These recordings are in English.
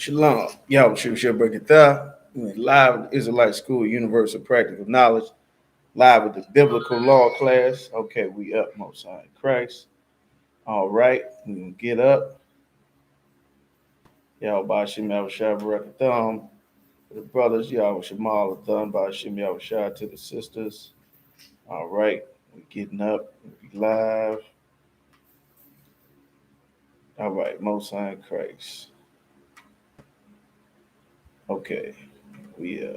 Shalom. Y'all should break it down. Live with the Israelite School, Universal Practical Knowledge. Live with the Biblical Law class. Okay, we up, Most High Christ. All right, we're going to get up. Y'all, Bashim Yahushua Barakatham. To the brothers, y'all, Shamal Atham, Bashim Yahushua to the sisters. All right, we're getting up. We live. All right, Most High Christ. Okay, we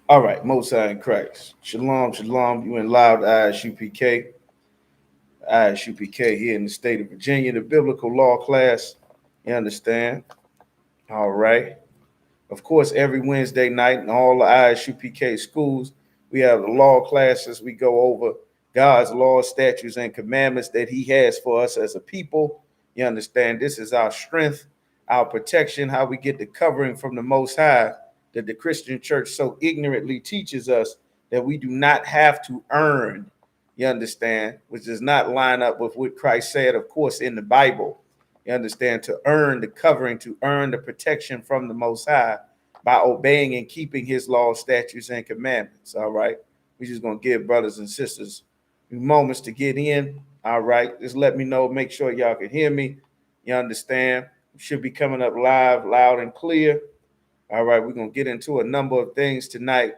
all right, Most High in Christ. Shalom, shalom. You in live I.S.U.P.K. I.S.U.P.K. here in the state of Virginia, the biblical law class. You understand? All right. Of course, every Wednesday night in all the I.S.U.P.K. schools, we have the law classes. We go over God's laws, statutes, and commandments that he has for us as a people. You understand? This is our strength, our protection, how we get the covering from the Most High that the Christian church so ignorantly teaches us that we do not have to earn, you understand, which does not line up with what Christ said, of course, in the Bible. You understand, to earn the covering, to earn the protection from the Most High by obeying and keeping his laws, statutes, and commandments. All right. We're just going to give brothers and sisters moments to get in. All right. Just let me know. Make sure y'all can hear me. You understand? We should be coming up live, loud and clear. All right. We're going to get into a number of things tonight.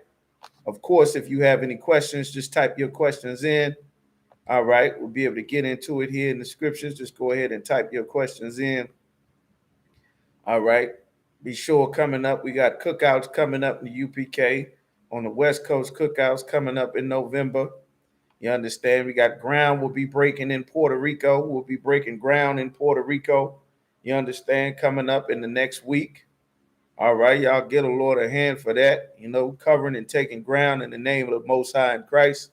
Of course, if you have any questions, just type your questions in. All right, we'll be able to get into it here in the scriptures. Just go ahead and type your questions in. All right, be sure coming up, we got cookouts coming up in the U.P.K. on the West Coast, cookouts coming up in November. You understand? We got ground we'll be breaking in Puerto Rico. We'll be breaking ground in Puerto Rico. You understand? Coming up in the next week. All right, y'all get a Lord a hand for that. You know, covering and taking ground in the name of the Most High in Christ.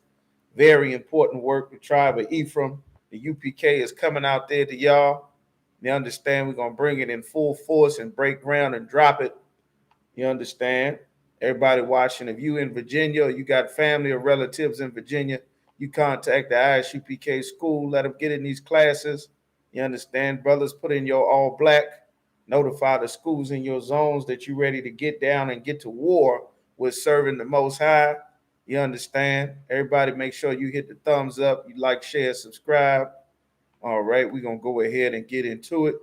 Very important work. The tribe of Ephraim, the U.P.K. is coming out there to y'all. You understand? We're going to bring it in full force and break ground and drop it. You understand? Everybody watching, if you in Virginia or you got family or relatives in Virginia, you contact the I.S.U.P.K. school. Let them get in these classes. You understand? Brothers, put in your all black. Notify the schools in your zones that you're ready to get down and get to war with serving the Most High. You understand? Everybody make sure you hit the thumbs up. You like, share, subscribe. All right, we're going to go ahead and get into it.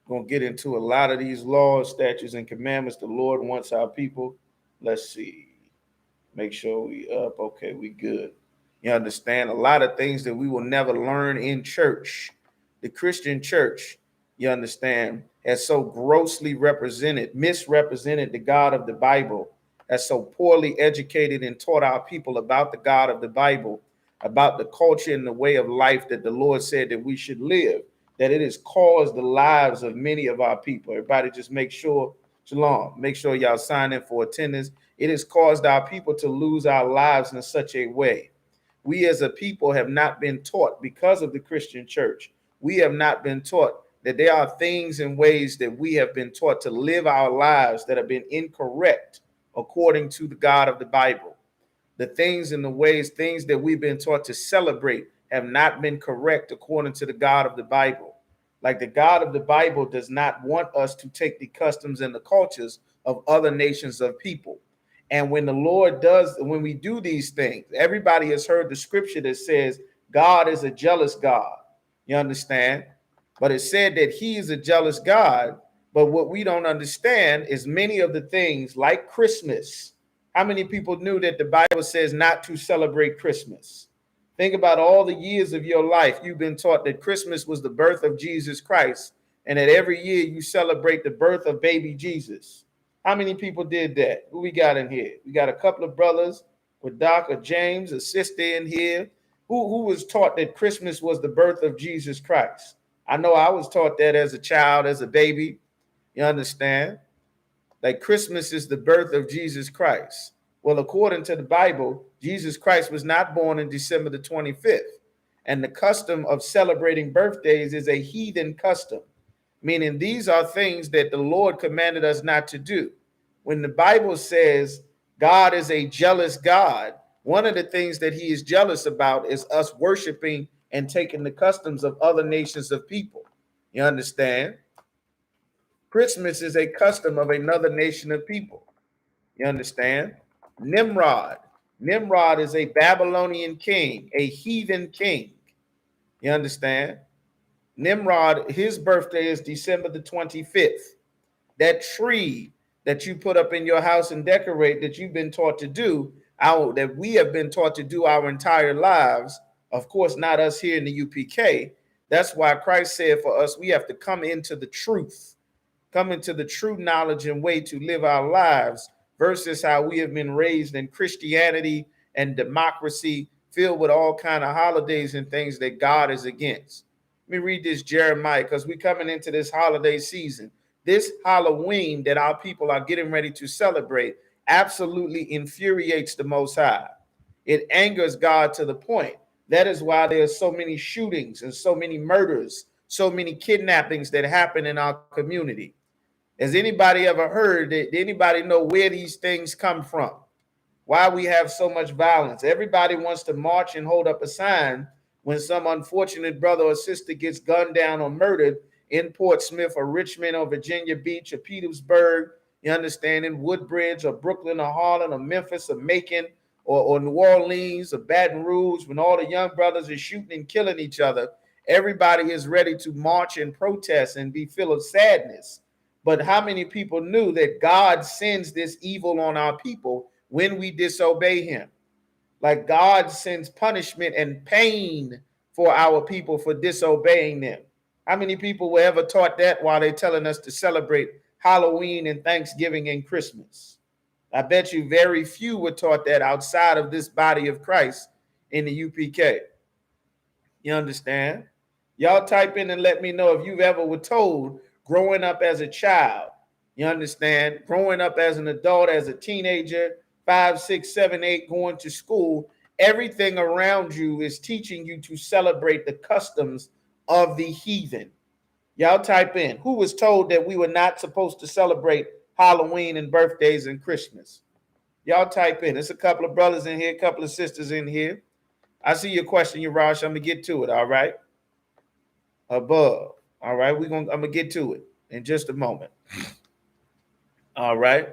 We're going to get into a lot of these laws, statutes, and commandments the Lord wants our people. Let's see. Make sure we up. Okay, we good. You understand? A lot of things that we will never learn in church. The Christian church, you understand, has so grossly misrepresented the God of the Bible, has so poorly educated and taught our people about the God of the Bible, about the culture and the way of life that the Lord said that we should live, that it has caused the lives of many of our people. Everybody just make sure, shalom, make sure y'all sign in for attendance. It has caused our people to lose our lives in such a way. We as a people have not been taught, because of the Christian church, we have not been taught that there are things and ways that we have been taught to live our lives that have been incorrect according to the God of the Bible. The things and the ways, things that we've been taught to celebrate have not been correct according to the God of the Bible. Like, the God of the Bible does not want us to take the customs and the cultures of other nations of people. And when the Lord does, when we do these things, everybody has heard the scripture that says God is a jealous God. You understand? But it said that he is a jealous God. But what we don't understand is many of the things like Christmas. How many people knew that the Bible says not to celebrate Christmas? Think about all the years of your life. You've been taught that Christmas was the birth of Jesus Christ, and that every year you celebrate the birth of baby Jesus. How many people did that? Who we got in here? We got a couple of brothers with Doc or James, a sister in here. Who was taught that Christmas was the birth of Jesus Christ? I know I was taught that as a child, as a baby. You understand? Like, Christmas is the birth of Jesus Christ. Well, according to the Bible, Jesus Christ was not born on December the 25th. And the custom of celebrating birthdays is a heathen custom, meaning these are things that the Lord commanded us not to do. When the Bible says God is a jealous God, one of the things that he is jealous about is us worshiping and taking the customs of other nations of people. You understand? Christmas is a custom of another nation of people. You understand? Nimrod. Nimrod is a Babylonian king, a heathen king. You understand? Nimrod, his birthday is December the 25th. That tree that you put up in your house and decorate that you've been taught to do, that we have been taught to do our entire lives, of course, not us here in the UPK. That's why Christ said for us, we have to come into the truth, come into the true knowledge and way to live our lives versus how we have been raised in Christianity and democracy filled with all kind of holidays and things that God is against. Let me read this Jeremiah because we're coming into this holiday season. This Halloween that our people are getting ready to celebrate absolutely infuriates the Most High. It angers God to the point. That is why there's so many shootings and so many murders, so many kidnappings that happen in our community. Has anybody ever heard? Did anybody know where these things come from? Why we have so much violence? Everybody wants to march and hold up a sign when some unfortunate brother or sister gets gunned down or murdered in Portsmouth or Richmond or Virginia Beach or Petersburg, you understand, in Woodbridge or Brooklyn or Harlem or Memphis or Macon or New Orleans or Baton Rouge, when all the young brothers are shooting and killing each other. Everybody is ready to march and protest and be filled of sadness. But how many people knew that God sends this evil on our people when we disobey him? Like God sends punishment and pain for our people for disobeying them. How many people were ever taught that while they're telling us to celebrate Halloween and Thanksgiving and Christmas? I bet you very few were taught that outside of this body of Christ in the UPK. You understand? Y'all type in and let me know if you've ever were told growing up as a child. You understand? Growing up as an adult, as a teenager, 5, 6, 7, 8, going to school, everything around you is teaching you to celebrate the customs of the heathen. Y'all type in, who was told that we were not supposed to celebrate Halloween and birthdays and Christmas? Y'all type in. There's a couple of brothers in here, a couple of sisters in here. I see your question, Yarash. I'm gonna get to it. All right. Above. All right. I'm gonna get to it in just a moment. All right.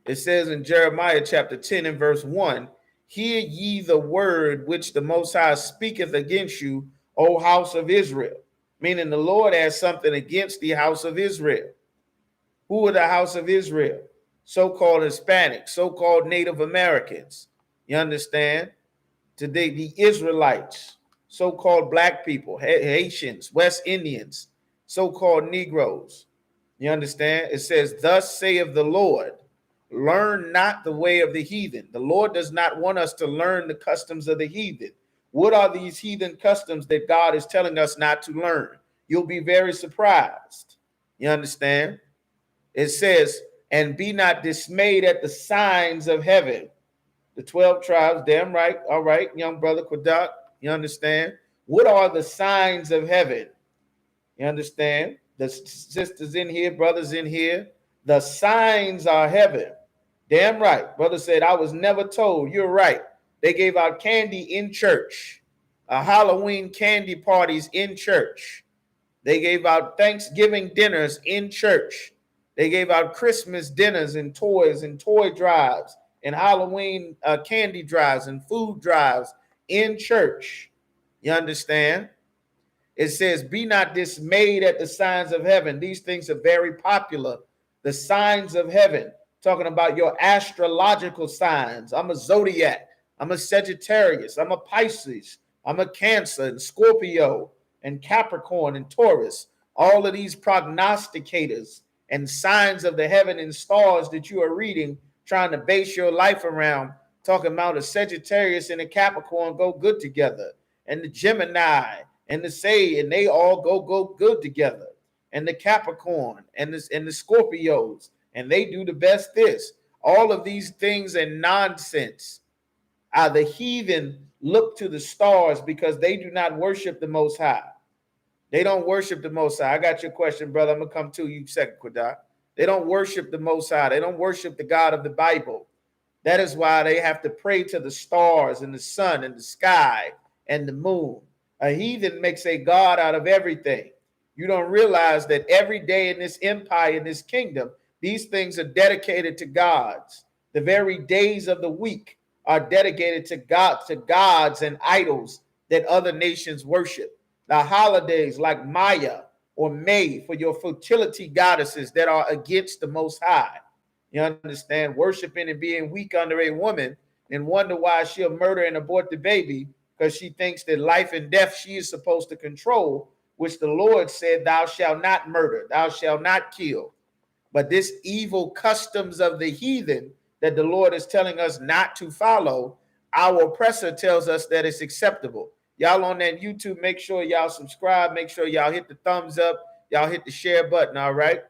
It says in Jeremiah chapter 10 and verse 1, hear ye the word which the Most High speaketh against you, O house of Israel. Meaning the Lord has something against the house of Israel. Who are the house of Israel? So-called Hispanics, so-called Native Americans. You understand? Today, the Israelites, so-called black people, Haitians, West Indians, so-called Negroes. You understand? It says, thus saith the Lord, learn not the way of the heathen. The Lord does not want us to learn the customs of the heathen. What are these heathen customs that God is telling us not to learn? You'll be very surprised. You understand? It says, and be not dismayed at the signs of heaven. The 12 tribes, damn right. All right, young brother Quadak, you understand? What are the signs of heaven? You understand? The sisters in here, brothers in here, the signs are heaven. Damn right. Brother said, I was never told. You're right. They gave out candy in church, Halloween candy parties in church. They gave out Thanksgiving dinners in church. They gave out Christmas dinners and toys and toy drives and Halloween candy drives and food drives in church. You understand? It says, be not dismayed at the signs of heaven. These things are very popular. The signs of heaven, talking about your astrological signs. I'm a zodiac. I'm a Sagittarius. I'm a Pisces. I'm a Cancer and Scorpio and Capricorn and Taurus. All of these prognosticators and signs of the heaven and stars that you are reading, trying to base your life around, talking about a Sagittarius and a Capricorn go good together, and the Gemini and the Say, and they all go good together, and the Capricorn and the Scorpios, and they do the best this. All of these things are nonsense. The heathen look to the stars because they do not worship the Most High. They don't worship the Most High. I got your question, brother. I'm going to come to you second, Quadak. They don't worship the Most High. They don't worship the God of the Bible. That is why they have to pray to the stars and the sun and the sky and the moon. A heathen makes a God out of everything. You don't realize that every day in this empire, in this kingdom, these things are dedicated to gods. The very days of the week are dedicated to gods and idols that other nations worship. The holidays like Maya or May for your fertility goddesses that are against the Most High. You understand? Worshiping and being weak under a woman and wonder why she'll murder and abort the baby because she thinks that life and death she is supposed to control, which the Lord said, thou shalt not murder, thou shalt not kill. But this evil customs of the heathen that the Lord is telling us not to follow, our oppressor tells us that it's acceptable. Y'all on that YouTube, make sure y'all subscribe. Make sure y'all hit the thumbs up. Y'all hit the share button, all right?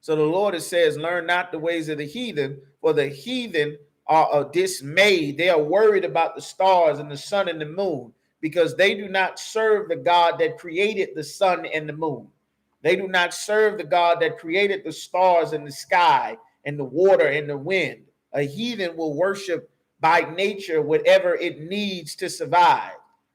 So the Lord says, learn not the ways of the heathen, for the heathen are dismayed. They are worried about the stars and the sun and the moon because they do not serve the God that created the sun and the moon. They do not serve the God that created the stars and the sky and the water and the wind. A heathen will worship by nature whatever it needs to survive.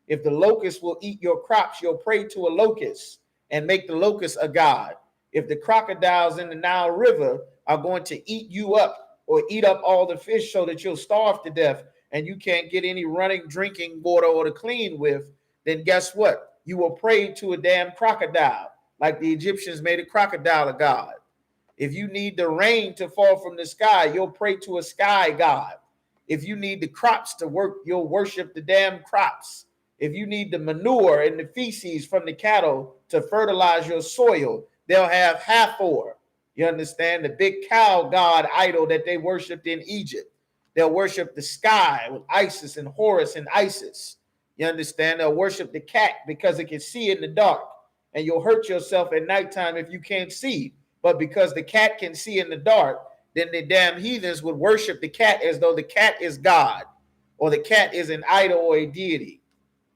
If the locust will eat your crops, you'll pray to a locust and make the locust a god. If the crocodiles in the Nile River are going to eat you up or eat up all the fish so that you'll starve to death and you can't get any running drinking water or to clean with, then guess what? You will pray to a damn crocodile, like the Egyptians made a crocodile a god. If you need the rain to fall from the sky, you'll pray to a sky god. If you need the crops to work, you'll worship the damn crops. If you need the manure and the feces from the cattle to fertilize your soil, they'll have Hathor. You understand? The big cow god idol that they worshipped in Egypt. They'll worship the sky with Isis and Horus and Isis. You understand? They'll worship the cat because it can see in the dark. And you'll hurt yourself at nighttime if you can't see. But because the cat can see in the dark, then the damn heathens would worship the cat as though the cat is God or the cat is an idol or a deity.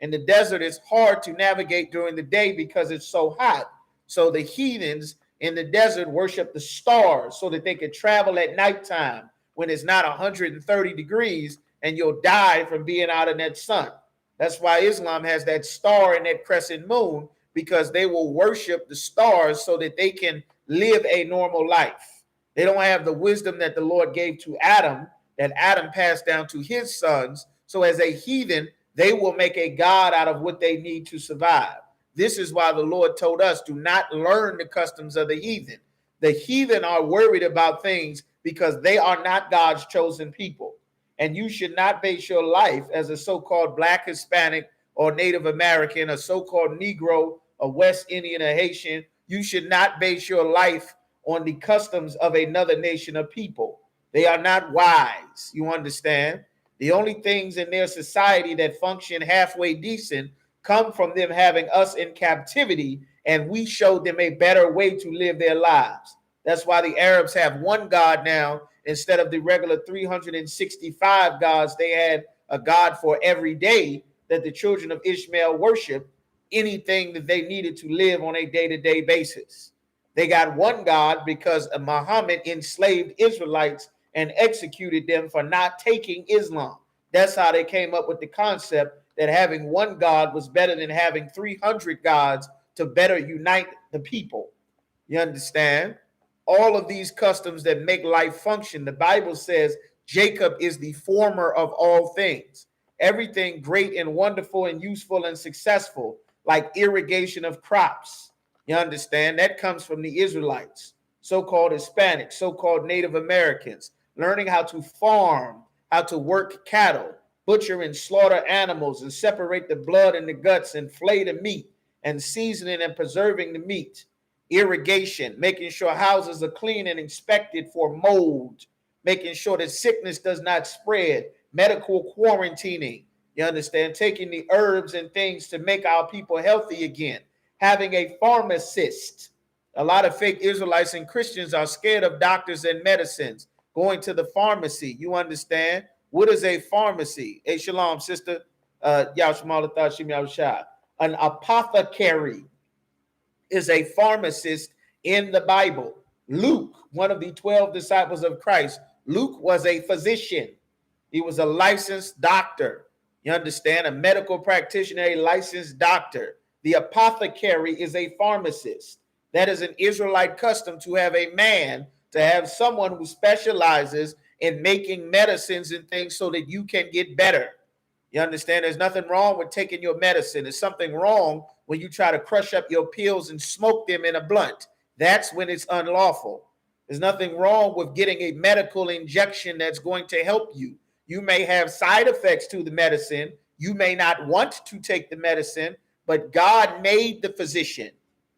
In the desert, it's hard to navigate during the day because it's so hot. So the heathens in the desert worship the stars so that they could travel at nighttime when it's not 130 degrees and you'll die from being out in that sun. That's why Islam has that star and that crescent moon, because they will worship the stars so that they can live a normal life. They don't have the wisdom that the Lord gave to Adam, that Adam passed down to his sons. So as a heathen, they will make a god out of what they need to survive. This is why the Lord told us, do not learn the customs of the heathen. The heathen are worried about things because they are not God's chosen people. And you should not base your life as a so-called Black, Hispanic, or Native American, a so-called Negro, a West Indian, a Haitian. You should not base your life on the customs of another nation of people. They are not wise, you understand? The only things in their society that function halfway decent come from them having us in captivity, and we showed them a better way to live their lives. That's why the Arabs have one God now instead of the regular 365 gods. They had a God for every day that the children of Ishmael worship, anything that they needed to live on a day-to-day basis. They got one God because Muhammad enslaved Israelites and executed them for not taking Islam. That's how they came up with the concept that having one God was better than having 300 gods to better unite the people. You understand? All of these customs that make life function, the Bible says Jacob is the former of all things. Everything great and wonderful and useful and successful, like irrigation of crops. You understand? That comes from the Israelites, so-called Hispanics, so-called Native Americans, learning how to farm, how to work cattle, butcher and slaughter animals and separate the blood and the guts and flay the meat and seasoning and preserving the meat. Irrigation, making sure houses are clean and inspected for mold, making sure that sickness does not spread, medical quarantining, you understand, taking the herbs and things to make our people healthy again, having a pharmacist. A lot of fake Israelites and Christians are scared of doctors and medicines, going to the pharmacy. You understand? What is a pharmacy? Hey, shalom, sister. An apothecary is a pharmacist in the Bible. Luke, one of the 12 disciples of Christ, Luke was a physician. He was a licensed doctor. You understand? A medical practitioner, a licensed doctor. The apothecary is a pharmacist. That is an Israelite custom to have a man, to have someone who specializes in making medicines and things so that you can get better. You understand? There's nothing wrong with taking your medicine. There's something wrong when you try to crush up your pills and smoke them in a blunt. That's when it's unlawful. There's nothing wrong with getting a medical injection that's going to help you. You may have side effects to the medicine. You may not want to take the medicine, but God made the physician.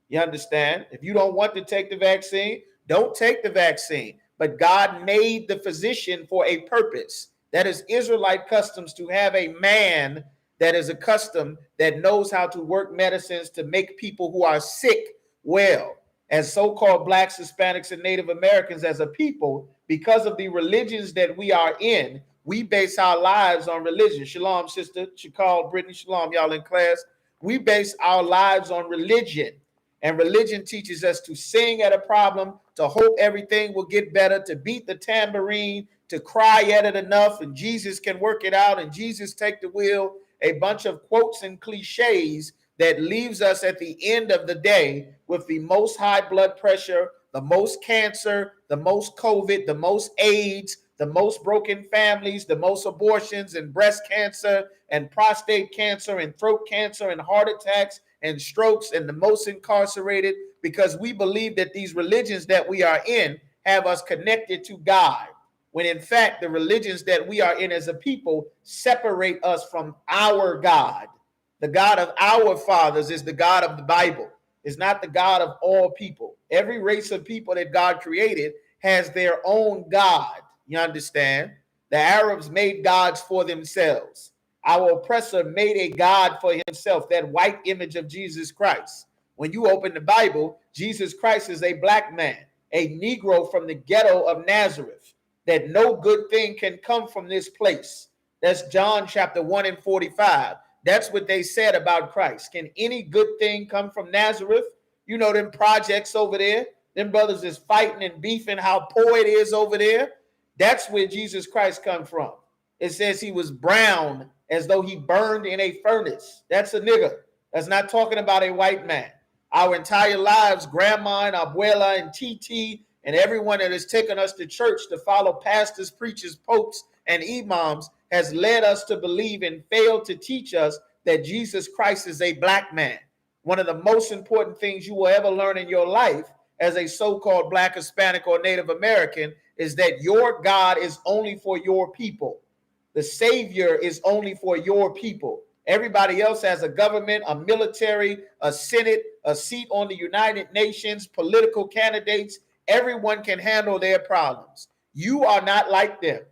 You understand? If you don't want to take the vaccine, don't take the vaccine. But God made the physician for a purpose. That is Israelite customs, to have a man that is accustomed, that knows how to work medicines to make people who are sick well. As so-called blacks, Hispanics, and Native Americans as a people, because of the religions that we are in, we base our lives on religion. Shalom, sister. Shakal, Brittany, shalom, y'all in class. We base our lives on religion. And religion teaches us to sing at a problem, to hope everything will get better, to beat the tambourine, to cry at it enough, and Jesus can work it out, and Jesus take the wheel. A bunch of quotes and cliches that leaves us at the end of the day with the most high blood pressure, the most cancer, the most COVID, the most AIDS, the most broken families, the most abortions, and breast cancer, and prostate cancer, and throat cancer, and heart attacks, and strokes, and the most incarcerated, because we believe that these religions that we are in have us connected to God, when in fact the religions that we are in as a people separate us from our God. The God of our fathers is the God of the Bible. It's not the God of all people. Every race of people that God created has their own God. You understand? The Arabs made gods for themselves. Our oppressor made a God for himself, that white image of Jesus Christ. When you open the Bible, Jesus Christ is a black man, a Negro from the ghetto of Nazareth, that no good thing can come from this place. That's John chapter 1 and 45. That's what they said about Christ. Can any good thing come from Nazareth? You know them projects over there. Them brothers is fighting and beefing, how poor it is over there. That's where Jesus Christ come from. It says he was brown as though he burned in a furnace. That's a nigger. That's not talking about a white man. Our entire lives, grandma and abuela and TT and everyone that has taken us to church to follow pastors, preachers, popes, and imams has led us to believe and failed to teach us that Jesus Christ is a black man. One of the most important things you will ever learn in your life as a so-called black, Hispanic, or Native American is that your God is only for your people. The Savior is only for your people. Everybody else has a government, a military, a Senate, a seat on the United Nations, political candidates. Everyone can handle their problems. You are not like them.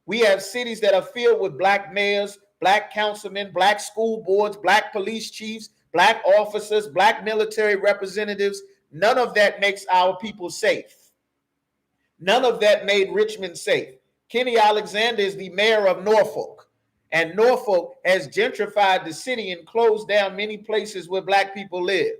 We have cities that are filled with black mayors, black councilmen, black school boards, black police chiefs, black officers, black military representatives. None of that makes our people safe. None of that made Richmond safe. Kenny Alexander is the mayor of Norfolk, and Norfolk has gentrified the city and closed down many places where black people live.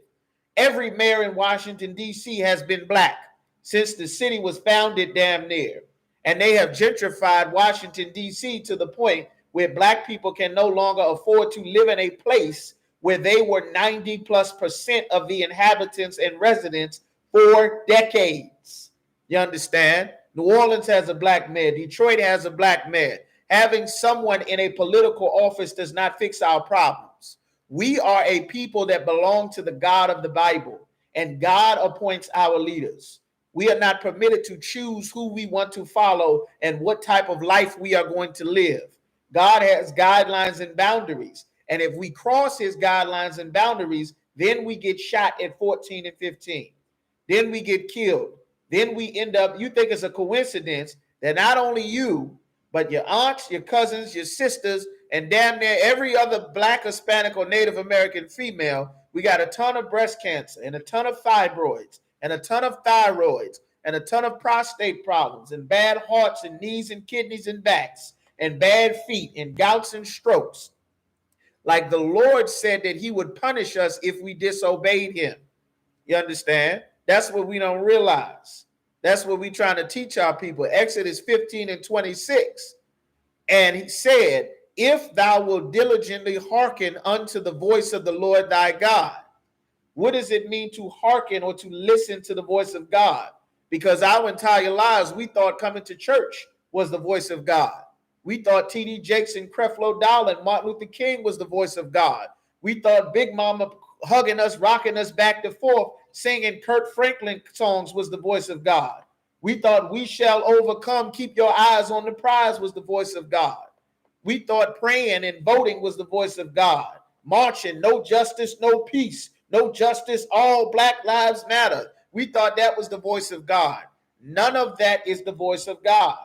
Every mayor in Washington, D.C. has been black since the city was founded damn near. And they have gentrified Washington, D.C. to the point where black people can no longer afford to live in a place where they were 90+% of the inhabitants and residents for decades. You understand? New Orleans has a black mayor. Detroit has a black mayor. Having someone in a political office does not fix our problems. We are a people that belong to the God of the Bible, and God appoints our leaders. We are not permitted to choose who we want to follow and what type of life we are going to live. God has guidelines and boundaries. And if we cross his guidelines and boundaries, then we get shot at 14 and 15. Then we get killed. Then we end up, you think it's a coincidence that not only you, but your aunts, your cousins, your sisters, and damn near every other black, Hispanic, or Native American female, we got a ton of breast cancer and a ton of fibroids and a ton of thyroids and a ton of prostate problems and bad hearts and knees and kidneys and backs and bad feet and gouts and strokes. Like the Lord said that he would punish us if we disobeyed him. You understand? That's what we don't realize. That's what we're trying to teach our people. Exodus 15 and 26. And he said, if thou wilt diligently hearken unto the voice of the Lord thy God. What does it mean to hearken or to listen to the voice of God? Because our entire lives, we thought coming to church was the voice of God. We thought T.D. Jakes and Creflo Dollar and Martin Luther King was the voice of God. We thought Big Mama hugging us, rocking us back and forth, singing Kurt Franklin songs was the voice of God. We thought we shall overcome, keep your eyes on the prize was the voice of God. We thought praying and voting was the voice of God. Marching, no justice, no peace, no justice, all Black lives matter. We thought that was the voice of God. None of that is the voice of God.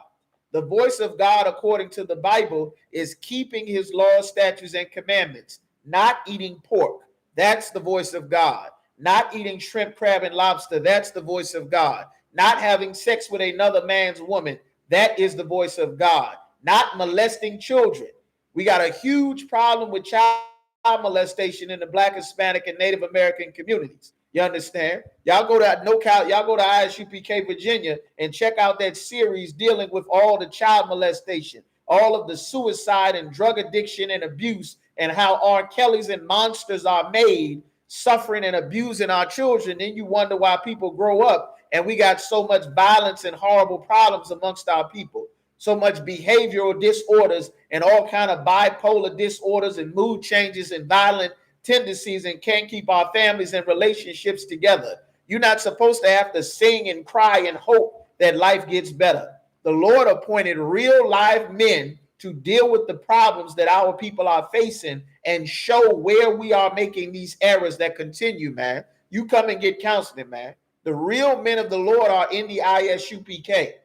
The voice of God, according to the Bible, is keeping his laws, statutes, and commandments, not eating pork. That's the voice of God. Not eating shrimp, crab, and lobster. That's the voice of God. Not having sex with another man's woman. That is the voice of God. Not molesting children. We got a huge problem with child molestation in the Black, Hispanic, and Native American communities. You understand? Y'all go to NoCal, y'all go to I.S.U.P.K, Virginia, and check out that series dealing with all the child molestation, all of the suicide and drug addiction and abuse, and how R. Kelly's and monsters are made, suffering and abusing our children. Then you wonder why people grow up and we got so much violence and horrible problems amongst our people. So much behavioral disorders and all kind of bipolar disorders and mood changes and violent tendencies, and can't keep our families and relationships together. You're not supposed to have to sing and cry and hope that life gets better. The Lord appointed real live men to deal with the problems that our people are facing and show where we are making these errors that continue, man. You come and get counseling, man. The real men of the Lord are in the I.S.U.P.K.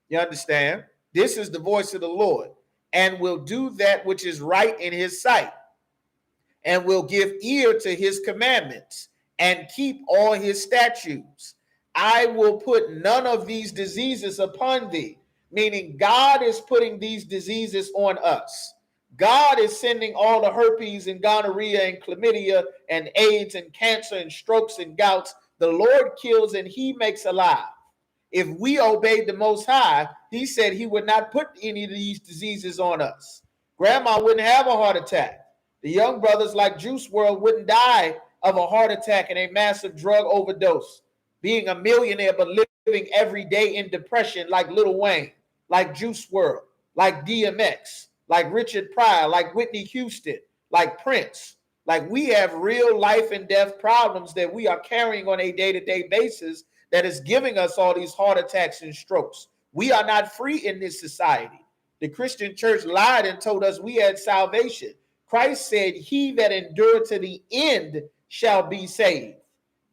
You understand? This is the voice of the Lord, and will do that which is right in his sight, and will give ear to his commandments, and keep all his statutes. I will put none of these diseases upon thee, meaning God is putting these diseases on us. God is sending all the herpes and gonorrhea and chlamydia and AIDS and cancer and strokes and gouts. The Lord kills and he makes alive. If we obeyed the Most High, he said he would not put any of these diseases on us. Grandma wouldn't have a heart attack. The young brothers like Juice WRLD wouldn't die of a heart attack and a massive drug overdose, being a millionaire but living every day in depression like Lil Wayne, like Juice WRLD, like DMX, like Richard Pryor, like Whitney Houston, like Prince. Like, we have real life and death problems that we are carrying on a day-to-day basis that is giving us all these heart attacks and strokes. We are not free in this society. The Christian church lied and told us we had salvation. Christ said, he that endured to the end shall be saved.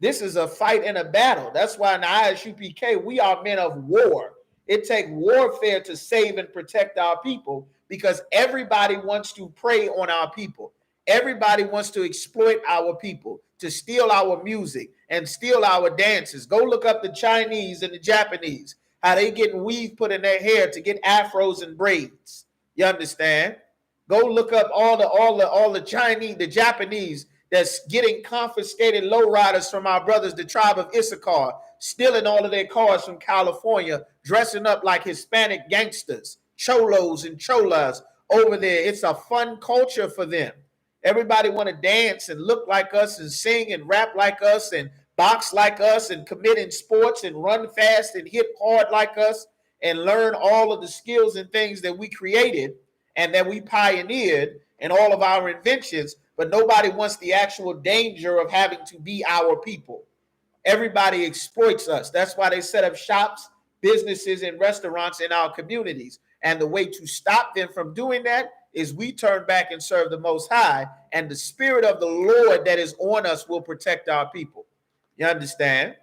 This is a fight and a battle. That's why in the I.S.U.P.K, we are men of war. It takes warfare to save and protect our people, because everybody wants to prey on our people. Everybody wants to exploit our people, to steal our music and steal our dances. Go look up the Chinese and the Japanese, how they getting weave put in their hair to get afros and braids. You understand? Go look up all the Chinese, the Japanese that's getting confiscated lowriders from our brothers, the tribe of Issachar, stealing all of their cars from California, dressing up like Hispanic gangsters, cholos and cholas over there. It's a fun culture for them. Everybody want to dance and look like us and sing and rap like us and box like us and commit in sports and run fast and hit hard like us and learn all of the skills and things that we created and that we pioneered and all of our inventions, but nobody wants the actual danger of having to be our people. Everybody exploits us. That's why they set up shops, businesses, and restaurants in our communities. And the way to stop them from doing that is we turn back and serve the Most High, and the Spirit of the Lord that is on us will protect our people. You understand?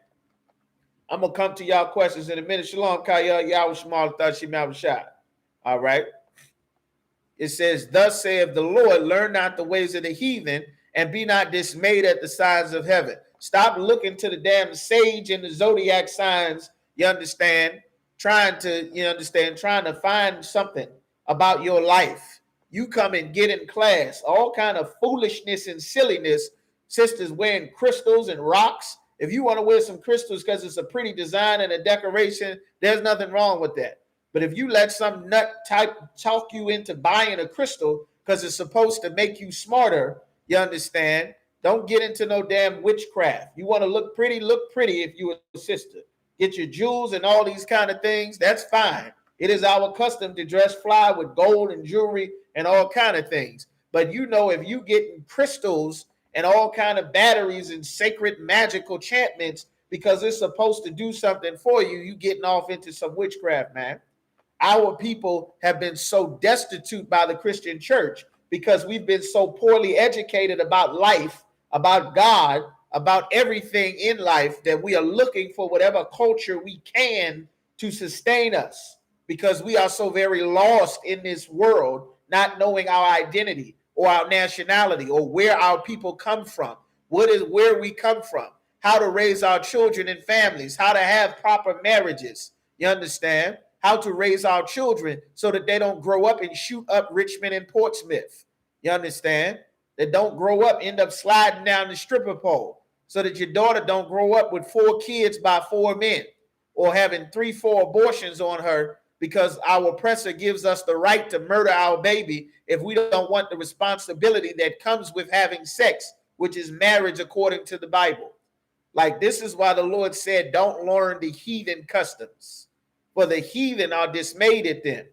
I'm going to come to y'all questions in a minute. Shalom, Kaya, Yahweh Shema, Thashim, Yahweh. All right. It says, thus saith the Lord, learn not the ways of the heathen, and be not dismayed at the signs of heaven. Stop looking to the damn sage and the zodiac signs, you understand, trying to find something about your life. You come and get in class, all kind of foolishness and silliness, sisters wearing crystals and rocks. If you want to wear some crystals because it's a pretty design and a decoration, there's nothing wrong with that. But if you let some nut type talk you into buying a crystal because it's supposed to make you smarter. You understand? Don't get into no damn witchcraft. You want to look pretty if you a sister. Get your jewels and all these kind of things. That's fine. It is our custom to dress fly with gold and jewelry and all kind of things. But you know, if you get crystals and all kind of batteries and sacred magical enchantments because it's supposed to do something for you, you getting off into some witchcraft, man. Our people have been so destitute by the Christian church because we've been so poorly educated about life, about God, about everything in life, that we are looking for whatever culture we can to sustain us, because we are so very lost in this world, not knowing our identity or our nationality or where our people come from, where we come from, how to raise our children and families, how to have proper marriages. You understand? How to raise our children so that they don't grow up and shoot up Richmond and Portsmouth. You understand? They don't grow up, end up sliding down the stripper pole, so that your daughter don't grow up with 4 kids by 4 men or having 3-4 abortions on her because our oppressor gives us the right to murder our baby if we don't want the responsibility that comes with having sex, which is marriage according to the Bible. Like, this is why the Lord said, don't learn the heathen customs, for the heathen are dismayed at them.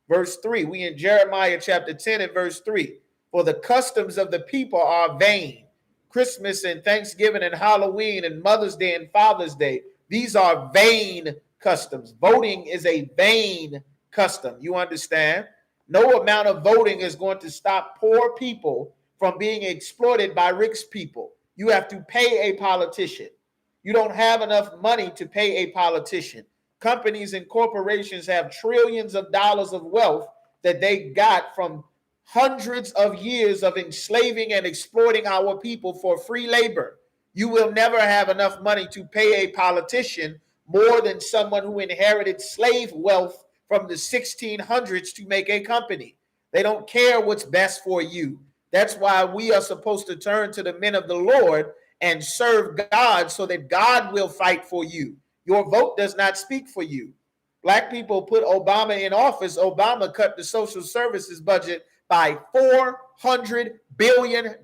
Verse 3, we in Jeremiah chapter 10 and verse 3. For the customs of the people are vain. Christmas and Thanksgiving and Halloween and Mother's Day and Father's Day, these are vain customs. Voting is a vain custom. You understand? No amount of voting is going to stop poor people from being exploited by rich people. You have to pay a politician. You don't have enough money to pay a politician. Companies and corporations have trillions of dollars of wealth that they got from hundreds of years of enslaving and exploiting our people for free labor. You will never have enough money to pay a politician more than someone who inherited slave wealth from the 1600s to make a company. They don't care what's best for you. That's why we are supposed to turn to the men of the Lord and serve God so that God will fight for you. Your vote does not speak for you. Black people put Obama in office. Obama cut the social services budget by $400 billion.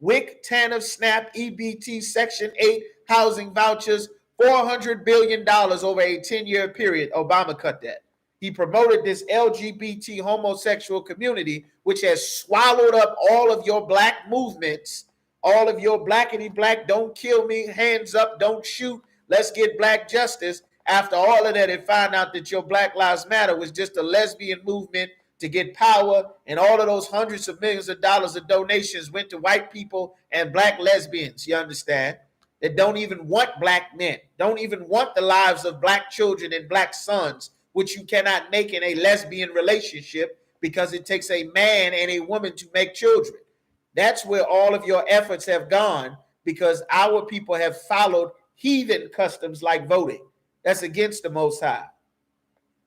WIC, TANF, SNAP, EBT, Section 8, housing vouchers, $400 billion over a 10-year period. Obama cut that. He promoted this LGBT homosexual community, which has swallowed up all of your black movements, all of your blackity black, don't kill me, hands up, don't shoot, let's get black justice. After all of that, they find out that your Black Lives Matter was just a lesbian movement to get power, and all of those hundreds of millions of dollars of donations went to white people and black lesbians, you understand, that don't even want black men, don't even want the lives of black children and black sons, which you cannot make in a lesbian relationship because it takes a man and a woman to make children. That's where all of your efforts have gone, because our people have followed heathen customs like voting. That's against the Most High.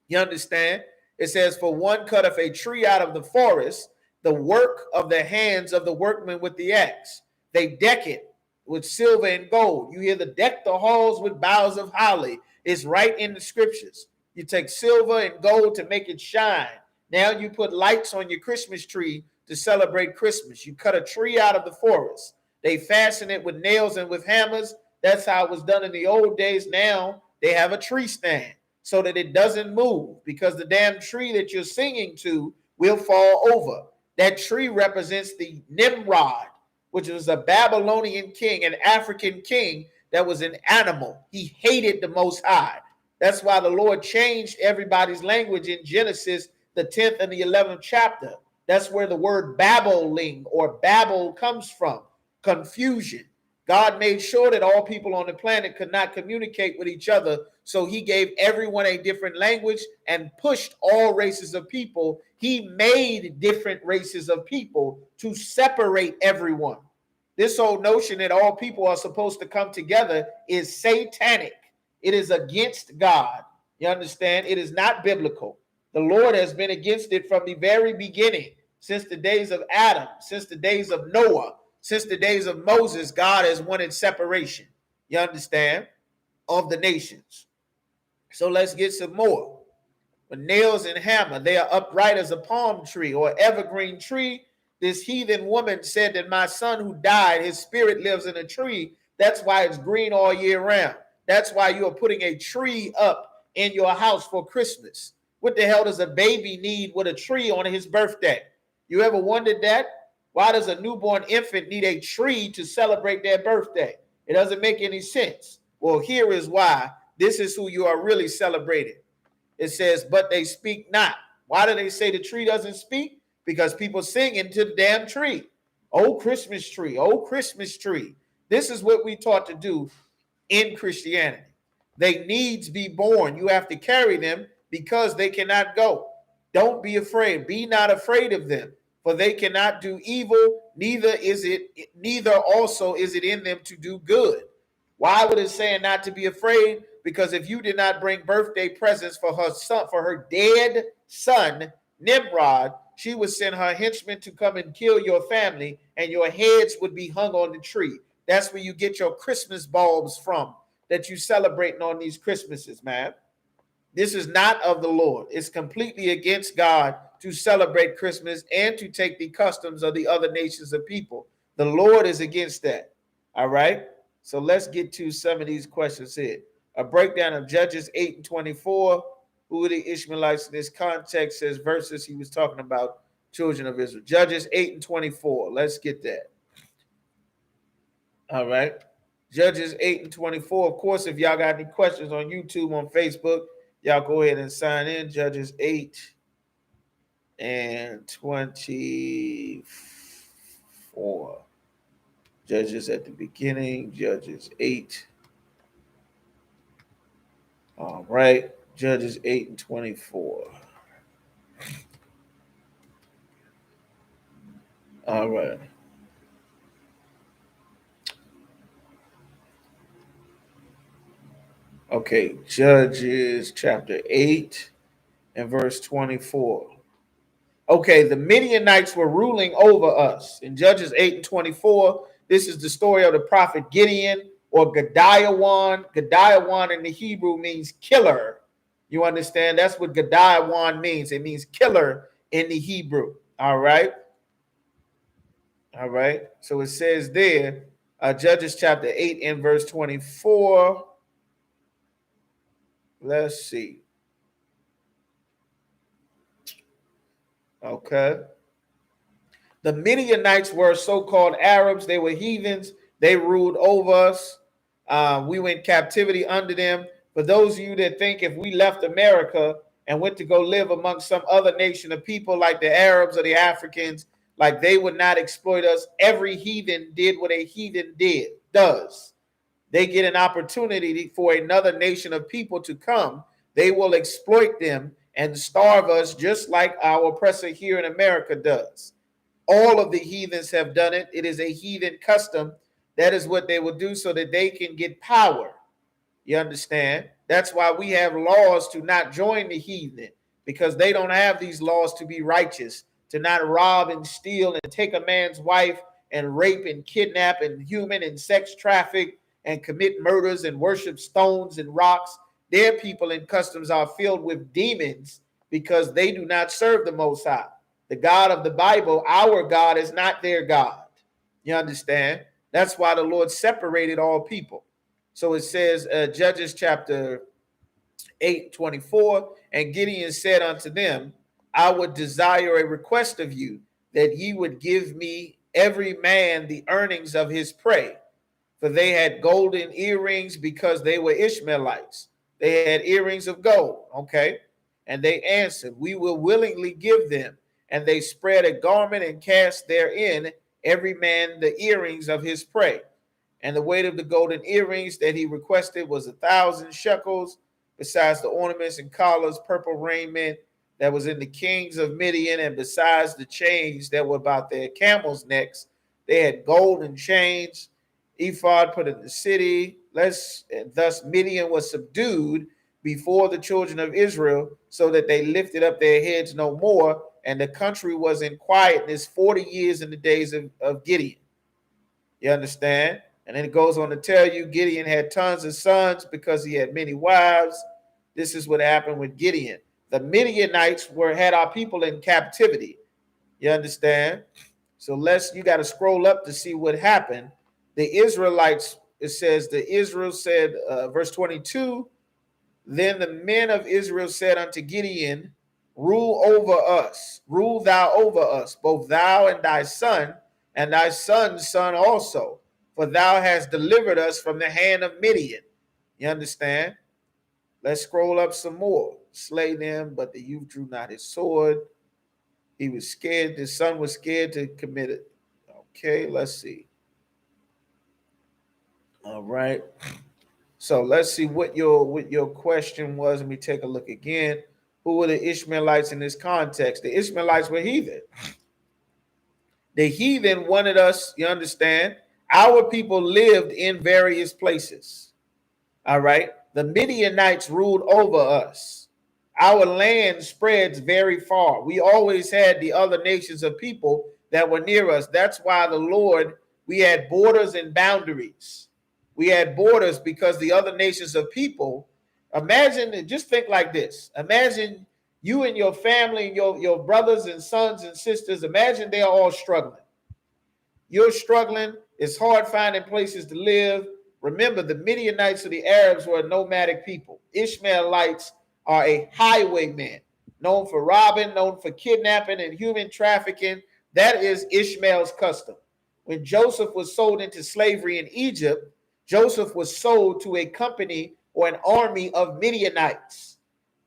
You understand? It says, for one cutteth a tree out of the forest, the work of the hands of the workmen with the axe. They deck it with silver and gold. You hear the deck the halls with boughs of holly. It's right in the scriptures. You take silver and gold to make it shine. Now you put lights on your Christmas tree to celebrate Christmas. You cut a tree out of the forest. They fasten it with nails and with hammers. That's how it was done in the old days. Now they have a tree stand so that it doesn't move, because the damn tree that you're singing to will fall over. That tree represents the Nimrod, which was a Babylonian king, an African king that was an animal. He hated the Most High. That's why the Lord changed everybody's language in Genesis, the 10th and the 11th chapter. That's where the word babbling or babble comes from, confusion. God made sure that all people on the planet could not communicate with each other, so he gave everyone a different language and pushed all races of people. He made different races of people to separate everyone. This whole notion that all people are supposed to come together is satanic. It is against God. You understand? It is not biblical. The Lord has been against it from the very beginning, since the days of Adam, since the days of Noah, since the days of Moses. God has wanted separation, you understand, of the nations. So let's get some more. with nails and hammer. They are upright as a palm tree or evergreen tree. This heathen woman said that my son who died, his spirit lives in a tree. That's why it's green all year round. That's why you are putting a tree up in your house for Christmas. What the hell does a baby need with a tree on his birthday? You ever wondered that? Why does a newborn infant need a tree to celebrate their birthday? It doesn't make any sense. Well, here is why. This is who you are really celebrating. It says, but they speak not. Why do they say the tree doesn't speak? Because people sing into the damn tree. Oh, Christmas tree. Oh, Christmas tree. This is what we taught to do in Christianity. They needs be born. You have to carry them because they cannot go. Don't be afraid. Be not afraid of them, for they cannot do evil, neither also is it in them to do good. Why would it say not to be afraid? Because if you did not bring birthday presents for her son, for her dead son, Nimrod, she would send her henchmen to come and kill your family, and your heads would be hung on the tree. That's where you get your Christmas bulbs from that you celebrating on these Christmases, man. This is not of the Lord. It's completely against God to celebrate Christmas and to take the customs of the other nations of people. The Lord is against that. All right. So let's get to some of these questions here. A breakdown of Judges 8 and 24. Who are the Ishmaelites in this context? Says verses he was talking about children of Israel. Judges 8 and 24. Let's get that. All right. Judges 8 and 24. Of course, if y'all got any questions on YouTube, on Facebook, y'all go ahead and sign in. Judges 8 and 24. Judges at the beginning. Judges 8. All right. Judges 8 and 24. All right. Okay. Judges chapter 8 and verse 24. Okay, the Midianites were ruling over us. In Judges 8 and 24, this is the story of the prophet Gideon or Gadiawan. Gadiawan in the Hebrew means killer. You understand? That's what Gadiawan means. It means killer in the Hebrew. All right. All right. So it says there, Judges chapter 8 and verse 24. Let's see. Okay. The Midianites were so-called Arabs. They were heathens. They ruled over us. We went captivity under them. For those of you that think if we left America and went to go live amongst some other nation of people like the Arabs or the Africans, like they would not exploit us. Every heathen did what a heathen does. They get an opportunity for another nation of people to come. They will exploit them and starve us just like our oppressor here in America does. All of the heathens have done it. It is a heathen custom. That is what they will do so that they can get power. You understand? That's why we have laws to not join the heathen, because they don't have these laws to be righteous, to not rob and steal and take a man's wife and rape and kidnap and human and sex traffic and commit murders and worship stones and rocks. Their people and customs are filled with demons because they do not serve the Most High. The God of the Bible, our God, is not their God. You understand? That's why the Lord separated all people. So it says, Judges chapter 8, 24, and Gideon said unto them, I would desire a request of you, that ye would give me every man the earnings of his prey. For they had golden earrings because they were Ishmaelites. They had earrings of gold. Okay. And they answered, we will willingly give them. And they spread a garment and cast therein every man the earrings of his prey. And the weight of the golden earrings that he requested was 1,000 shekels, besides the ornaments and collars, purple raiment that was in the kings of Midian, and besides the chains that were about their camels' necks. They had golden chains. Ephod put in the city. Thus Midian was subdued before the children of Israel, so that they lifted up their heads no more, and the country was in quietness 40 years in the days of Gideon. You understand? And then it goes on to tell you Gideon had tons of sons because he had many wives. This is what happened with Gideon. The Midianites had our people in captivity. You understand? So you got to scroll up to see what happened. The Israelites, it says, Israel said, verse 22, then the men of Israel said unto Gideon, rule over us, rule thou over us, both thou and thy son's son also, for thou hast delivered us from the hand of Midian. You understand? Let's scroll up some more. Slay them, but the youth drew not his sword. He was scared. His son was scared to commit it. Okay, let's see. All right. So let's see what your question was. Let me take a look again. Who were the Ishmaelites in this context? The Ishmaelites were heathen. The heathen wanted us, you understand? Our people lived in various places. All right. The Midianites ruled over us. Our land spreads very far. We always had the other nations of people that were near us. That's why we had borders and boundaries. We had borders because the other nations of people, imagine, just think like this. Imagine you and your family and your brothers and sons and sisters, imagine they're all struggling. You're struggling. It's hard finding places to live. Remember, the Midianites or the Arabs were a nomadic people. Ishmaelites are a highwayman, known for robbing, known for kidnapping and human trafficking. That is Ishmael's custom. When Joseph was sold into slavery in Egypt, Joseph was sold to a company or an army of Midianites,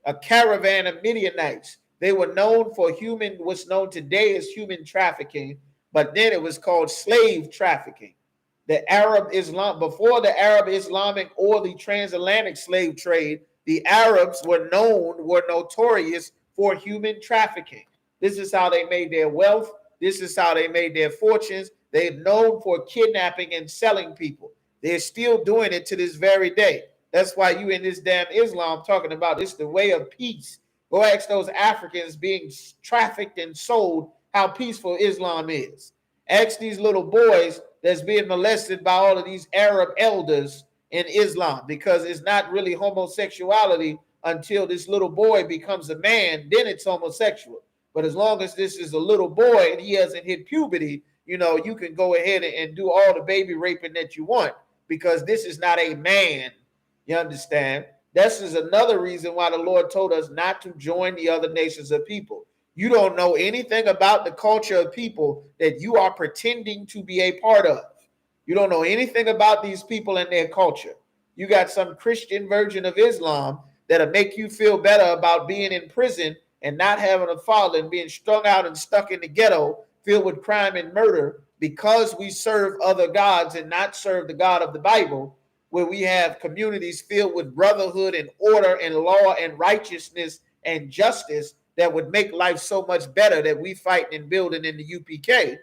a caravan of Midianites. They were known for what's known today as human trafficking, but then it was called slave trafficking. The Arab Islam, before the Arab Islamic or the transatlantic slave trade, the Arabs were notorious for human trafficking. This is how they made their wealth. This is how they made their fortunes. They're known for kidnapping and selling people. They're still doing it to this very day. That's why you in this damn Islam talking about it's the way of peace. Go ask those Africans being trafficked and sold how peaceful Islam is. Ask these little boys that's being molested by all of these Arab elders in Islam, because it's not really homosexuality until this little boy becomes a man, then it's homosexual. But as long as this is a little boy and he hasn't hit puberty, you can go ahead and do all the baby raping that you want, because this is not a man. You understand? This is another reason why the Lord told us not to join the other nations of people. You don't know anything about the culture of people that you are pretending to be a part of. You don't know anything about these people and their culture. You got some Christian version of Islam that'll make you feel better about being in prison and not having a father and being strung out and stuck in the ghetto filled with crime and murder because we serve other gods and not serve the God of the Bible, where we have communities filled with brotherhood and order and law and righteousness and justice that would make life so much better that we fighting and building in the UPK.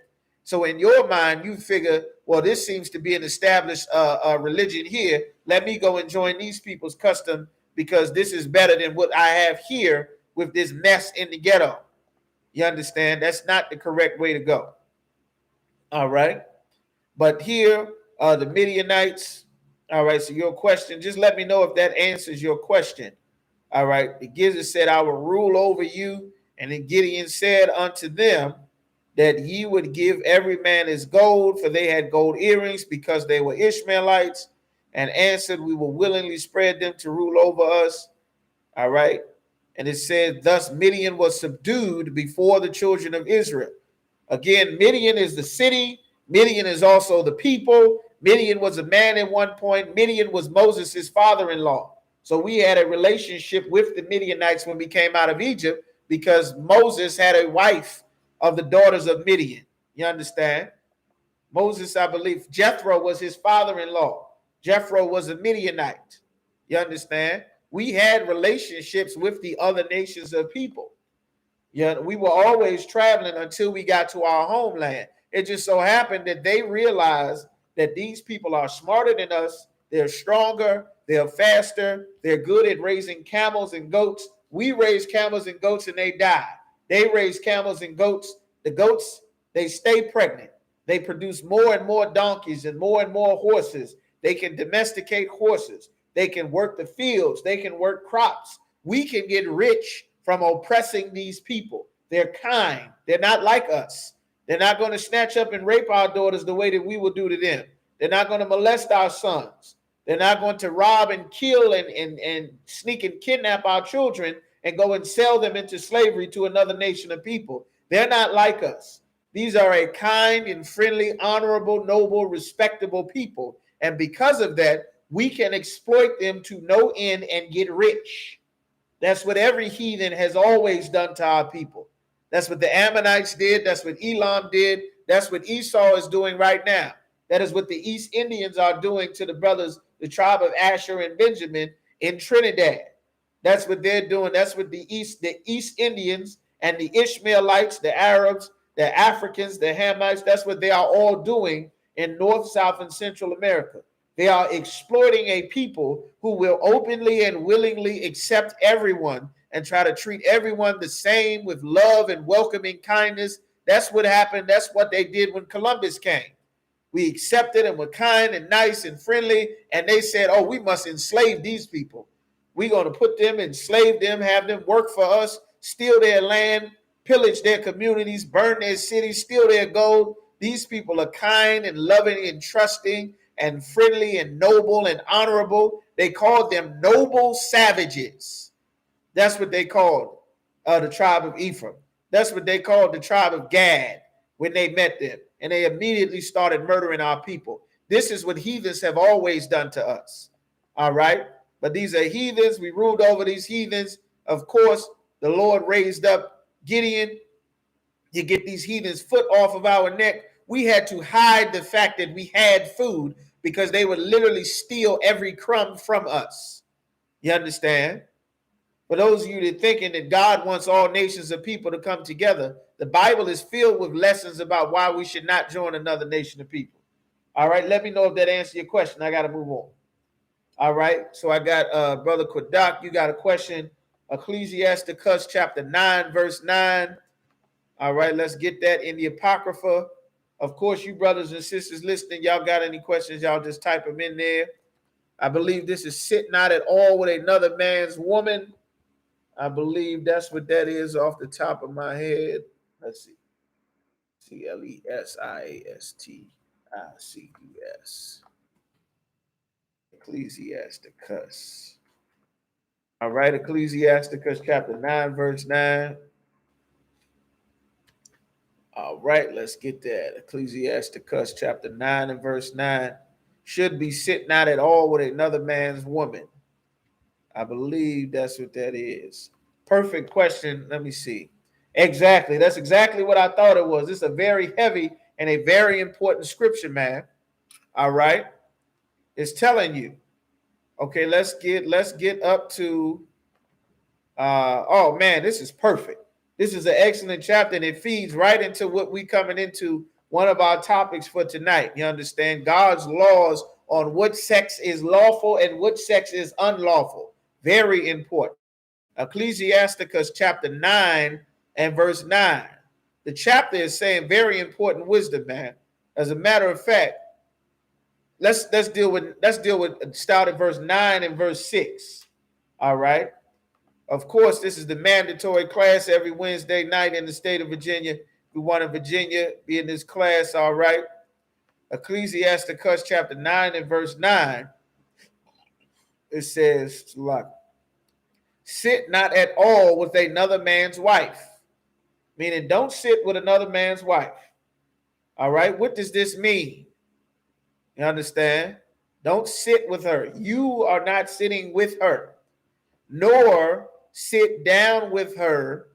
So in your mind, you figure, well, this seems to be an established religion here. Let me go and join these people's custom because this is better than what I have here with this mess in the ghetto. You understand? That's not the correct way to go. All right. But here, the Midianites. All right. So your question, just let me know if that answers your question. All right. The Gideon said, I will rule over you. And then Gideon said unto them that ye would give every man his gold, for they had gold earrings because they were Ishmaelites, and answered, we will willingly spread them to rule over us. All right. And it said, thus Midian was subdued before the children of Israel. Again, Midian is the city. Midian is also the people. Midian was a man at one point. Midian was Moses' father-in-law. So we had a relationship with the Midianites when we came out of Egypt because Moses had a wife of the daughters of Midian. You understand? Moses, I believe, Jethro was his father-in-law. Jethro was a Midianite. You understand? We had relationships with the other nations of people. Yeah, we were always traveling until we got to our homeland. It just so happened that they realized that these people are smarter than us. They're stronger. They're faster. They're good at raising camels and goats. We raise camels and goats and they die. They raise camels and goats. The goats, they stay pregnant. They produce more and more donkeys and more horses. They can domesticate horses. They can work the fields. They can work crops. We can get rich from oppressing these people. They're kind. They're not like us. They're not going to snatch up and rape our daughters the way that we will do to them. They're not going to molest our sons. They're not going to rob and kill and sneak and kidnap our children and go and sell them into slavery to another nation of people. They're not like us. These are a kind and friendly, honorable, noble, respectable people. And because of that, we can exploit them to no end and get rich. That's what every heathen has always done to our people. That's what the Ammonites did. That's what Elam did. That's what Esau is doing right now. That is what the East Indians are doing to the brothers, the tribe of Asher and Benjamin in Trinidad. That's what they're doing. That's what the East Indians and the Ishmaelites, the Arabs, the Africans, the Hamites, that's what they are all doing in North, South, and Central America. They are exploiting a people who will openly and willingly accept everyone and try to treat everyone the same with love and welcoming kindness. That's what happened. That's what they did when Columbus came. We accepted and were kind and nice and friendly, and they said, oh, we must enslave these people. We're going to put them, enslave them, have them work for us, steal their land, pillage their communities, burn their cities, steal their gold. These people are kind and loving and trusting and friendly and noble and honorable. They called them noble savages. That's what they called the tribe of Ephraim. That's what they called the tribe of Gad when they met them. And they immediately started murdering our people. This is what heathens have always done to us. All right? But these are heathens. We ruled over these heathens. Of course, the Lord raised up Gideon. You get these heathens' foot off of our neck. We had to hide the fact that we had food because they would literally steal every crumb from us. You understand? For those of you that are thinking that God wants all nations of people to come together, the Bible is filled with lessons about why we should not join another nation of people. All right, let me know if that answers your question. I got to move on. All right, so I got Brother Kodak, you got a question. Ecclesiasticus chapter 9, verse 9. All right, let's get that in the Apocrypha. Of course, you brothers and sisters listening, y'all got any questions, y'all just type them in there. I believe this is sit not at all with another man's woman. I believe that's what that is off the top of my head. Let's see. Clesiasticus. Ecclesiasticus. All right, Ecclesiasticus chapter 9, verse 9. All right, let's get that. Ecclesiasticus chapter 9 and verse 9. Should be sit not at all with another man's woman. I believe that's what that is. Perfect question. Let me see. Exactly. That's exactly what I thought it was. It's a very heavy and a very important scripture, man. All right. It's telling you. Okay, let's get up to oh man, this is perfect. This is an excellent chapter, and it feeds right into what we coming into one of our topics for tonight. You understand? God's laws on what sex is lawful and what sex is unlawful. Very important. Ecclesiasticus chapter 9 and verse 9. The chapter is saying very important wisdom, man. As a matter of fact, let's deal with start at verse 9 and verse 6. All right. Of course, this is the mandatory class every Wednesday night in the state of Virginia. We want in Virginia be in this class, all right? Ecclesiasticus chapter 9 and verse 9. It says, sit not at all with another man's wife. Meaning, don't sit with another man's wife. All right? What does this mean? You understand? Don't sit with her. You are not sitting with her, nor sit down with her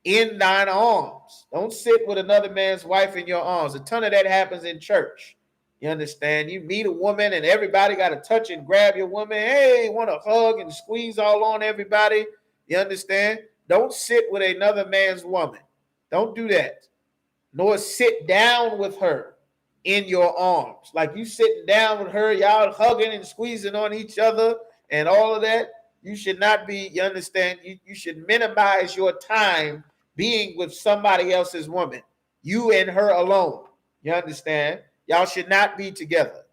in thine arms. Don't sit with another man's wife in your arms. A ton of that happens in church. You understand? You meet a woman and everybody got to touch and grab your woman. Hey, want to hug and squeeze all on everybody. You understand? Don't sit with another man's woman. Don't do that. Nor sit down with her in your arms. Like you sitting down with her, y'all hugging and squeezing on each other and all of that. You should not be, you understand, you should minimize your time being with somebody else's woman. You and her alone. You understand? Y'all should not be together.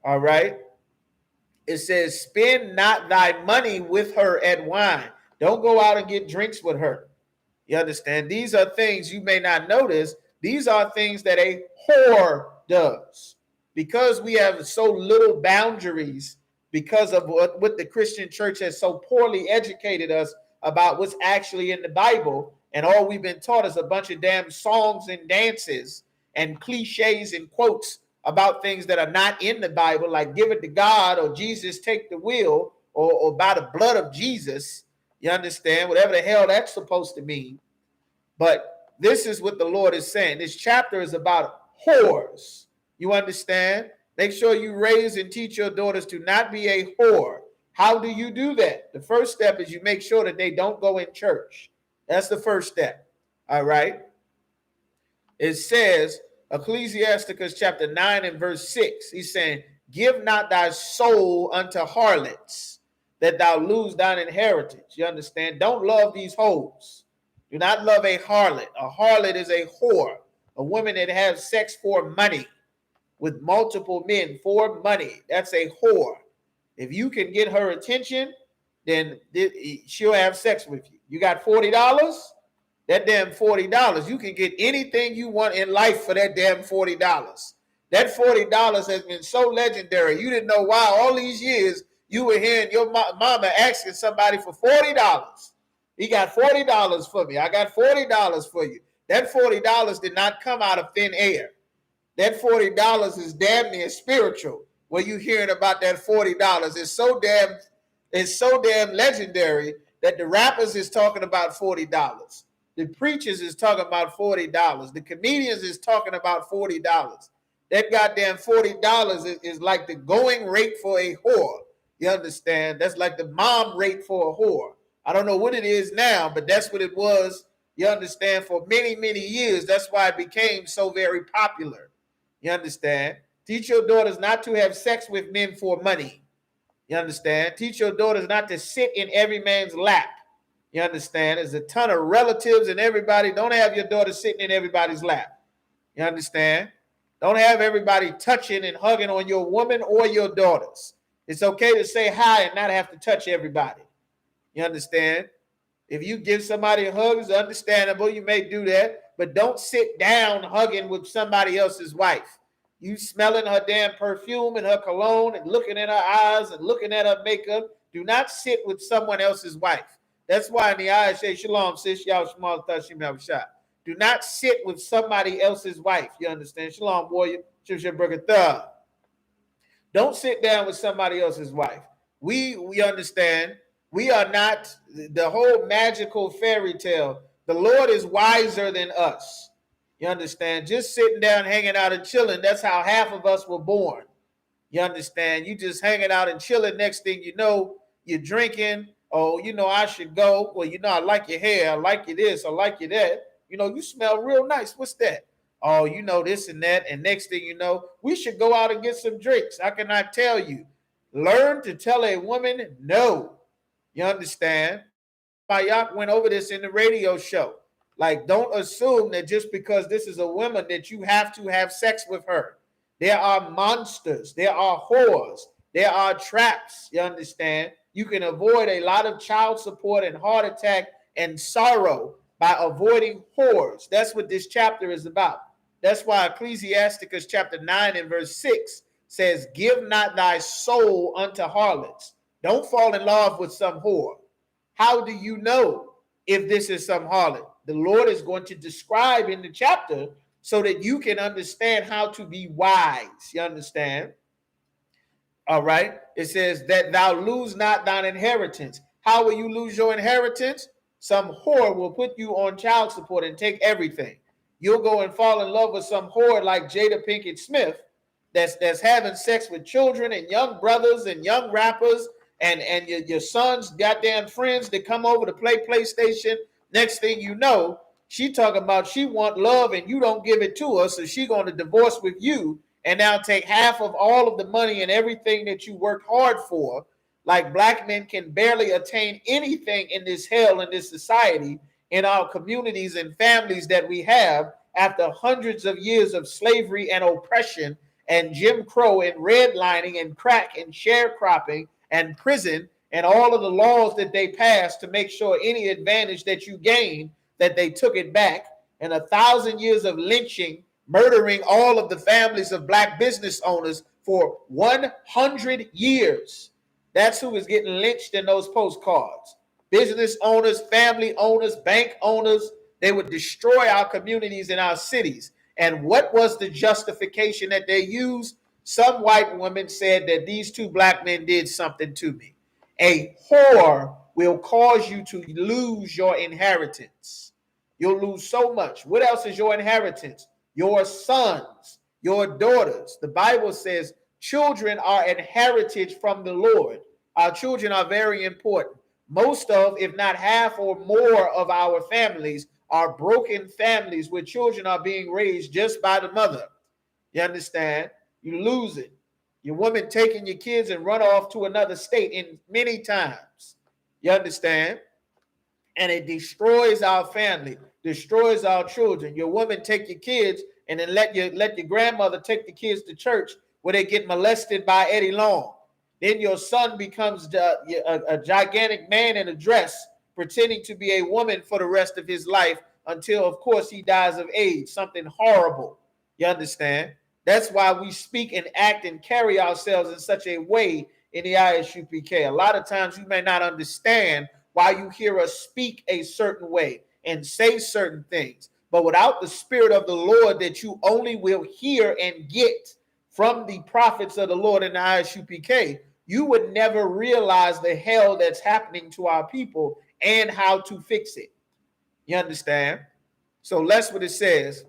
All right? It says, spend not thy money with her at wine. Don't go out and get drinks with her. You understand? These are things you may not notice. These are things that a whore does. Because we have so little boundaries, because of what the Christian church has so poorly educated us about what's actually in the Bible, and all we've been taught is a bunch of damn songs and dances and cliches and quotes about things that are not in the Bible, like give it to God or Jesus take the wheel or by the blood of Jesus. You understand? Whatever the hell that's supposed to mean. But this is what the Lord is saying. This chapter is about whores. You understand? Make sure you raise and teach your daughters to not be a whore. How do you do that? The first step is you make sure that they don't go in church. That's the first step. All right. It says, Ecclesiasticus chapter 9 and verse 6. He's saying, give not thy soul unto harlots, that thou lose thine inheritance. You understand? Don't love these hoes. Do not love a harlot. A harlot is a whore, a woman that has sex for money with multiple men for money. That's a whore. If you can get her attention, then she'll have sex with you. You got $40? That damn $40, you can get anything you want in life for that damn $40. That $40 has been so legendary. You didn't know why all these years you were hearing your mama asking somebody for $40. He got $40 for me. I got $40 for you. That $40 did not come out of thin air. That $40 is damn near spiritual. When you hearing about that $40, it's so damn legendary that the rappers is talking about $40. The preachers is talking about $40. The comedians is talking about $40. That goddamn $40 is like the going rate for a whore. You understand? That's like the mom rate for a whore. I don't know what it is now, but that's what it was. You understand? For many, many years. That's why it became so very popular. You understand? Teach your daughters not to have sex with men for money. You understand? Teach your daughters not to sit in every man's lap. You understand? There's a ton of relatives and everybody. Don't have your daughter sitting in everybody's lap. You understand? Don't have everybody touching and hugging on your woman or your daughters. It's okay to say hi and not have to touch everybody. You understand? If you give somebody a hug, it's understandable. You may do that. But don't sit down hugging with somebody else's wife. You smelling her damn perfume and her cologne and looking in her eyes and looking at her makeup. Do not sit with someone else's wife. That's why in the ayah say, Shalom, sis, y'all small tashim have a shot. Do not sit with somebody else's wife. You understand? Shalom, warrior. Don't sit down with somebody else's wife. We understand. We are not the whole magical fairy tale. The Lord is wiser than us. You understand? Just sitting down, hanging out and chilling. That's how half of us were born. You understand? You just hanging out and chilling. Next thing you know, you're drinking. Oh, you know, I should go. Well, you know, I like your hair. I like you this. I like you that. You know, you smell real nice. What's that? Oh, you know, this and that. And next thing you know, we should go out and get some drinks. I cannot tell you. Learn to tell a woman no. You understand? Payak went over this in the radio show. Like, don't assume that just because this is a woman that you have to have sex with her. There are monsters. There are whores. There are traps. You understand? You can avoid a lot of child support and heart attack and sorrow by avoiding whores. That's what this chapter is about. That's why Ecclesiasticus chapter 9 and verse 6 says, give not thy soul unto harlots. Don't fall in love with some whore. How do you know if this is some harlot? The Lord is going to describe in the chapter so that you can understand how to be wise. You understand? All right. It says that thou lose not thine inheritance. How will you lose your inheritance? Some whore will put you on child support and take everything. You'll go and fall in love with some whore like Jada Pinkett Smith that's having sex with children and young brothers and young rappers and your son's goddamn friends that come over to play PlayStation. Next thing you know, she talking about she want love and you don't give it to her, so she going to divorce with you and now take half of all of the money and everything that you worked hard for. Like black men can barely attain anything in this hell, in this society, in our communities and families that we have after hundreds of years of slavery and oppression and Jim Crow and redlining and crack and sharecropping and prison and all of the laws that they passed to make sure any advantage that you gained, that they took it back, and 1,000 years of lynching, murdering all of the families of black business owners for 100 years. That's who is getting lynched in those postcards. Business owners, family owners, bank owners. They would destroy our communities and our cities. And what was the justification that they used? Some white woman said that these two black men did something to me. A whore will cause you to lose your inheritance. You'll lose so much. What else is your inheritance? Your sons, your daughters. The Bible says children are an heritage from the Lord. Our children are very important. Most of, if not half or more of our families are broken families where children are being raised just by the mother. You understand? You lose it. Your woman taking your kids and run off to another state in many times. You understand? And it destroys our family, destroys our children. Your woman take your kids and then let your grandmother take the kids to church where they get molested by Eddie Long. Then your son becomes a gigantic man in a dress, pretending to be a woman for the rest of his life until, of course, he dies of AIDS, something horrible. You understand? That's why we speak and act and carry ourselves in such a way in the I.S.U.P.K. A lot of times you may not understand why you hear us speak a certain way and say certain things. But without the Spirit of the Lord that you only will hear and get from the prophets of the Lord in the I.S.U.P.K., you would never realize the hell that's happening to our people and how to fix it. You understand? So that's what it says.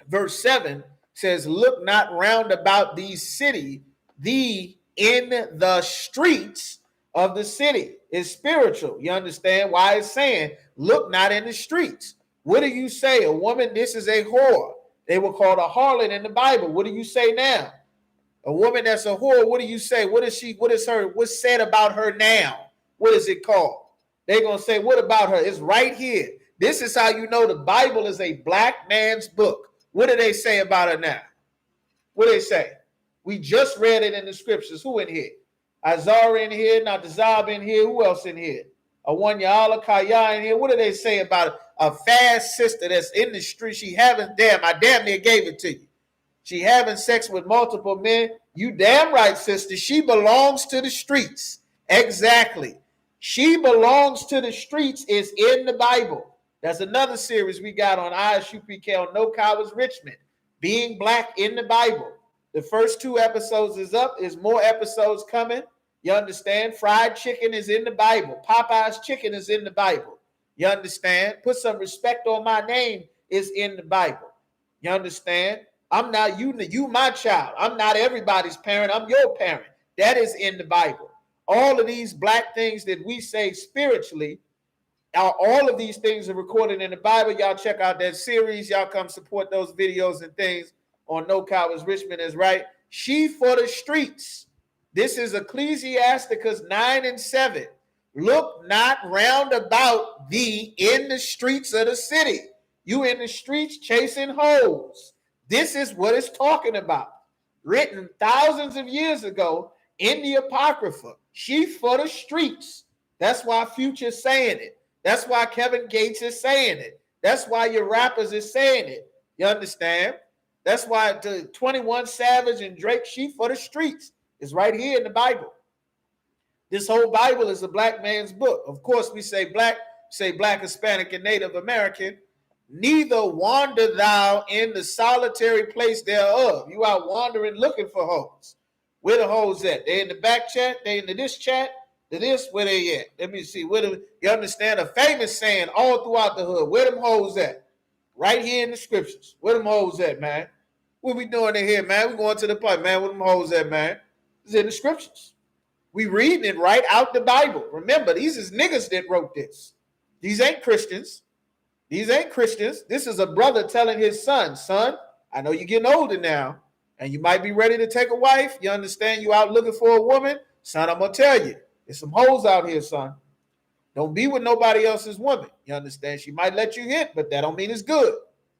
Verse 7 says, look not round about the city, the in the streets of the city. Is spiritual. You understand why it's saying, look not in the streets. What do you say? A woman, this is a whore. They were called a harlot in the Bible. What do you say now? A woman that's a whore, what do you say? What is she? What is her? What's said about her now? What is it called? They're going to say, what about her? It's right here. This is how you know the Bible is a black man's book. What do they say about her now? What do they say? We just read it in the scriptures. Who in here? Isaiah in here, Natazab in here. Who else in here? A one Kaya in here. What do they say about a fast sister that's in the street? She having, I damn near gave it to you. She having sex with multiple men. You damn right, sister. She belongs to the streets. Exactly. She belongs to the streets is in the Bible. That's another series we got on I.S.U.P.K. on No Cowards Richmond. Being black in the Bible. The first 2 episodes is up. There's more episodes coming. You understand? Fried chicken is in the Bible. Popeye's chicken is in the Bible. You understand? Put some respect on my name is in the Bible. You understand? I'm not you my child. I'm not everybody's parent. I'm your parent. That is in the Bible. All of these black things that we say spiritually, all of these things are recorded in the Bible. Y'all check out that series. Y'all come support those videos and things on No Cowards Richmond is right. She for the streets. This is Ecclesiasticus 9 and 7. Look not round about thee in the streets of the city. You in the streets chasing hoes. This is what it's talking about. Written thousands of years ago in the Apocrypha. She for the streets. That's why Future's saying it. That's why Kevin Gates is saying it. That's why your rappers is saying it. You understand? That's why the 21 Savage and Drake, she for the streets. It's right here in the Bible. This whole Bible is a black man's book. Of course, we say black, Hispanic, and Native American. Neither wander thou in the solitary place thereof. You out wandering looking for hoes. Where the hoes at? They in the back chat? They in this chat? To this? Where they at? Let me see. You understand? A famous saying all throughout the hood. Where them hoes at? Right here in the scriptures. Where them hoes at, man? What we doing in here, man? We going to the point, man. Where them hoes at, man? It's in the scriptures. We reading it right out the Bible. Remember, these is niggas that wrote this. These ain't Christians. These ain't Christians. This is a brother telling his son, I know you're getting older now, and you might be ready to take a wife. You understand? You out looking for a woman. Son, I'm going to tell you, there's some hoes out here, son. Don't be with nobody else's woman. You understand? She might let you hit, but that don't mean it's good.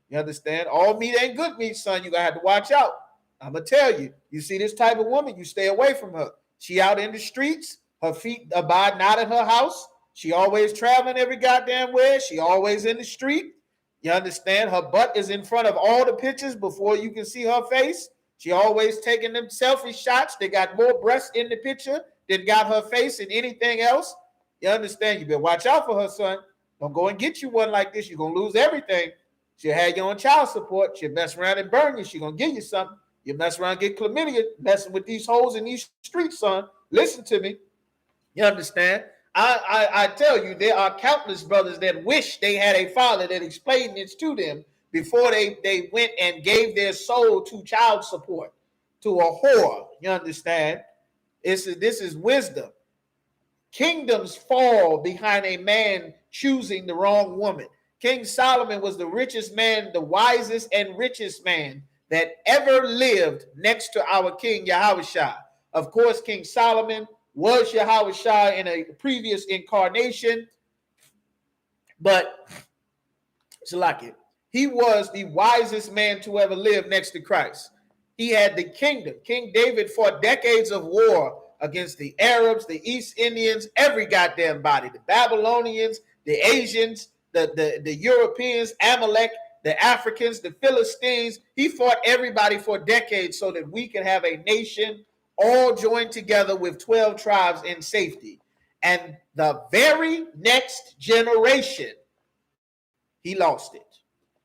You understand? All meat ain't good meat, son. You got to have to watch out. I'm going to tell you, you see this type of woman, you stay away from her. She out in the streets. Her feet abide not at her house. She always traveling every goddamn where. She always in the street. You understand? Her butt is in front of all the pictures before you can see her face. She always taking them selfie shots. They got more breasts in the picture than got her face and anything else. You understand? You better watch out for her, son. Don't go and get you one like this. You're going to lose everything. She'll have you on child support. She'll mess around and burn you. She's going to give you something. You mess around and get chlamydia messing with these hoes in these streets, son. Listen to me. You understand? I tell you, there are countless brothers that wish they had a father that explained this to them before they went and gave their soul to child support, to a whore. You understand? This is wisdom. Kingdoms fall behind a man choosing the wrong woman. King Solomon was the richest man, the wisest and richest man that ever lived next to our King Yahushua. Of course, King Solomon was Yahushua in a previous incarnation, but it's like it. He was the wisest man to ever live next to Christ. He had the kingdom. King David fought decades of war against the Arabs, the East Indians, every goddamn body, the Babylonians, the Asians, the Europeans, Amalek, the Africans, the Philistines. He fought everybody for decades so that we could have a nation all joined together with 12 tribes in safety. And the very next generation, he lost it.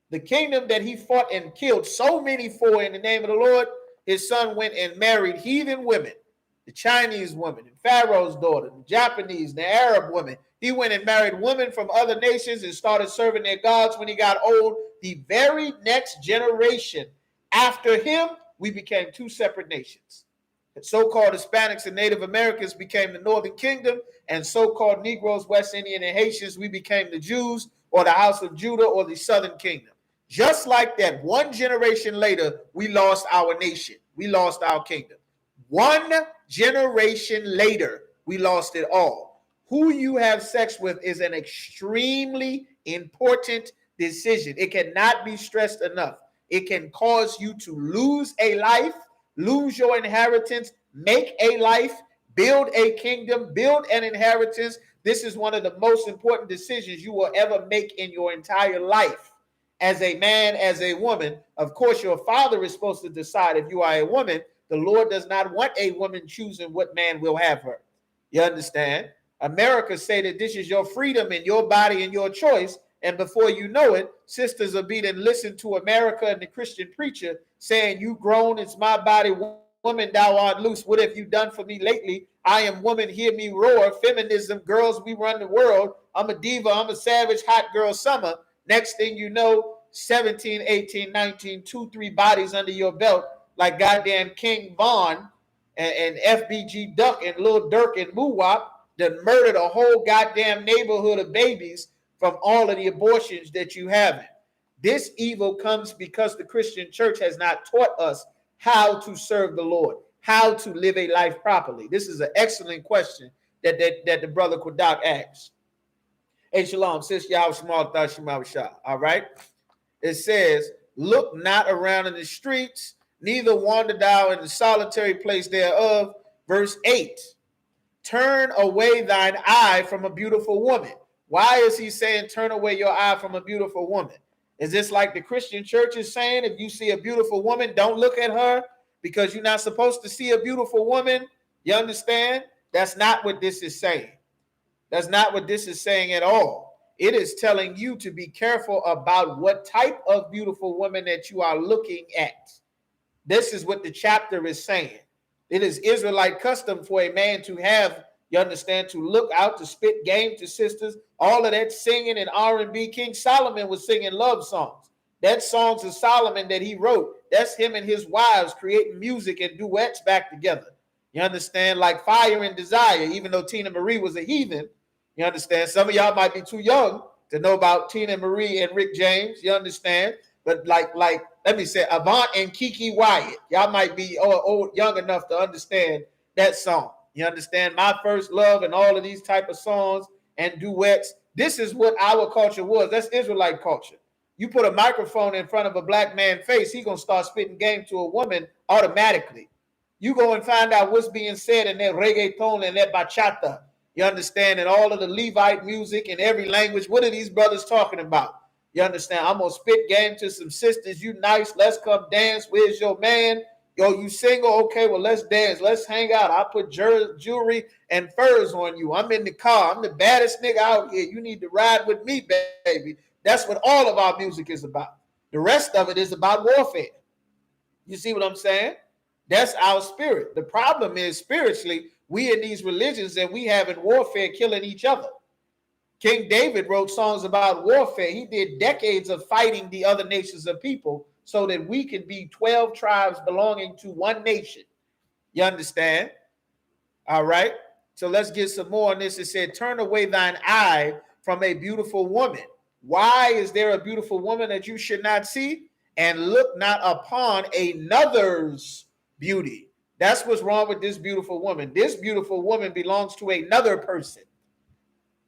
The kingdom that he fought and killed so many for in the name of the Lord, his son went and married heathen women, the Chinese woman, and Pharaoh's daughter, the Japanese, the Arab women. He went and married women from other nations and started serving their gods when he got old. The very next generation after him, we became two separate nations. The so-called Hispanics and Native Americans became the Northern Kingdom, and so-called Negroes, West Indian, and Haitians, we became the Jews or the House of Judah or the Southern Kingdom. Just like that, one generation later, we lost our nation. We lost our kingdom. One generation later, we lost it all. Who you have sex with is an extremely important decision. It cannot be stressed enough. It can cause you to lose a life, lose your inheritance, make a life, build a kingdom, build an inheritance. This is one of the most important decisions you will ever make in your entire life. As a man, as a woman, of course, your father is supposed to decide if you are a woman. The Lord does not want a woman choosing what man will have her. You understand? America say that this is your freedom and your body and your choice. And before you know it, sisters are being listened to America and the Christian preacher saying, you grown, it's my body, woman, thou art loose. What have you done for me lately? I am woman, hear me roar. Feminism, girls, we run the world. I'm a diva, I'm a savage, hot girl summer. Next thing you know, 17, 18, 19, 2, 3 bodies under your belt, like goddamn King Von and FBG Duck and Lil Durk and Moo-Wop that murdered a whole goddamn neighborhood of babies from all of the abortions that you haven't. This evil comes because the Christian church has not taught us how to serve the Lord, how to live a life properly. This is an excellent question that the brother Quadak asked. Hey, shalom, sis, Yahweh Shema, Shema Shah. All right. It says, look not around in the streets, neither wander thou in the solitary place thereof. Verse 8, turn away thine eye from a beautiful woman. Why is he saying turn away your eye from a beautiful woman? Is this like the Christian church is saying, if you see a beautiful woman, don't look at her because you're not supposed to see a beautiful woman? You understand? That's not what this is saying. That's not what this is saying at all. It is telling you to be careful about what type of beautiful woman that you are looking at. This is what the chapter is saying. It is Israelite custom for a man to have, you understand, to look out, to spit game to sisters, all of that singing and R&B. King Solomon was singing love songs. That's songs of Solomon that he wrote. That's him and his wives creating music and duets back together. You understand? Like Fire and Desire, even though Tina Marie was a heathen. You understand? Some of y'all might be too young to know about Tina Marie and Rick James. You understand? But like, let me say, Avant and Kiki Wyatt. Y'all might be old, young enough to understand that song. You understand? My First Love and all of these type of songs and duets. This is what our culture was. That's Israelite culture. You put a microphone in front of a black man's face, he's going to start spitting game to a woman automatically. You go and find out what's being said in that reggaeton and that bachata. You understand? And all of the Levite music in every language. What are these brothers talking about? You understand? I'm going to spit game to some sisters. You nice. Let's come dance. Where's your man? Yo, you single? Okay, well, let's dance. Let's hang out. I'll put jewelry and furs on you. I'm in the car. I'm the baddest nigga out here. You need to ride with me, baby. That's what all of our music is about. The rest of it is about warfare. You see what I'm saying? That's our spirit. The problem is spiritually, we in these religions and we having warfare killing each other. King David wrote songs about warfare. He did decades of fighting the other nations of people so that we can be 12 tribes belonging to one nation. You understand? All right. So let's get some more on this. It said, turn away thine eye from a beautiful woman. Why is there a beautiful woman that you should not see? And look not upon another's beauty. That's what's wrong with this beautiful woman. This beautiful woman belongs to another person.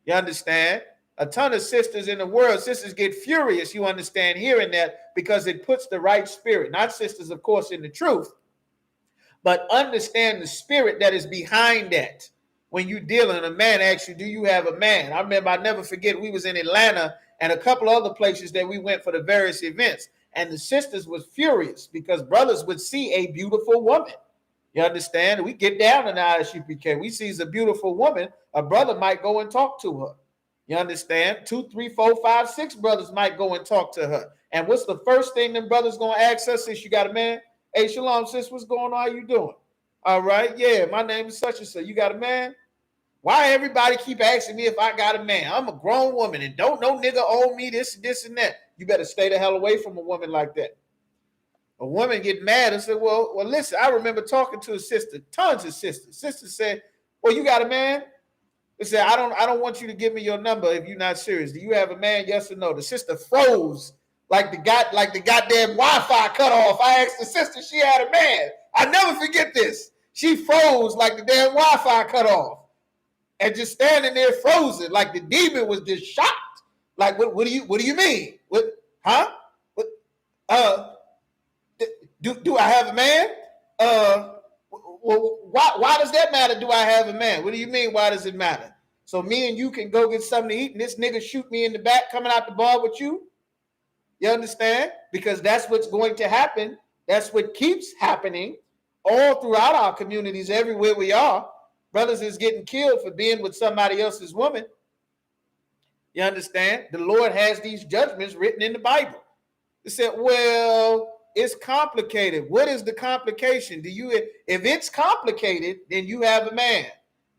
You understand? A ton of sisters in the world, sisters get furious, you understand, hearing that, because it puts the right spirit. Not sisters, of course, in the truth, but understand the spirit that is behind that. When you dealing, a man asks you, do you have a man? I remember, I never forget, we was in Atlanta and a couple other places that we went for the various events. And the sisters was furious because brothers would see a beautiful woman. You understand? We get down in I.S.U.P.K. We sees a beautiful woman. A brother might go and talk to her. You understand? 2, 3, 4, 5, 6 brothers might go and talk to her. And what's the first thing them brothers going to ask us since you got a man? Hey, shalom, sis, what's going on? How you doing? All right. Yeah, my name is such and such. You got a man? Why everybody keep asking me if I got a man? I'm a grown woman and don't no nigga owe me this, and that. You better stay the hell away from a woman like that. A woman get mad and say, well, listen, I remember talking to a sister, tons of sisters. Sisters said, well, you got a man? They said, I don't want you to give me your number if you're not serious. Do you have a man? Yes or no? The sister froze like the goddamn Wi-Fi cut off. I asked the sister, she had a man. I never forget this. She froze like the damn Wi-Fi cut off. And just standing there frozen, like the demon was just shocked. Like, what do you mean? What, huh? What, do I have a man? Well, why does that matter? Do I have a man? What do you mean? Why does it matter? So me and you can go get something to eat, and this nigga shoot me in the back coming out the bar with you? You understand? Because that's what's going to happen. That's what keeps happening all throughout our communities, everywhere we are. Brothers is getting killed for being with somebody else's woman. You understand? The Lord has these judgments written in the Bible. It said, well, it's complicated. What is the complication? If it's complicated, then you have a man.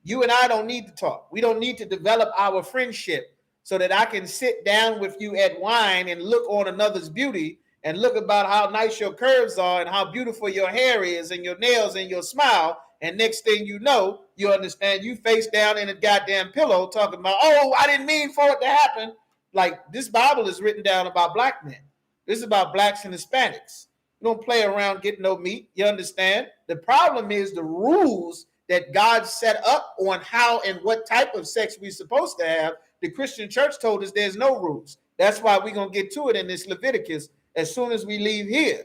You and I don't need to talk. We don't need to develop our friendship so that I can sit down with you at wine and look on another's beauty and look about how nice your curves are and how beautiful your hair is and your nails and your smile. And next thing you know, you understand, you face down in a goddamn pillow talking about, oh, I didn't mean for it to happen. Like, this Bible is written down about black men. This is about blacks and Hispanics. You don't play around getting no meat. You understand? The problem is the rules that God set up on how and what type of sex we're supposed to have. The Christian church told us there's no rules. That's why we're going to get to it in this Leviticus as soon as we leave here.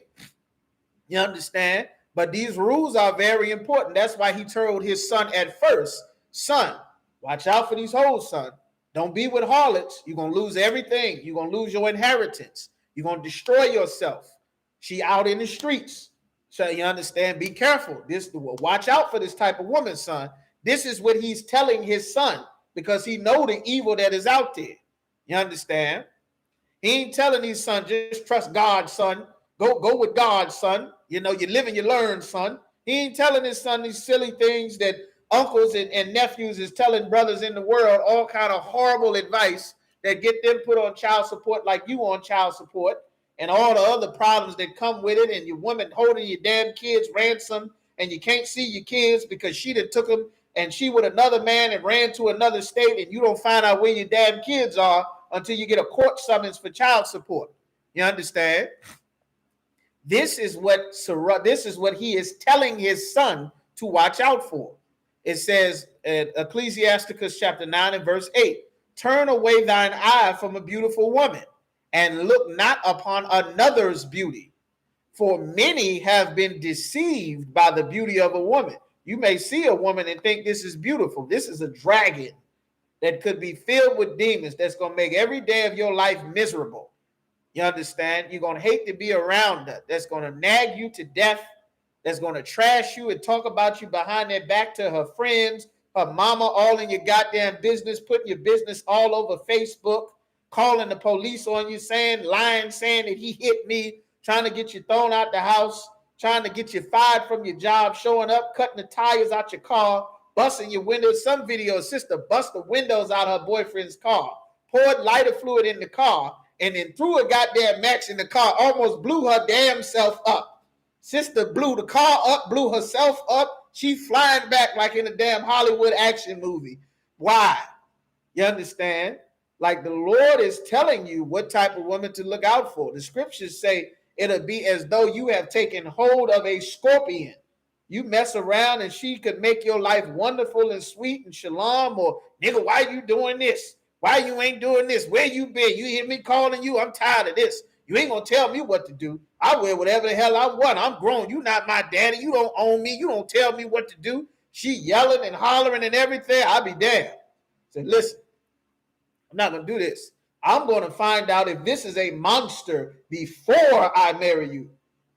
You understand? But these rules are very important. That's why he told his son at first, son, watch out for these hoes, son. Don't be with harlots. You're going to lose everything. You're going to lose your inheritance. You're going to destroy yourself. She out in the streets. So you understand? Be careful. Watch out for this type of woman, son. This is what he's telling his son because he know the evil that is out there. You understand? He ain't telling his son, just trust God, son. Go with God, son. You know, you live and you learn, son. He ain't telling his son these silly things that uncles and nephews is telling brothers in the world, all kind of horrible advice that get them put on child support like you on child support and all the other problems that come with it, and your woman holding your damn kids ransom and you can't see your kids because she done took them and she with another man and ran to another state and you don't find out where your damn kids are until you get a court summons for child support. You understand? This is what he is telling his son to watch out for. It says in Ecclesiasticus chapter 9 and verse 8, turn away thine eye from a beautiful woman and look not upon another's beauty. For many have been deceived by the beauty of a woman. You may see a woman and think this is beautiful. This is a dragon that could be filled with demons that's going to make every day of your life miserable. You understand? You're going to hate to be around her. That's going to nag you to death. That's going to trash you and talk about you behind their back to her friends, her mama, all in your goddamn business, putting your business all over Facebook, calling the police on you, lying, saying that he hit me, trying to get you thrown out the house, trying to get you fired from your job, showing up, cutting the tires out your car, busting your windows. Some video, sister bust the windows out her boyfriend's car, poured lighter fluid in the car, and then threw a goddamn match in the car, almost blew her damn self up. Sister blew the car up, blew herself up. She flying back like in a damn Hollywood action movie. Why? You understand? Like the Lord is telling you what type of woman to look out for. The scriptures say it'll be as though you have taken hold of a scorpion. You mess around and she could make your life wonderful and sweet and shalom, or nigga, why you doing this? Why you ain't doing this? Where you been? You hear me calling you? I'm tired of this. You ain't gonna tell me what to do. I wear whatever the hell I want. I'm grown. You not my daddy. You don't own me. You don't tell me what to do. She yelling and hollering and everything. I'll be damned. Say, listen, I'm not gonna do this. I'm gonna find out if this is a monster before I marry you.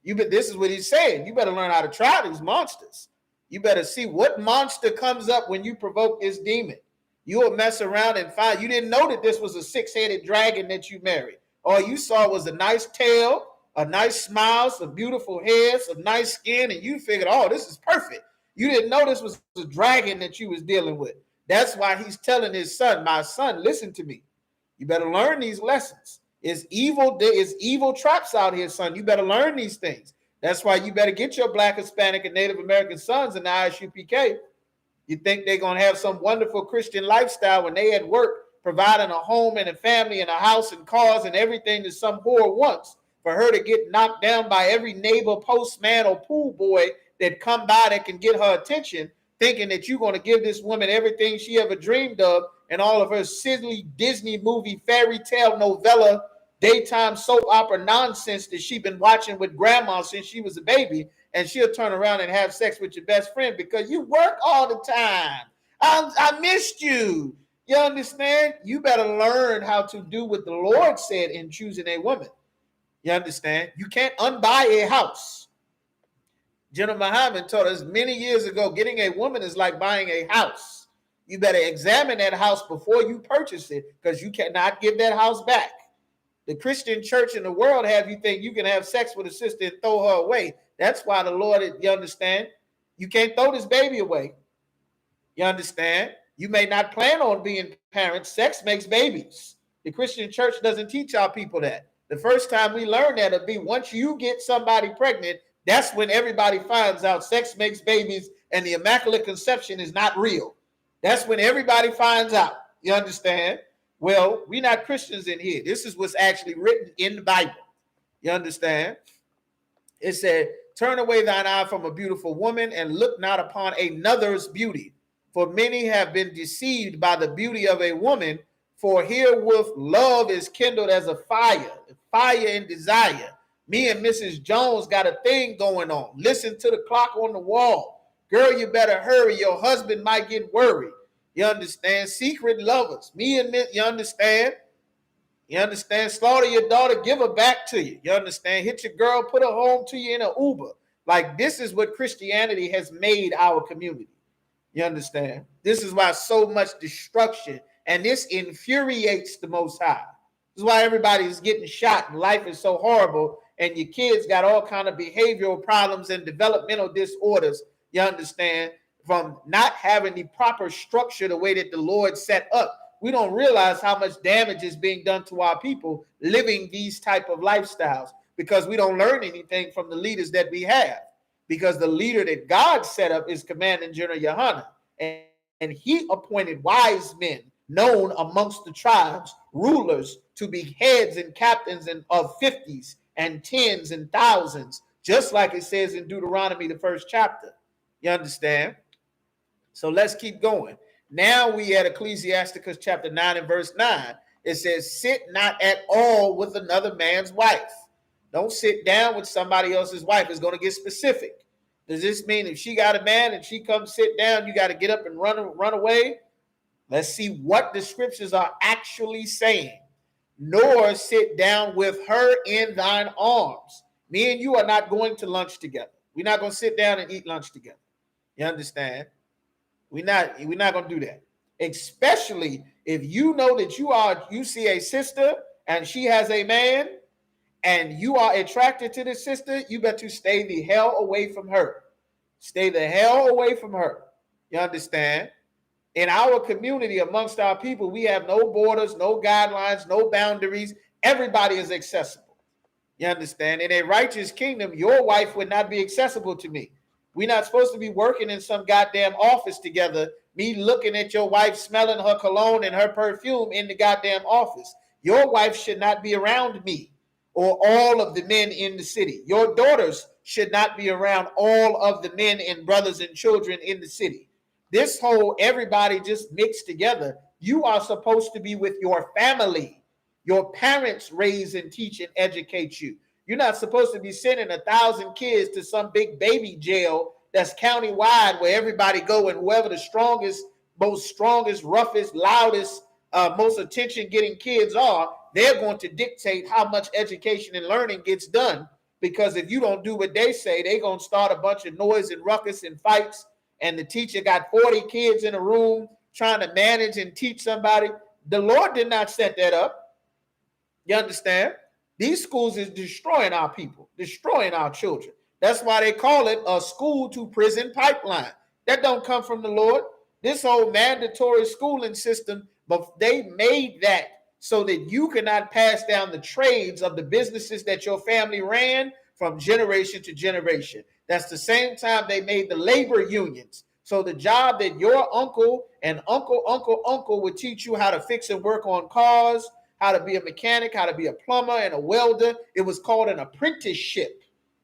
This is what he's saying. You better learn how to try these monsters. You better see what monster comes up when you provoke this demon. You'll mess around and find you didn't know that this was a six-headed dragon that you married. All you saw was a nice tail, a nice smile, some beautiful hair, some nice skin, and you figured, oh, this is perfect. You didn't know this was a dragon that you was dealing with. That's why he's telling his son, my son, listen to me. You better learn these lessons. There is evil traps out here, son. You better learn these things. That's why you better get your Black, Hispanic, and Native American sons in the I.S.U.P.K. You think they're going to have some wonderful Christian lifestyle when they at work, providing a home and a family and a house and cars and everything that some whore wants, for her to get knocked down by every neighbor, postman, or pool boy that come by that can get her attention, thinking that you're going to give this woman everything she ever dreamed of and all of her silly Disney movie, fairy tale, novella, daytime soap opera nonsense that she's been watching with grandma since she was a baby, and she'll turn around and have sex with your best friend because you work all the time. I missed you. You understand? You better learn how to do what the Lord said in choosing a woman. You understand? You can't unbuy a house. General Muhammad taught us many years ago, getting a woman is like buying a house. You better examine that house before you purchase it, because you cannot give that house back. The Christian church in the world have you think you can have sex with a sister and throw her away. That's why the Lord, you understand, you can't throw this baby away. You understand? You may not plan on being parents. Sex makes babies. The Christian church doesn't teach our people that. The first time we learn that will be once you get somebody pregnant, that's when everybody finds out sex makes babies and the Immaculate Conception is not real. That's when everybody finds out. You understand? Well, we're not Christians in here. This is what's actually written in the Bible. You understand? It said, turn away thine eye from a beautiful woman and look not upon another's beauty. For many have been deceived by the beauty of a woman, for herewith love is kindled as a fire and desire. Me and Mrs. Jones got a thing going on. Listen to the clock on the wall. Girl, you better hurry. Your husband might get worried. You understand? Secret lovers. You understand? You understand? Slaughter your daughter, give her back to you. You understand? Hit your girl, put her home to you in an Uber. Like, this is what Christianity has made our community. You understand? This is why so much destruction, and this infuriates the Most High. This is why everybody is getting shot and life is so horrible, and your kids got all kind of behavioral problems and developmental disorders. You understand? From not having the proper structure the way that the Lord set up. We don't realize how much damage is being done to our people living these type of lifestyles, because we don't learn anything from the leaders that we have. Because the leader that God set up is Commanding General YAHANNA, and he appointed wise men known amongst the tribes, rulers, to be heads and captains of 50s and 10s and thousands, just like it says in Deuteronomy, the 1st chapter. You understand? So let's keep going. Now we at Ecclesiasticus chapter 9 and verse 9. It says, sit not at all with another man's wife. Don't sit down with somebody else's wife. It's going to get specific. Does this mean if she got a man and she comes sit down, you got to get up and run away? Let's see what the scriptures are actually saying. Nor sit down with her in thine arms. Me and you are not going to lunch together. We're not going to sit down and eat lunch together. You understand? We're not going to do that. Especially if you know that you see a sister and she has a man and you are attracted to this sister, you better stay the hell away from her. Stay the hell away from her. You understand? In our community, amongst our people, we have no borders, no guidelines, no boundaries. Everybody is accessible. You understand? In a righteous kingdom, your wife would not be accessible to me. We're not supposed to be working in some goddamn office together, me looking at your wife, smelling her cologne and her perfume in the goddamn office. Your wife should not be around me or all of the men in the city. Your daughters should not be around all of the men and brothers and children in the city. This whole everybody just mixed together. You are supposed to be with your family. Your parents raise and teach and educate you. You're not supposed to be sending 1,000 kids to some big baby jail that's countywide where everybody go and whoever the strongest, roughest, loudest, most attention-getting kids are, they're going to dictate how much education and learning gets done. Because if you don't do what they say, they're going to start a bunch of noise and ruckus and fights. And the teacher got 40 kids in a room trying to manage and teach somebody. The Lord did not set that up. You understand? These schools is destroying our people, destroying our children. That's why they call it a school to prison pipeline. That don't come from the Lord. This whole mandatory schooling system, but they made that so that you cannot pass down the trades of the businesses that your family ran from generation to generation. That's the same time they made the labor unions. So the job that your uncle and uncle would teach you how to fix and work on cars, how to be a mechanic, how to be a plumber and a welder. It was called an apprenticeship.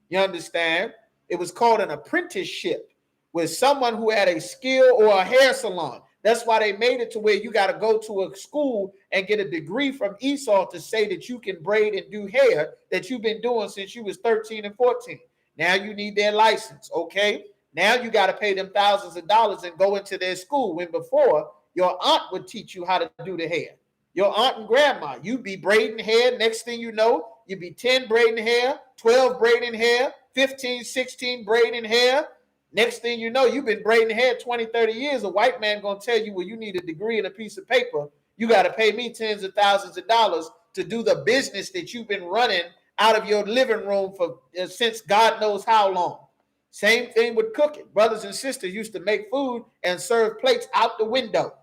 You understand? It was called an apprenticeship with someone who had a skill or a hair salon. That's why they made it to where you got to go to a school and get a degree from I.S.U.P.K to say that you can braid and do hair that you've been doing since you was 13 and 14. Now you need their license, okay? Now you got to pay them thousands of dollars and go into their school when before your aunt would teach you how to do the hair. Your aunt and grandma, you'd be braiding hair. Next thing you know, you'd be 10 braiding hair, 12 braiding hair, 15, 16 braiding hair. Next thing you know, you've been braiding hair 20, 30 years. A white man going to tell you, well, you need a degree and a piece of paper. You got to pay me tens of thousands of dollars to do the business that you've been running out of your living room for since God knows how long. Same thing with cooking. Brothers and sisters used to make food and serve plates out the window.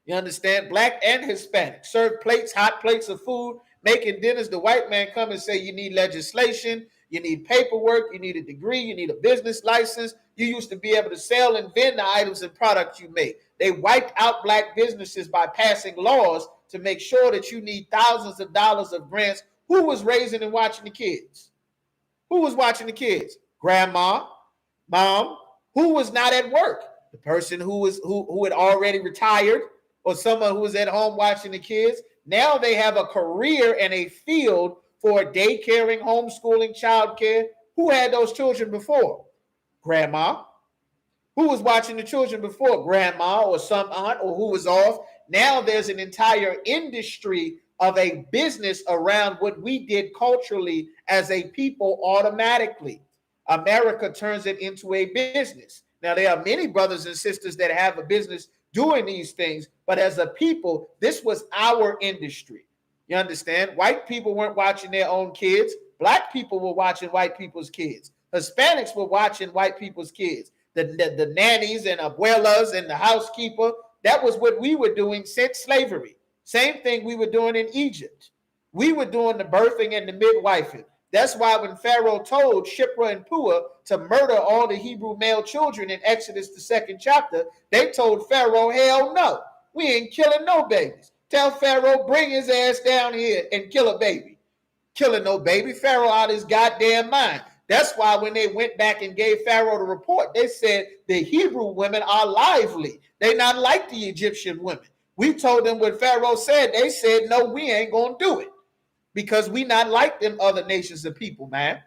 You understand? Black and Hispanic serve plates, hot plates of food, making dinners. The white man come and say you need legislation, you need paperwork, you need a degree, you need a business license. You used to be able to sell and vend the items and products you make. They wiped out black businesses by passing laws to make sure that you need thousands of dollars of grants. Who was raising and watching the kids? Who was watching the kids? Grandma, mom. Who was not at work? The person who had already retired, or someone who was at home watching the kids. Now they have a career and a field for daycaring, homeschooling, childcare. Who had those children before? Grandma. Who was watching the children before? Grandma or some aunt, or who was off. Now there's an entire industry of a business around what we did culturally as a people automatically. America turns it into a business. Now, there are many brothers and sisters that have a business doing these things, but as a people, this was our industry. You understand? White people weren't watching their own kids. Black people were watching white people's kids. Hispanics were watching white people's kids. The nannies and abuelas and the housekeeper, that was what we were doing since slavery. Same thing we were doing in Egypt. We were doing the birthing and the midwifing. That's why when Pharaoh told Shipra and Puah to murder all the Hebrew male children in Exodus, the 2nd chapter, they told Pharaoh, hell no, we ain't killing no babies. Tell Pharaoh, bring his ass down here and kill a baby. Killing no baby. Pharaoh out his goddamn mind. That's why when they went back and gave Pharaoh the report, they said the Hebrew women are lively. They not like the Egyptian women. We told them what Pharaoh said. They said, no, we ain't going to do it. because we not like them other nations of people, man.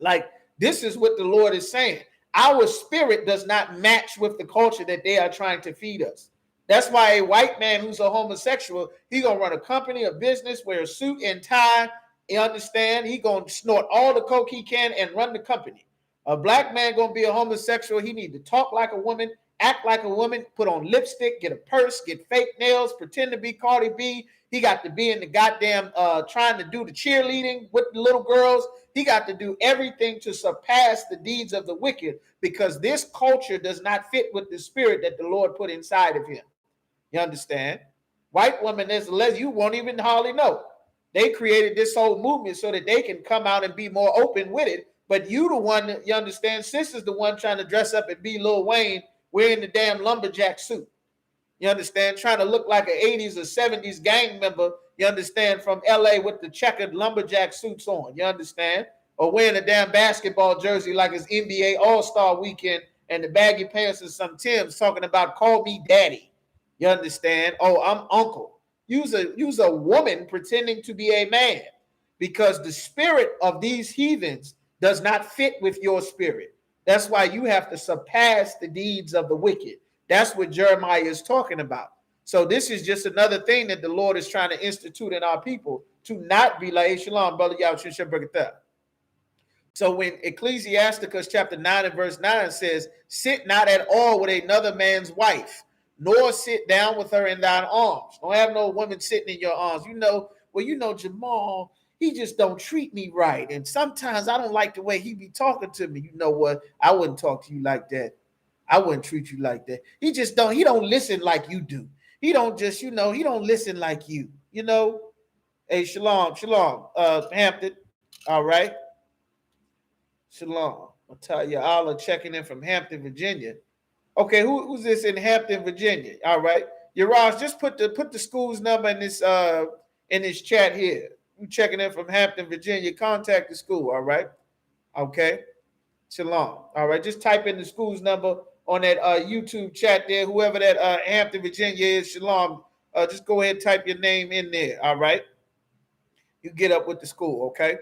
Like, this is what the Lord is saying. Our spirit does not match with the culture that they are trying to feed us. That's why a white man who's a homosexual, he gonna run a company, a business, wear a suit and tie. You understand? He gonna snort all the coke he can and run the company. A black man gonna be a homosexual. He need to talk like a woman, act like a woman, put on lipstick, get a purse, get fake nails, pretend to be Cardi B. He got to be in the goddamn trying to do the cheerleading with the little girls. He got to do everything to surpass the deeds of the wicked, because this culture does not fit with the spirit that the Lord put inside of him. You understand? White women, there's less, you won't even hardly know. They created this whole movement so that they can come out and be more open with it. But you the one, you understand, sis is the one trying to dress up and be Lil Wayne wearing the damn lumberjack suit. You understand? Trying to look like an 80s or 70s gang member, you understand, from LA with the checkered lumberjack suits on. You understand? Or wearing a damn basketball jersey like it's NBA All-Star weekend and the baggy pants and some Timbs talking about call me daddy. You understand? Oh, I'm uncle. Use a woman pretending to be a man, because the spirit of these heathens does not fit with your spirit. That's why you have to surpass the deeds of the wicked. That's what Jeremiah is talking about. So this is just another thing that the Lord is trying to institute in our people, to not be like, hey, shalom, brother, y'all should break it down. So when Ecclesiasticus chapter 9 and verse 9 says, sit not at all with another man's wife, nor sit down with her in thine arms. Don't have no woman sitting in your arms. Jamal, he just don't treat me right. And sometimes I don't like the way he be talking to me. You know what? I wouldn't talk to you like that. I wouldn't treat you like that. He don't listen like you do. He don't listen like you. Hey, shalom, Hampton. All right. Shalom. I'll tell you, Allah checking in from Hampton, Virginia. Okay, who's this in Hampton, Virginia? All right. Yaraj, just put the school's number in this chat here. You checking in from Hampton, Virginia, contact the school, all right? Okay. Shalom. All right, just type in the school's number on that YouTube chat there. Whoever that Hampton, Virginia is, shalom. Just go ahead and type your name in there, all right? You get up with the school, okay?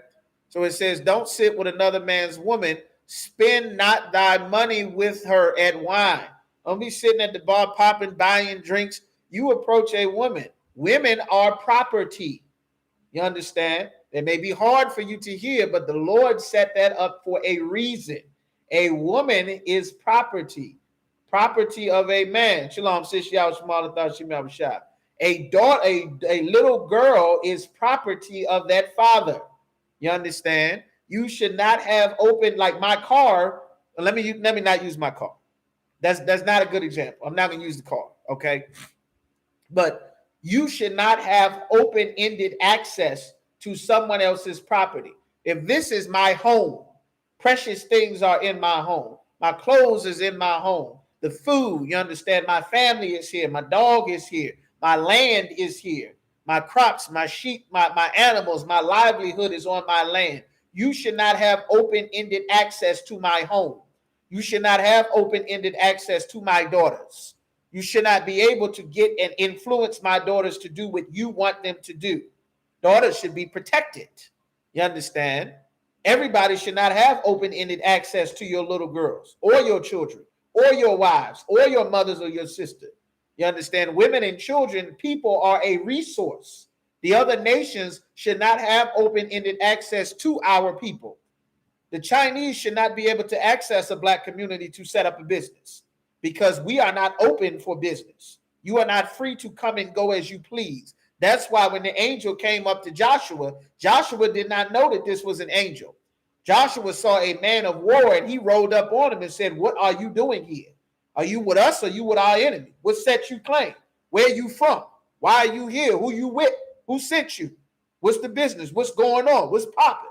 So it says, don't sit with another man's woman. Spend not thy money with her at wine. Don't be sitting at the bar popping, buying drinks. You approach a woman. Women are property. You understand? It may be hard for you to hear, but the Lord set that up for a reason. A woman is property of a man. Shalom, sis, y'all, Shemala, thought she may shot. A daughter, a little girl is property of that father. You understand? You should not have opened, like my car. Let me not use my car. That's not a good example. I'm not going to use the car, okay? But you should not have open-ended access to someone else's property. If this is my home, precious things are in my home. My clothes is in my home. The food, you understand, my family is here. My dog is here. My land is here. My crops, my sheep, my animals, my livelihood is on my land. You should not have open-ended access to my home. You should not have open-ended access to my daughters. You should not be able to get and influence my daughters to do what you want them to do. Daughters should be protected. You understand? Everybody should not have open-ended access to your little girls or your children or your wives or your mothers or your sister. You understand? Women and children, people are a resource. The other nations should not have open-ended access to our people. The Chinese should not be able to access a black community to set up a business, because we are not open for business. You are not free to come and go as you please. That's why when the angel came up to Joshua, Joshua did not know that this was an angel. Joshua saw a man of war, and he rolled up on him and said, what are you doing here? Are you with us or are you with our enemy? What set you claim? Where are you from? Why are you here? Who you with? Who sent you? What's the business? What's going on? What's popping?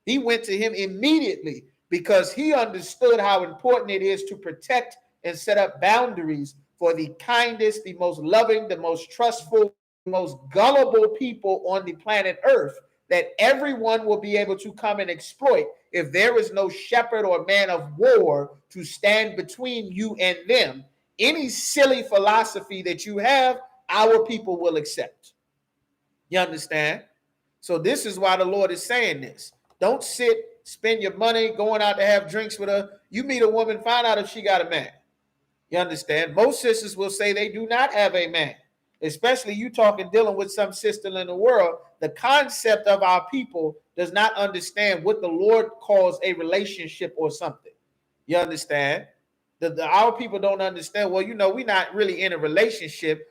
He went to him immediately because he understood how important it is to protect and set up boundaries for the kindest, the most loving, the most trustful, the most gullible people on the planet Earth that everyone will be able to come and exploit if there is no shepherd or man of war to stand between you and them. Any silly philosophy that you have, our people will accept. You understand? So this is why the Lord is saying this. Don't sit, spend your money going out to have drinks with her. You meet a woman, find out if she got a man. You understand? Most sisters will say they do not have a man. Especially you talking, dealing with some sister in the world. The concept of our people does not understand what the Lord calls a relationship or something. You understand? Our people don't understand. Well, we're not really in a relationship.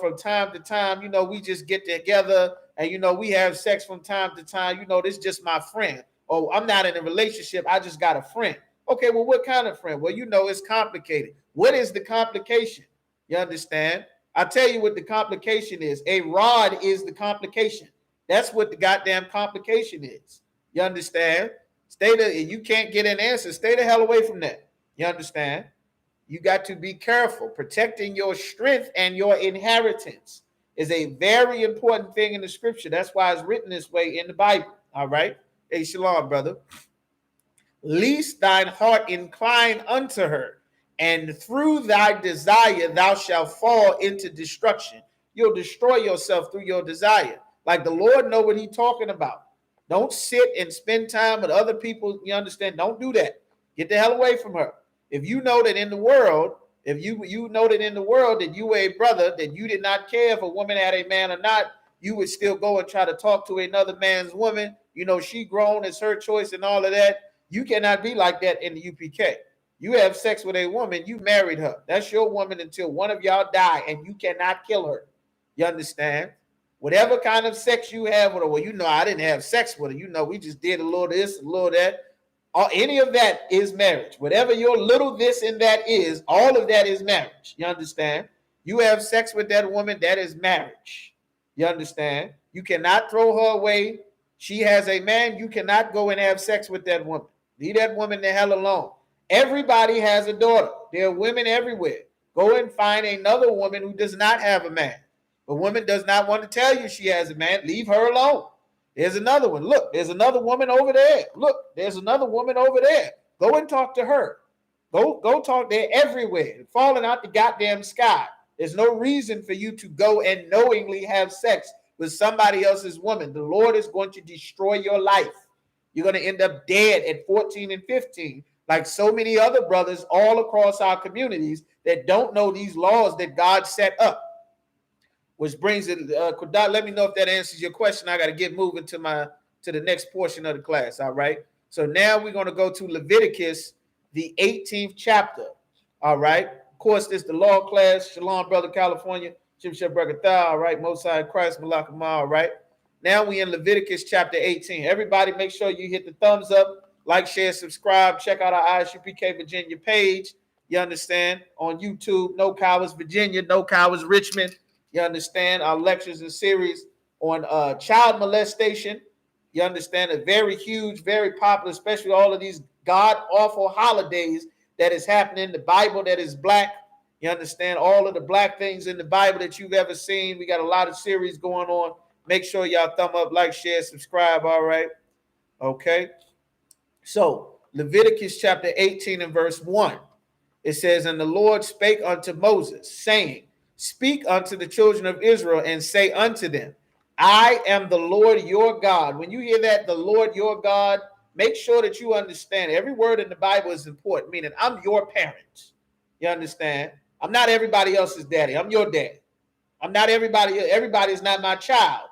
From time to time, we just get together and, we have sex from time to time. This is just my friend. Oh, I'm not in a relationship. I just got a friend. Okay, well, what kind of friend? Well, it's complicated. What is the complication? You understand? I tell you what the complication is. A rod is the complication. That's what the goddamn complication is. You understand? You can't get an answer. Stay the hell away from that. You understand? You got to be careful. Protecting your strength and your inheritance is a very important thing in the scripture. That's why it's written this way in the Bible. All right? Hey, shalom, brother. Lest thine heart incline unto her, and through thy desire thou shalt fall into destruction. You'll destroy yourself through your desire. Like the Lord know what he's talking about. Don't sit and spend time with other people. You understand? Don't do that. Get the hell away from her. If you know that in the world, that you were a brother, that you did not care if a woman had a man or not, you would still go and try to talk to another man's woman. She grown, it's her choice and all of that. You cannot be like that in the UPK. You have sex with a woman, you married her. That's your woman until one of y'all die, and you cannot kill her. You understand? Whatever kind of sex you have with her, well, I didn't have sex with her. We just did a little this, a little that. Or any of that is marriage. Whatever your little this and that is, all of that is marriage. You understand? You have sex with that woman, that is marriage. You understand? You cannot throw her away. She has a man. You cannot go and have sex with that woman. Leave that woman the hell alone. Everybody has a daughter. There are women everywhere. Go and find another woman who does not have a man. The woman does not want to tell you she has a man. Leave her alone. There's another one. Look, there's another woman over there. Look, there's another woman over there. Go and talk to her. Go talk. They're everywhere. Falling out the goddamn sky. There's no reason for you to go and knowingly have sex with somebody else's woman. The Lord is going to destroy your life. You're going to end up dead at 14 and 15, like so many other brothers all across our communities that don't know these laws that God set up. Which brings it, Kudat, let me know if that answers your question. I got to get moving to the next portion of the class. All right. So now we're going to go to Leviticus, the 18th chapter. All right. Of course, this is the law class. Shalom, brother, California. Shim Shep Brekatha. All right. Most High Christ, Malakama. All right. Now we in Leviticus chapter 18. Everybody make sure you hit the thumbs up, like, share, subscribe. Check out our I.S.U.P.K Virginia page. You understand? On YouTube, No Cowards Virginia, No Cowards Richmond. You understand? Our lectures and series on child molestation. You understand? A very huge, very popular, especially all of these god-awful holidays that is happening in the Bible that is black. You understand? All of the black things in the Bible that you've ever seen. We got a lot of series going on. Make sure y'all thumb up, like, share, subscribe. All right. Okay. So Leviticus chapter 18 and verse 1. It says, and the Lord spake unto Moses, saying, speak unto the children of Israel and say unto them, I am the Lord your God. When you hear that, the Lord your God, make sure that you understand every word in the Bible is important, meaning I'm your parent. You understand? I'm not everybody else's daddy. I'm your daddy. I'm not everybody. Everybody's not my child.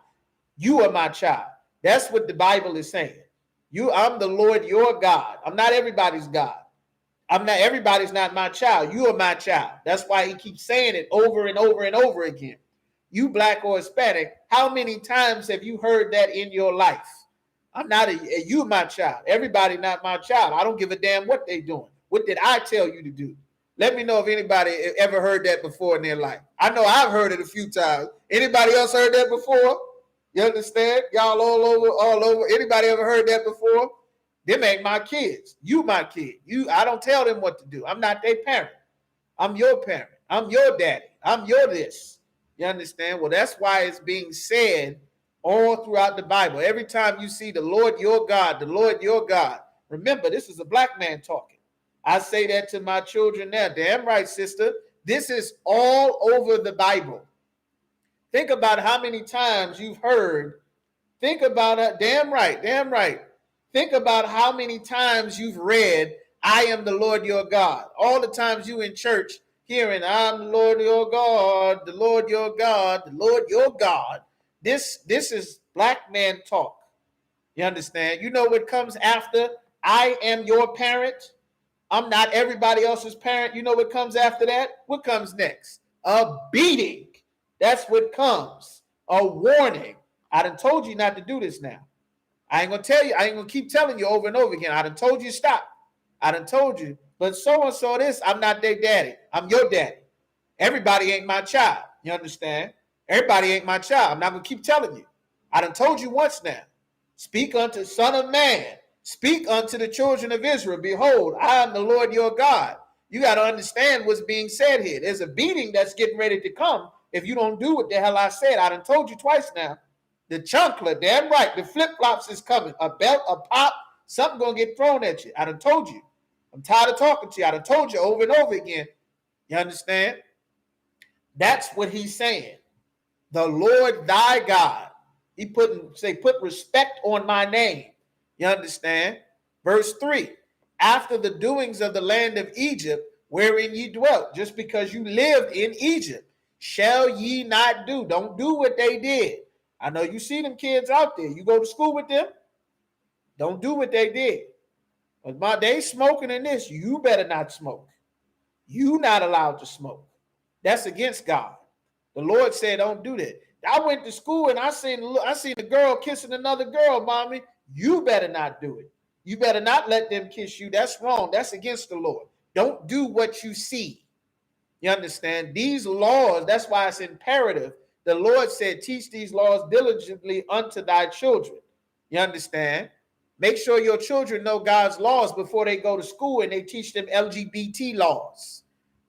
You are my child. That's what the Bible is saying. I'm the Lord your God. I'm not everybody's God. Everybody's not my child. You are my child. That's why he keeps saying it over and over and over again. You black or Hispanic, how many times have you heard that in your life? You my child. Everybody not my child. I don't give a damn what they doing. What did I tell you to do? Let me know if anybody ever heard that before in their life. I know I've heard it a few times. Anybody else heard that before? You understand? Y'all all over. Anybody ever heard that before? Them ain't my kids. You my kid. I don't tell them what to do. I'm not their parent. I'm your parent. I'm your daddy. I'm your this. You understand? Well, that's why it's being said all throughout the Bible. Every time you see the Lord your God, the Lord your God, remember, this is a black man talking. I say that to my children now. Damn right, sister. This is all over the Bible. Think about how many times you've heard Think about it. Damn right. Damn right. Think about how many times you've read, I am the Lord your God. All the times you in church hearing, I'm the Lord your God, the Lord your God, the Lord your God. This is black man talk. You understand? You know what comes after? I am your parent. I'm not everybody else's parent. You know what comes after that? What comes next? A beating. That's what comes. A warning. I done told you not to do this now. I ain't gonna tell you. I ain't gonna keep telling you over and over again. I done told you stop. I done told you. But so and so this, I'm not their daddy. I'm your daddy. Everybody ain't my child. You understand? Everybody ain't my child. I'm not gonna keep telling you. I done told you once now. Speak unto Son of Man. Speak unto the children of Israel. Behold, I am the Lord your God. You got to understand what's being said here. There's a beating that's getting ready to come if you don't do what the hell I said. I done told you twice now. The chunkler, damn right, the flip-flops is coming. A belt, a pop, something going to get thrown at you. I done told you. I'm tired of talking to you. I done told you over and over again. You understand? That's what he's saying. The Lord thy God. He put respect on my name. You understand? Verse 3. After the doings of the land of Egypt, wherein ye dwelt, just because you lived in Egypt, shall ye not do. Don't do what they did. I know you see them kids out there. You go to school with them. Don't do what they did. But they smoking in this. You better not smoke. You not allowed to smoke. That's against God. The Lord said, don't do that. I went to school and I seen a girl kissing another girl, mommy. You better not do it. You better not let them kiss you. That's wrong. That's against the Lord. Don't do what you see. You understand? These laws, that's why it's imperative. The Lord said, teach these laws diligently unto thy children. You understand? Make sure your children know God's laws before they go to school and they teach them LGBT laws.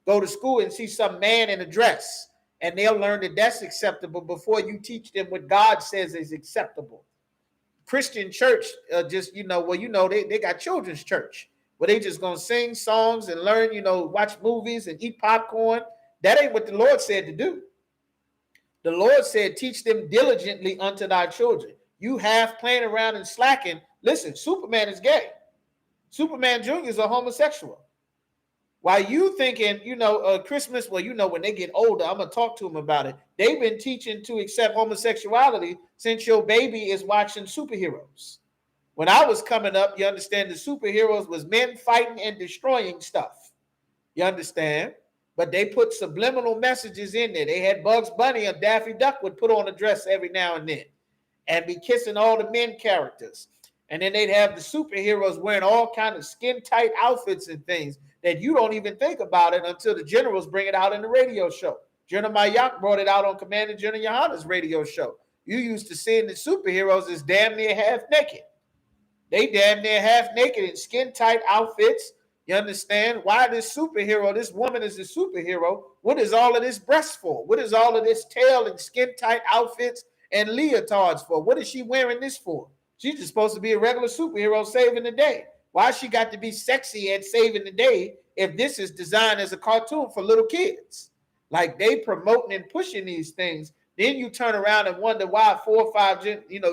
Go to school and see some man in a dress, and they'll learn that that's acceptable before you teach them what God says is acceptable. Christian church they got children's church where they just gonna sing songs and learn, watch movies and eat popcorn. That ain't what the Lord said to do. The Lord said, teach them diligently unto thy children. You half playing around and slacking. Listen, Superman is gay. Superman Jr. is a homosexual. While you thinking, Christmas, when they get older, I'm going to talk to them about it. They've been teaching to accept homosexuality since your baby is watching superheroes. When I was coming up, you understand, the superheroes was men fighting and destroying stuff. You understand? But they put subliminal messages in there. They had Bugs Bunny and Daffy Duck would put on a dress every now and then and be kissing all the men characters. And then they'd have the superheroes wearing all kind of skin-tight outfits and things that you don't even think about it until the generals bring it out in the radio show. General Mayak brought it out on Commander General YAHANNA's radio show. You used to seeing the superheroes as damn near half naked. They damn near half naked in skin-tight outfits. You understand? Why this superhero, this woman is a superhero. What is all of this breast for? What is all of this tail and skin-tight outfits and leotards for? What is she wearing this for? She's just supposed to be a regular superhero saving the day. Why she got to be sexy at saving the day if this is designed as a cartoon for little kids? Like they promoting and pushing these things. Then you turn around and wonder why 4 or 5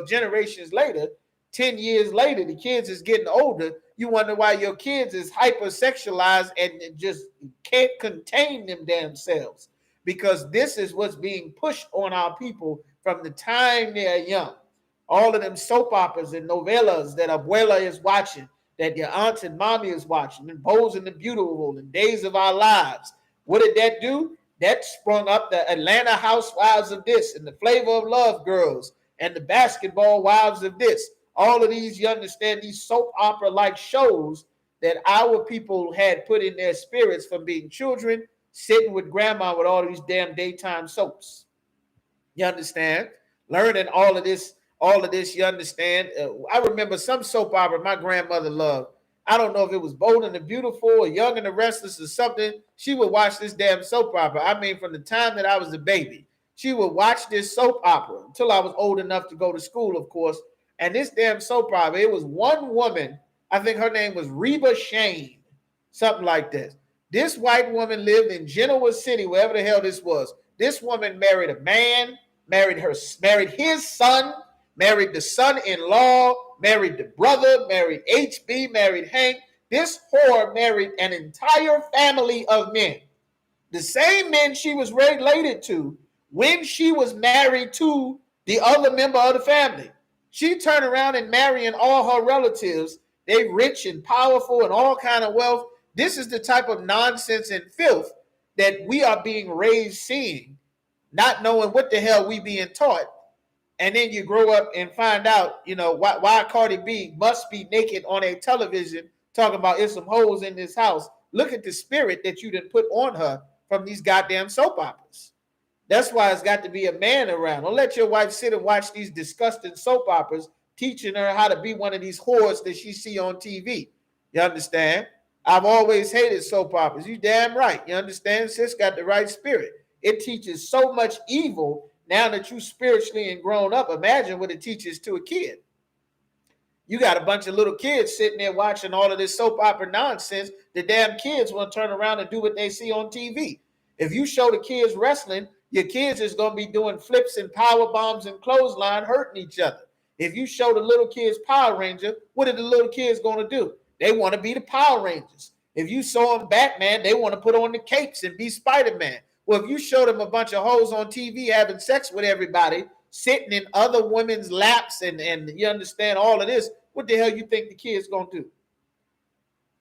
generations later, 10 years later, the kids is getting older. You wonder why your kids is hypersexualized and just can't contain them damn selves. Because this is what's being pushed on our people from the time they're young. All of them soap operas and novellas that abuela is watching, that your aunt and mommy is watching, and Bold and the Beautiful and Days of Our Lives. What did that do? That sprung up the Atlanta Housewives of this and the Flavor of Love Girls and the Basketball Wives of this. All of these, you understand, these soap opera-like shows that our people had put in their spirits from being children, sitting with grandma with all these damn daytime soaps. You understand? Learning all of this, you understand? I remember some soap opera my grandmother loved. I don't know if it was Bold and the Beautiful or Young and the Restless or something. She would watch this damn soap opera. I mean, from the time that I was a baby, she would watch this soap opera until I was old enough to go to school, of course. And this damn soap opera, it was one woman. I think her name was Reba Shane, something like this. This white woman lived in Genoa City, wherever the hell this was. This woman married a man, married his son, married the son-in-law, married the brother, married HB, married Hank. This whore married an entire family of men. The same men she was related to when she was married to the other member of the family. She turned around and marrying all her relatives. They rich and powerful and all kind of wealth. This is the type of nonsense and filth that we are being raised seeing, not knowing what the hell we being taught. And then you grow up and find out, why Cardi B must be naked on a television talking about it's some hoes in this house. Look at the spirit that you didn't put on her from these goddamn soap operas. That's why it's got to be a man around. Don't let your wife sit and watch these disgusting soap operas teaching her how to be one of these whores that she see on TV. You understand? I've always hated soap operas. You damn right. You understand? Sis got the right spirit. It teaches so much evil now that you spiritually and grown up. Imagine what it teaches to a kid. You got a bunch of little kids sitting there watching all of this soap opera nonsense. The damn kids want to turn around and do what they see on TV. If you show the kids wrestling, your kids is going to be doing flips and power bombs and clothesline, hurting each other. If you show the little kids Power Ranger, what are the little kids going to do? They want to be the Power Rangers. If you show them Batman, they want to put on the capes and be Spider-Man. Well, if you show them a bunch of hoes on TV having sex with everybody, sitting in other women's laps, and you understand all of this, what the hell you think the kids going to do?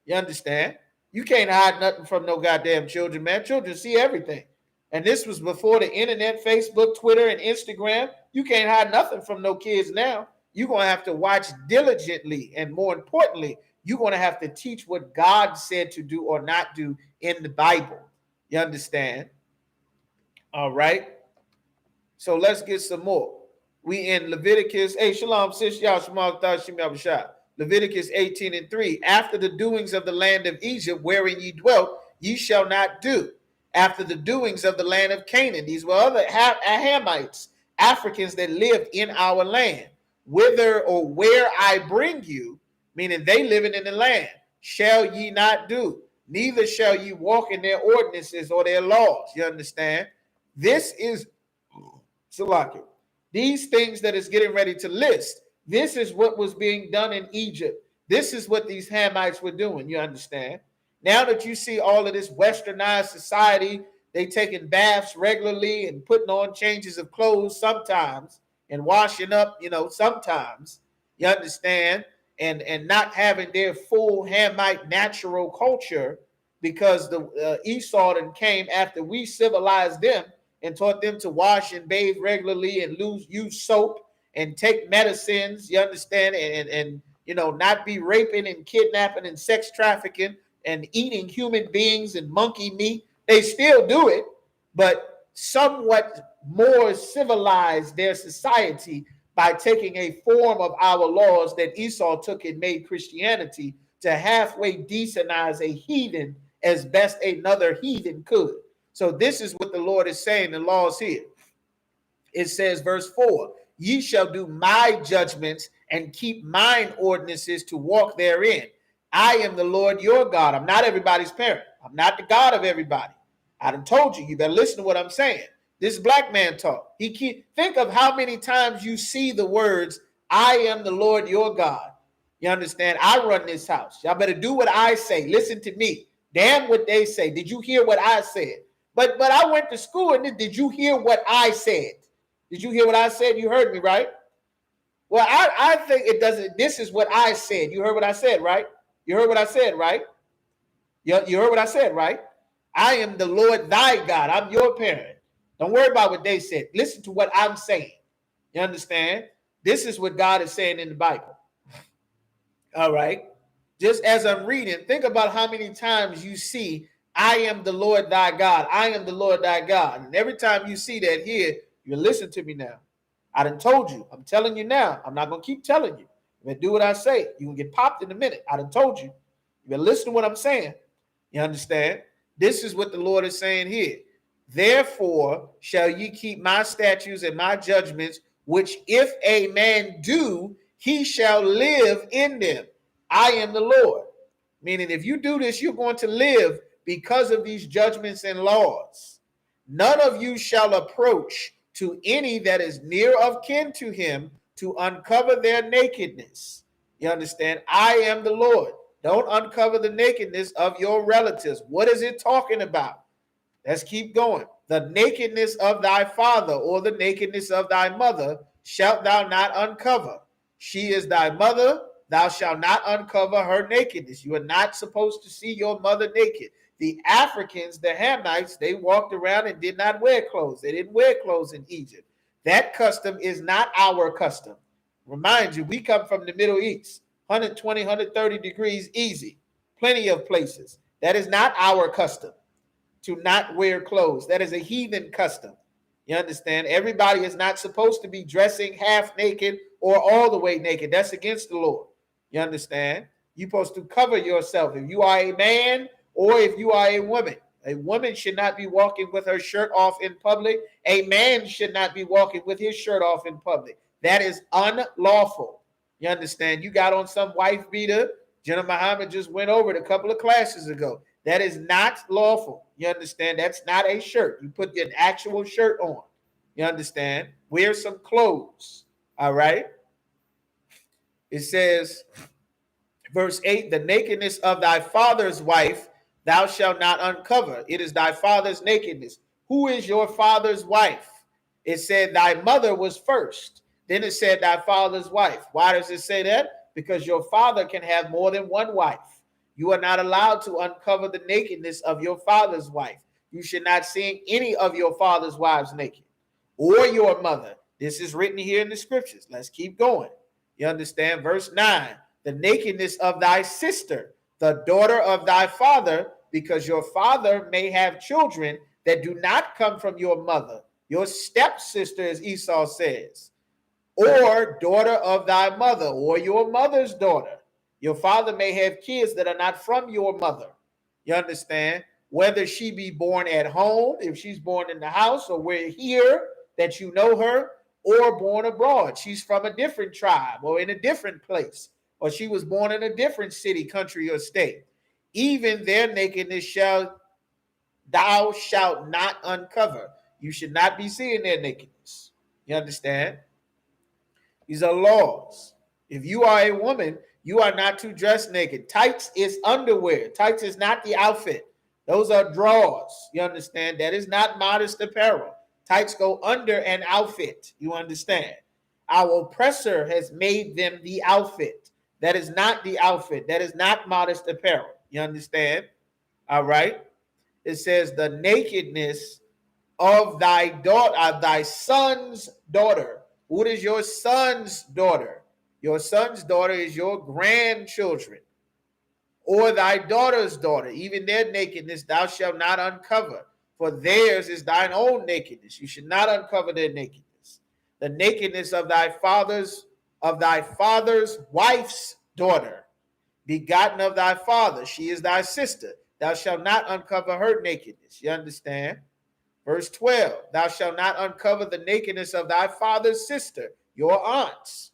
You understand? You can't hide nothing from no goddamn children, man. Children see everything. And this was before the internet, Facebook, Twitter, and Instagram. You can't hide nothing from no kids now. You're going to have to watch diligently. And more importantly, you're going to have to teach what God said to do or not do in the Bible. You understand? All right. So let's get some more. We in Leviticus. Hey, shalom, sis, y'all, shalom, Leviticus 18:3. After the doings of the land of Egypt, wherein ye dwelt, ye shall not do. After the doings of the land of Canaan, these were other Hamites, Africans that lived in our land. Whither or where I bring you, meaning they living in the land, shall ye not do. Neither shall ye walk in their ordinances or their laws. You understand? This is Salaki. These things that is getting ready to list. This is what was being done in Egypt. This is what these Hamites were doing. You understand? Now that you see all of this westernized society, they taking baths regularly and putting on changes of clothes sometimes and washing up, sometimes. You understand? And not having their full Hamite natural culture, because the Esau came after we civilized them and taught them to wash and bathe regularly and use soap and take medicines, you understand, and not be raping and kidnapping and sex trafficking and eating human beings and monkey meat. They still do it, but somewhat more civilized their society by taking a form of our laws that Esau took and made Christianity to halfway decentize a heathen as best another heathen could. So this is what the Lord is saying, the laws here. It says, verse 4, ye shall do my judgments and keep mine ordinances to walk therein. I am the Lord your God. I'm not everybody's parent. I'm not the God of everybody. I done told you. You better listen to what I'm saying. This black man talk. Think of how many times you see the words, I am the Lord your God. You understand? I run this house. Y'all better do what I say. Listen to me. Damn what they say. Did you hear what I said? But I went to school, and did you hear what I said? Did you hear what I said? You heard me, right? Well, I think it doesn't. This is what I said. You heard what I said, right? You heard what I said, right? You heard what I said, right? I am the Lord thy God. I'm your parent. Don't worry about what they said. Listen to what I'm saying. You understand? This is what God is saying in the Bible. All right. Just as I'm reading, think about how many times you see, I am the Lord thy God. I am the Lord thy God. And every time you see that here, you listen to me now. I done told you. I'm telling you now. I'm not going to keep telling you. You better do what I say. You can get popped in a minute. I done told you. You better listen to what I'm saying. You understand? This is what the Lord is saying here. Therefore shall ye keep my statutes and my judgments, which if a man do, he shall live in them. I am the Lord. Meaning if you do this, you're going to live because of these judgments and laws. None of you shall approach to any that is near of kin to him, to uncover their nakedness. You understand? I am the Lord. Don't uncover the nakedness of your relatives. What is it talking about? Let's keep going. The nakedness of thy father or the nakedness of thy mother shalt thou not uncover. She is thy mother. Thou shalt not uncover her nakedness. You are not supposed to see your mother naked. The Africans, the Hamites, they walked around and did not wear clothes. They didn't wear clothes in Egypt. That custom is not our custom. Remind you, we come from the Middle East. 120, 130 degrees easy. Plenty of places. That is not our custom to not wear clothes. That is a heathen custom. You understand? Everybody is not supposed to be dressing half naked or all the way naked. That's against the Lord. You understand? You're supposed to cover yourself. If you are a man or if you are a woman should not be walking with her shirt off in public. A man should not be walking with his shirt off in public. That is unlawful. You understand? You got on some wife beater. Jenna Muhammad just went over it a couple of classes ago. That is not lawful. You understand? That's not a shirt. You put an actual shirt on. You understand? Wear some clothes. All right. It says, verse 8, the nakedness of thy father's wife thou shalt not uncover. It is thy father's nakedness. Who is your father's wife? It said thy mother was first. Then it said thy father's wife. Why does it say that? Because your father can have more than one wife. You are not allowed to uncover the nakedness of your father's wife. You should not see any of your father's wives naked or your mother. This is written here in the scriptures. Let's keep going. You understand? Verse 9, the nakedness of thy sister, the daughter of thy father, because your father may have children that do not come from your mother, your stepsister, as Esau says, or daughter of thy mother, or your mother's daughter. Your father may have kids that are not from your mother. You understand? Whether she be born at home, if she's born in the house, or we're here that you know her, or born abroad. She's from a different tribe or in a different place, or she was born in a different city, country, or state. Even their nakedness thou shalt not uncover. You should not be seeing their nakedness. You understand? These are laws. If you are a woman, you are not to dress naked. Tights is underwear. Tights is not the outfit. Those are drawers. You understand? That is not modest apparel. Tights go under an outfit. You understand? Our oppressor has made them the outfit. That is not the outfit. That is not modest apparel. You understand? All right. It says the nakedness of thy daughter, of thy son's daughter. What is your son's daughter? Your son's daughter is your grandchildren, or thy daughter's daughter. Even their nakedness thou shalt not uncover, for theirs is thine own nakedness. You should not uncover their nakedness. The nakedness of thy father's wife's daughter, begotten of thy father, she is thy sister. Thou shalt not uncover her nakedness. You understand? Verse 12, thou shalt not uncover the nakedness of thy father's sister, your aunts.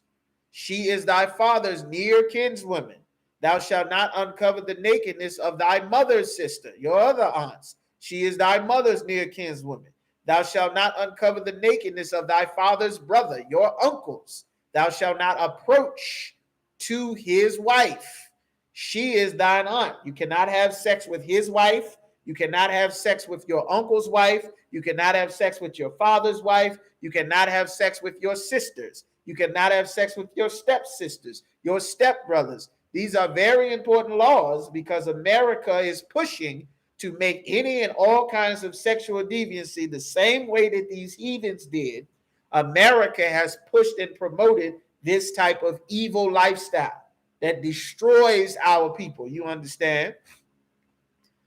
She is thy father's near kinswoman. Thou shalt not uncover the nakedness of thy mother's sister, your other aunts. She is thy mother's near kinswoman. Thou shalt not uncover the nakedness of thy father's brother, your uncles. Thou shalt not approach to his wife. She is thine aunt. You cannot have sex with his wife. You cannot have sex with your uncle's wife. You cannot have sex with your father's wife. You cannot have sex with your sisters. You cannot have sex with your stepsisters, your stepbrothers. These are very important laws because America is pushing to make any and all kinds of sexual deviancy the same way that these heathens did. America has pushed and promoted this type of evil lifestyle that destroys our people. You understand?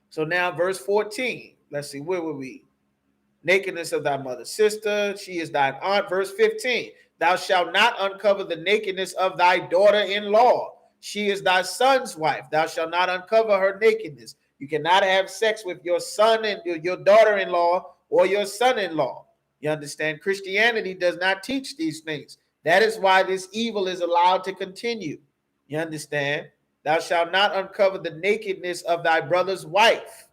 So now verse 14. Let's see, where were we? Nakedness of thy mother's sister, she is thine aunt. Verse 15. Thou shalt not uncover the nakedness of thy daughter-in-law. She is thy son's wife. Thou shalt not uncover her nakedness. You cannot have sex with your son and your daughter-in-law or your son-in-law. You understand? Christianity does not teach these things. That is why this evil is allowed to continue. You understand? Thou shalt not uncover the nakedness of thy brother's wife.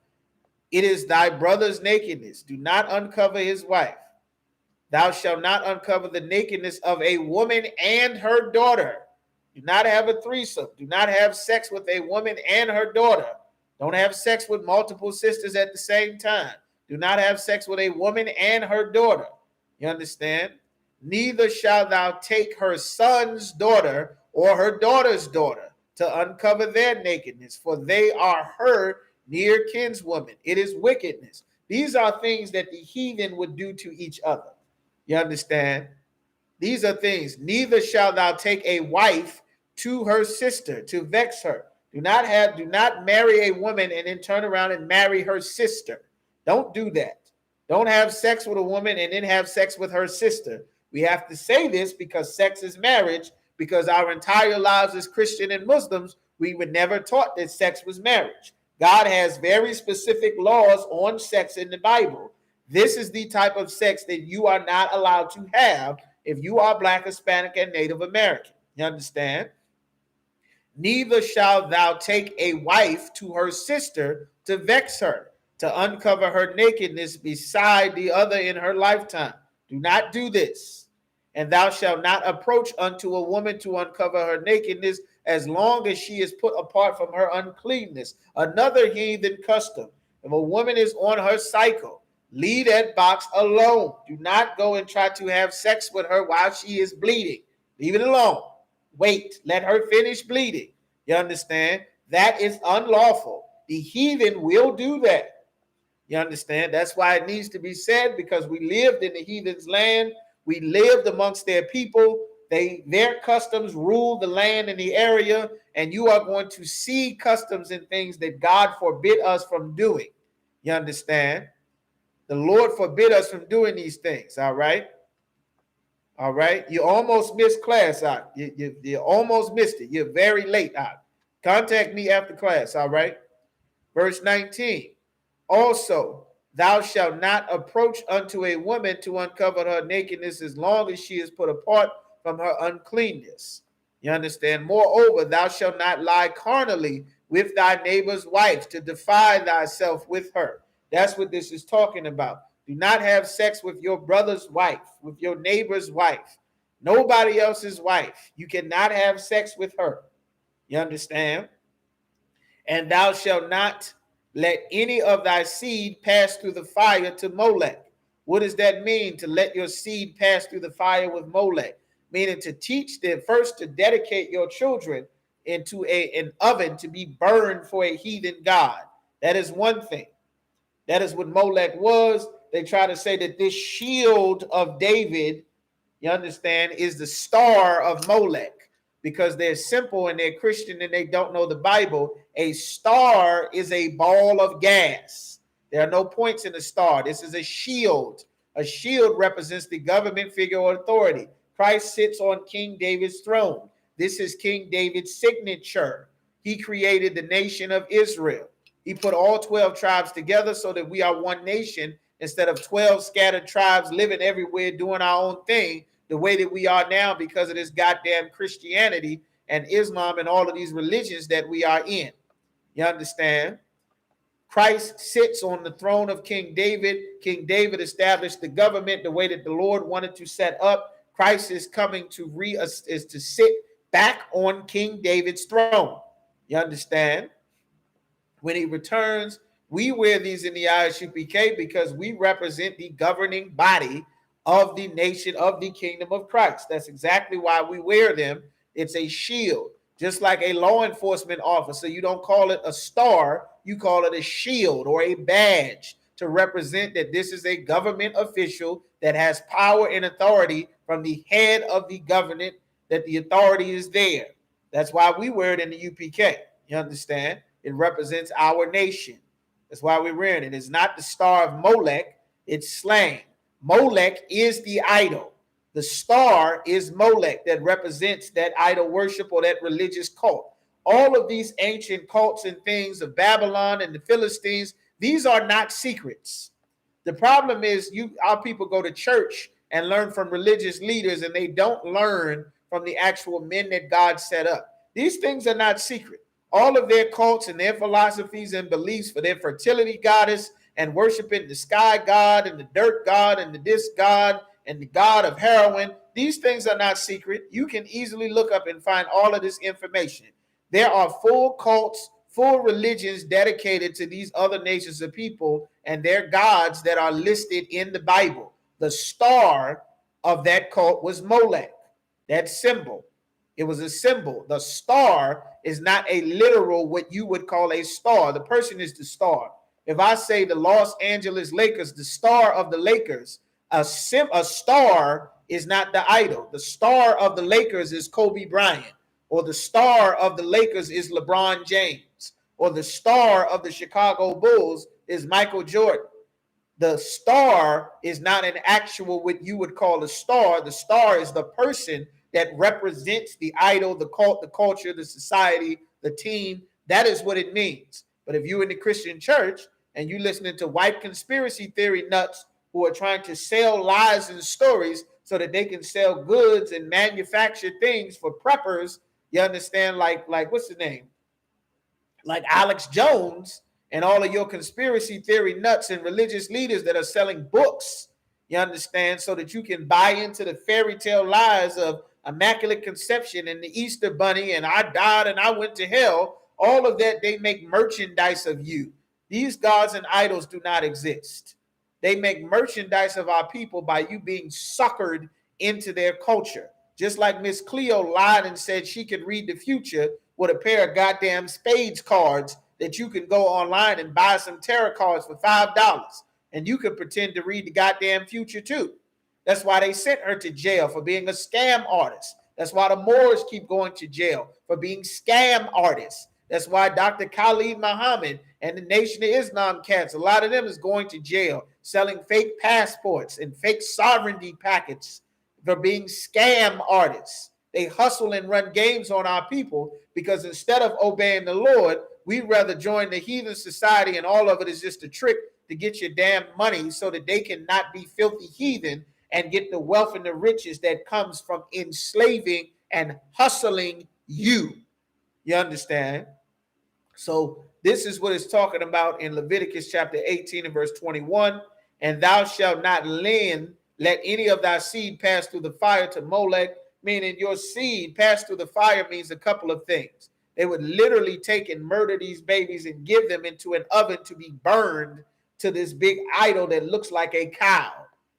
It is thy brother's nakedness. Do not uncover his wife. Thou shalt not uncover the nakedness of a woman and her daughter. Do not have a threesome. Do not have sex with a woman and her daughter. Don't have sex with multiple sisters at the same time. Do not have sex with a woman and her daughter. You understand? Neither shalt thou take her son's daughter or her daughter's daughter to uncover their nakedness, for they are her near kinswoman. It is wickedness. These are things that the heathen would do to each other. You understand? These are things. Neither shalt thou take a wife to her sister to vex her. Do not marry a woman and then turn around and marry her sister. Don't do that. Don't have sex with a woman and then have sex with her sister. We have to say this because sex is marriage, because our entire lives as Christian and Muslims, we were never taught that sex was marriage. God has very specific laws on sex in the Bible. This is the type of sex that you are not allowed to have if you are Black, Hispanic, and Native American. You understand? Neither shalt thou take a wife to her sister to vex her, to uncover her nakedness beside the other in her lifetime. Do not do this. And thou shalt not approach unto a woman to uncover her nakedness as long as she is put apart from her uncleanness. Another heathen custom. If a woman is on her cycle, leave that box alone. Do not go and try to have sex with her while she is bleeding. Leave it alone. Wait, let her finish bleeding. You understand? That is unlawful. The heathen will do that. You understand? That's why it needs to be said, because we lived in the heathen's land. We lived amongst their people. Their customs rule the land and the area, and you are going to see customs and things that God forbid us from doing. You understand? The Lord forbid us from doing these things, all right? All right? You almost missed class out. You almost missed it. You're very late out. Contact me after class, all right? Verse 19. Also, thou shalt not approach unto a woman to uncover her nakedness as long as she is put apart from her uncleanness. You understand? Moreover, thou shalt not lie carnally with thy neighbor's wife to defy thyself with her. That's what this is talking about. Do not have sex with your brother's wife, with your neighbor's wife, nobody else's wife. You cannot have sex with her. You understand? And thou shalt not let any of thy seed pass through the fire to Molech. What does that mean, to let your seed pass through the fire with Molech? Meaning to teach them first to dedicate your children into an oven to be burned for a heathen god. That is one thing. That is what Molech was. They try to say that this shield of David, you understand, is the star of Molech, because they're simple and they're Christian and they don't know the Bible. A star is a ball of gas. There are no points in a star. This is a shield. A shield represents the government figure or authority. Christ sits on King David's throne. This is King David's signature. He created the nation of Israel. He put all 12 tribes together so that we are one nation instead of 12 scattered tribes living everywhere doing our own thing the way that we are now because of this goddamn Christianity and Islam and all of these religions that we are in. You understand? Christ sits on the throne of King David. King David established the government the way that the Lord wanted to set up. Christ is coming to sit back on King David's throne. You understand? When he returns, we wear these in the I.S.U.P.K because we represent the governing body of the nation of the kingdom of Christ. That's exactly why we wear them. It's a shield. Just like a law enforcement officer, you don't call it a star, you call it a shield or a badge to represent that this is a government official that has power and authority from the head of the government, that the authority is there. That's why we wear it in the UPK. You understand? It represents our nation. That's why we're wearing it. It's not the star of Molech, it's slang. Molech is the idol. The star is Molech that represents that idol worship or that religious cult. All of these ancient cults and things of Babylon and the Philistines, these are not secrets. The problem is our people go to church and learn from religious leaders, and they don't learn from the actual men that God set up. These things are not secret. All of their cults and their philosophies and beliefs for their fertility goddess and worshiping the sky god and the dirt god and the this god and the god of heroin. These things are not secret. You can easily look up and find all of this information. There are full cults, full religions dedicated to these other nations of people and their gods that are listed in the Bible. The star of that cult was Molech, that symbol. It was a symbol. The star is not a literal, what you would call a star. The person is the star. If I say the Los Angeles Lakers, the star of the Lakers, a star is not the idol. The star of the Lakers is Kobe Bryant, or the star of the Lakers is LeBron James, or the star of the Chicago Bulls is Michael Jordan. The star is not an actual, what you would call a star. The star is the person that represents the idol, the cult, the culture, the society, the team. That is what it means. But if you're in the Christian church and you're listening to white conspiracy theory nuts who are trying to sell lies and stories so that they can sell goods and manufacture things for preppers, you understand, like what's the name? Like Alex Jones and all of your conspiracy theory nuts and religious leaders that are selling books, you understand, so that you can buy into the fairy tale lies of Immaculate Conception and the Easter Bunny and I died and I went to hell. All of that, they make merchandise of you. These gods and idols do not exist. They make merchandise of our people by you being suckered into their culture. Just like Miss Cleo lied and said she could read the future with a pair of goddamn spades cards that you can go online and buy some tarot cards for $5. And you could pretend to read the goddamn future too. That's why they sent her to jail for being a scam artist. That's why the Moors keep going to jail for being scam artists. That's why Dr. Khalid Muhammad and the Nation of Islam cats, a lot of them is going to jail, selling fake passports and fake sovereignty packets for being scam artists. They hustle and run games on our people because instead of obeying the Lord, we'd rather join the heathen society, and all of it is just a trick to get your damn money so that they cannot be filthy heathen and get the wealth and the riches that comes from enslaving and hustling you. You understand? So this is what it's talking about in Leviticus chapter 18 and verse 21. And thou shalt not let any of thy seed pass through the fire to Molech, meaning your seed pass through the fire means a couple of things. They would literally take and murder these babies and give them into an oven to be burned to this big idol that looks like a cow.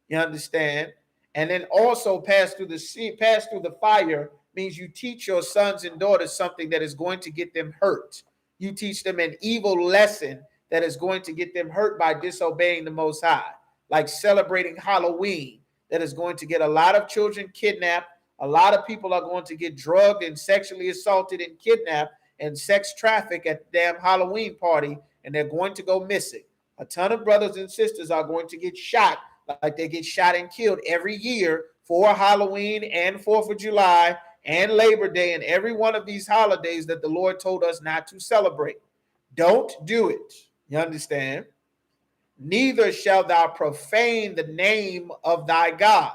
You understand? And then also pass through the fire means you teach your sons and daughters something that is going to get them hurt. You teach them an evil lesson that is going to get them hurt by disobeying the Most High, like celebrating Halloween, that is going to get a lot of children kidnapped. A lot of people are going to get drugged and sexually assaulted and kidnapped and sex trafficked at the damn Halloween party, and they're going to go missing. A ton of brothers and sisters are going to get shot like they get shot and killed every year for Halloween and 4th of July and Labor Day and every one of these holidays that the Lord told us not to celebrate. Don't do it. You understand? Neither shalt thou profane the name of thy God.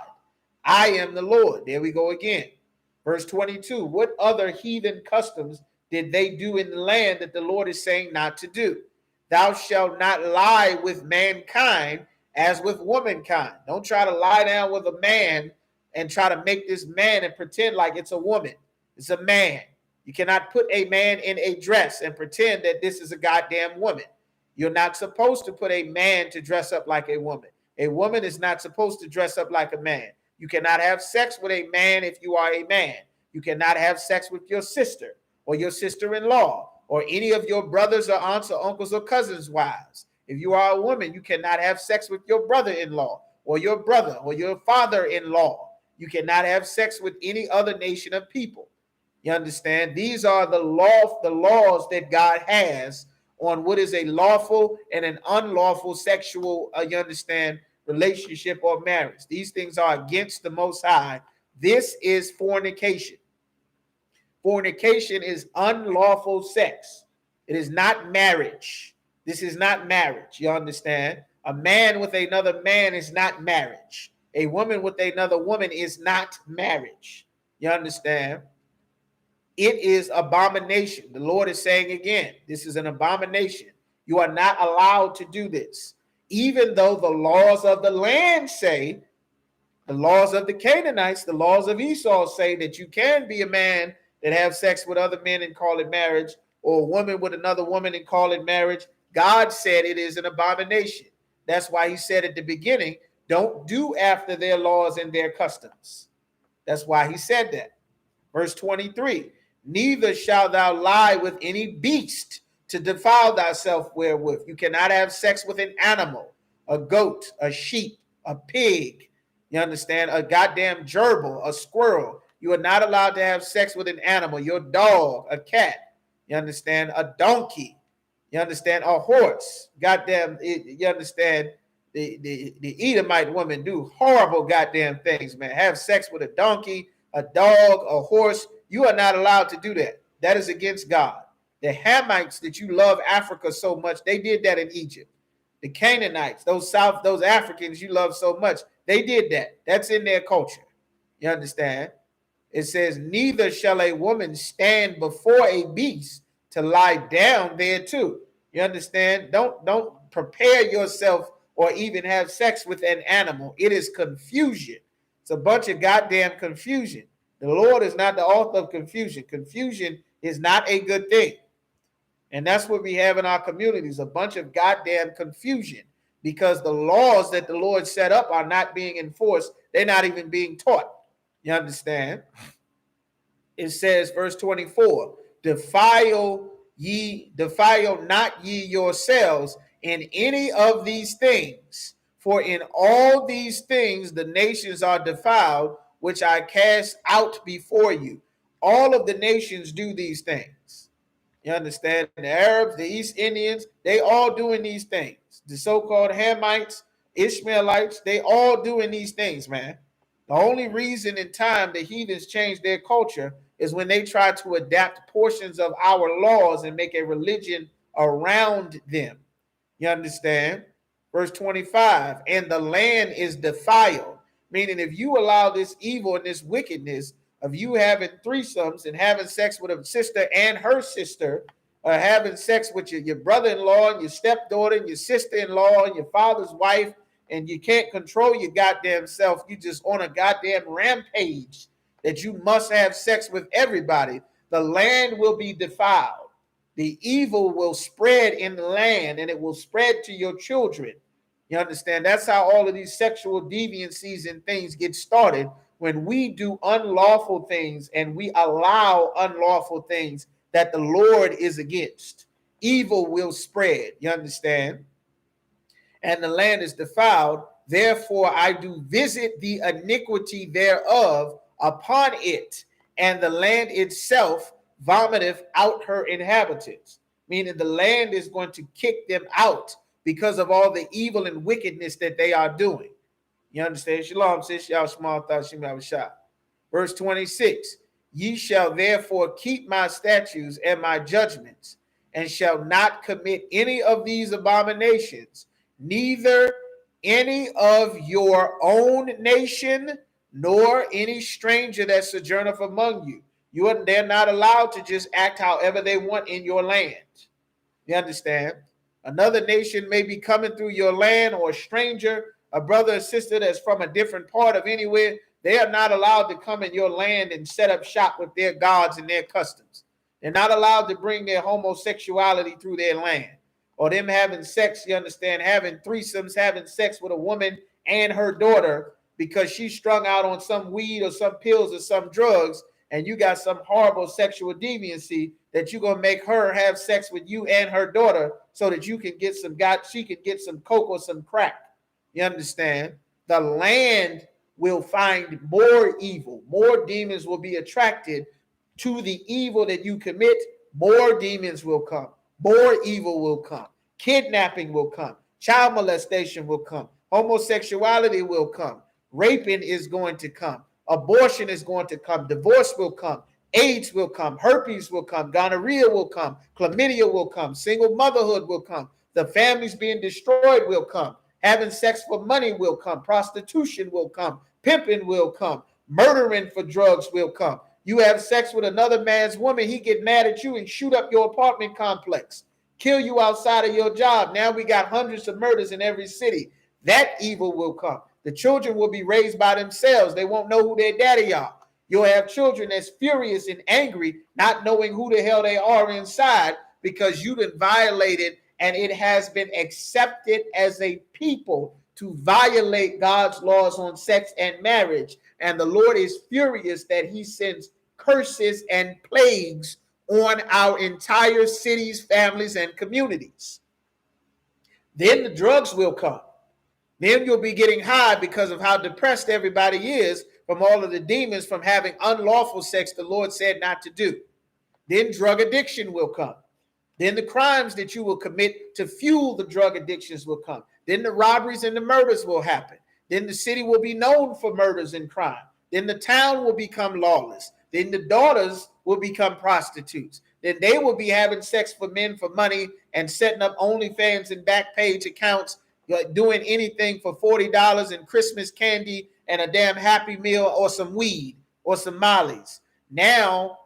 I am the Lord. There we go again. Verse 22. What other heathen customs did they do in the land that the Lord is saying not to do? Thou shalt not lie with mankind as with womankind. Don't try to lie down with a man and try to make this man and pretend like it's a woman. It's a man. You cannot put a man in a dress and pretend that this is a goddamn woman. You're not supposed to put a man to dress up like a woman. A woman is not supposed to dress up like a man. You cannot have sex with a man if you are a man. You cannot have sex with your sister or your sister-in-law or any of your brothers or aunts or uncles or cousins' wives. If you are a woman, you cannot have sex with your brother-in-law or your brother or your father-in-law. You cannot have sex with any other nation of people. You understand? These are the laws that God has on what is a lawful and an unlawful sexual, you understand, relationship or marriage. These things are against the Most High. This is fornication. Fornication is unlawful sex. It is not marriage. This is not marriage. You understand? A man with another man is not marriage. A woman with another woman is not marriage. You understand? It is abomination. The Lord is saying again, this is an abomination. You are not allowed to do this. Even though the laws of the land say The laws of the Canaanites, the laws of Esau say that you can be a man that have sex with other men and call it marriage, or a woman with another woman and call it marriage. God said it is an abomination. That's why he said at the beginning, don't do after their laws and their customs. That's why he said that. Verse 23, neither shalt thou lie with any beast to defile thyself wherewith. You cannot have sex with an animal, a goat, a sheep, a pig. You understand? A goddamn gerbil, a squirrel. You are not allowed to have sex with an animal. Your dog, a cat. You understand? A donkey. You understand? A horse. Goddamn, you understand? The Edomite women do horrible goddamn things, man. Have sex with a donkey, a dog, a horse. You are not allowed to do that. That is against God. The Hamites that you love Africa so much, they did that in Egypt. The Canaanites, those Africans you love so much, they did that. That's in their culture. You understand? It says, neither shall a woman stand before a beast to lie down there too. You understand? Don't prepare yourself or even have sex with an animal. It is confusion. It's a bunch of goddamn confusion. The Lord is not the author of confusion. Confusion is not a good thing. And that's what we have in our communities, a bunch of goddamn confusion, because the laws that the Lord set up are not being enforced. They're not even being taught. You understand? It says, verse 24, defile not ye yourselves in any of these things, for in all these things the nations are defiled, which I cast out before you. All of the nations do these things. You understand? The Arabs, the East Indians, they all doing these things. The so-called Hamites, Ishmaelites, they all doing these things, man. The only reason in time the heathens changed their culture is when they tried to adapt portions of our laws and make a religion around them. You understand? Verse 25, and the land is defiled, meaning if you allow this evil and this wickedness of you having threesomes and having sex with a sister and her sister, or having sex with your brother-in-law and your stepdaughter and your sister-in-law and your father's wife, and you can't control your goddamn self, you just on a goddamn rampage that you must have sex with everybody, the land will be defiled. The evil will spread in the land, and it will spread to your children. You understand? That's how all of these sexual deviancies and things get started, when we do unlawful things and we allow unlawful things that the Lord is against. Evil will spread. You understand? And the land is defiled. Therefore, I do visit the iniquity thereof upon it, and the land itself vomiteth out her inhabitants. Meaning the land is going to kick them out because of all the evil and wickedness that they are doing. You understand? Shalom, sis. Y'all small thoughts. You have a shot. Verse 26. Ye shall therefore keep my statutes and my judgments, and shall not commit any of these abominations, neither any of your own nation, nor any stranger that sojourneth among you. They're not allowed to just act however they want in your land. You understand? Another nation may be coming through your land, or a stranger, a brother or sister that's from a different part of anywhere. They are not allowed to come in your land and set up shop with their gods and their customs. They're not allowed to bring their homosexuality through their land, or them having sex, you understand, having threesomes, having sex with a woman and her daughter because she's strung out on some weed or some pills or some drugs, and you got some horrible sexual deviancy that you're going to make her have sex with you and her daughter so that you can get she can get some coke or some crack. You understand? The land will find more evil. More demons will be attracted to the evil that you commit. More demons will come. More evil will come. Kidnapping will come. Child molestation will come. Homosexuality will come. Raping is going to come. Abortion is going to come. Divorce will come. AIDS will come. Herpes will come. Gonorrhea will come. Chlamydia will come. Single motherhood will come. The families being destroyed will come. Having sex for money will come. Prostitution will come. Pimping will come. Murdering for drugs will come. You have sex with another man's woman, he get mad at you and shoot up your apartment complex. Kill you outside of your job. Now we got hundreds of murders in every city. That evil will come. The children will be raised by themselves. They won't know who their daddy are. You'll have children that's furious and angry, not knowing who the hell they are inside, because you've been violated, and it has been accepted as a people to violate God's laws on sex and marriage. And the Lord is furious that he sends curses and plagues on our entire cities, families, and communities. Then the drugs will come. Then you'll be getting high because of how depressed everybody is from all of the demons from having unlawful sex the Lord said not to do. Then drug addiction will come. Then the crimes that you will commit to fuel the drug addictions will come. Then the robberies and the murders will happen. Then the city will be known for murders and crime. Then the town will become lawless. Then the daughters will become prostitutes. Then they will be having sex for men for money and setting up OnlyFans and back page accounts, doing anything for $40 and Christmas candy and a damn Happy Meal or some weed or some mollies. Now,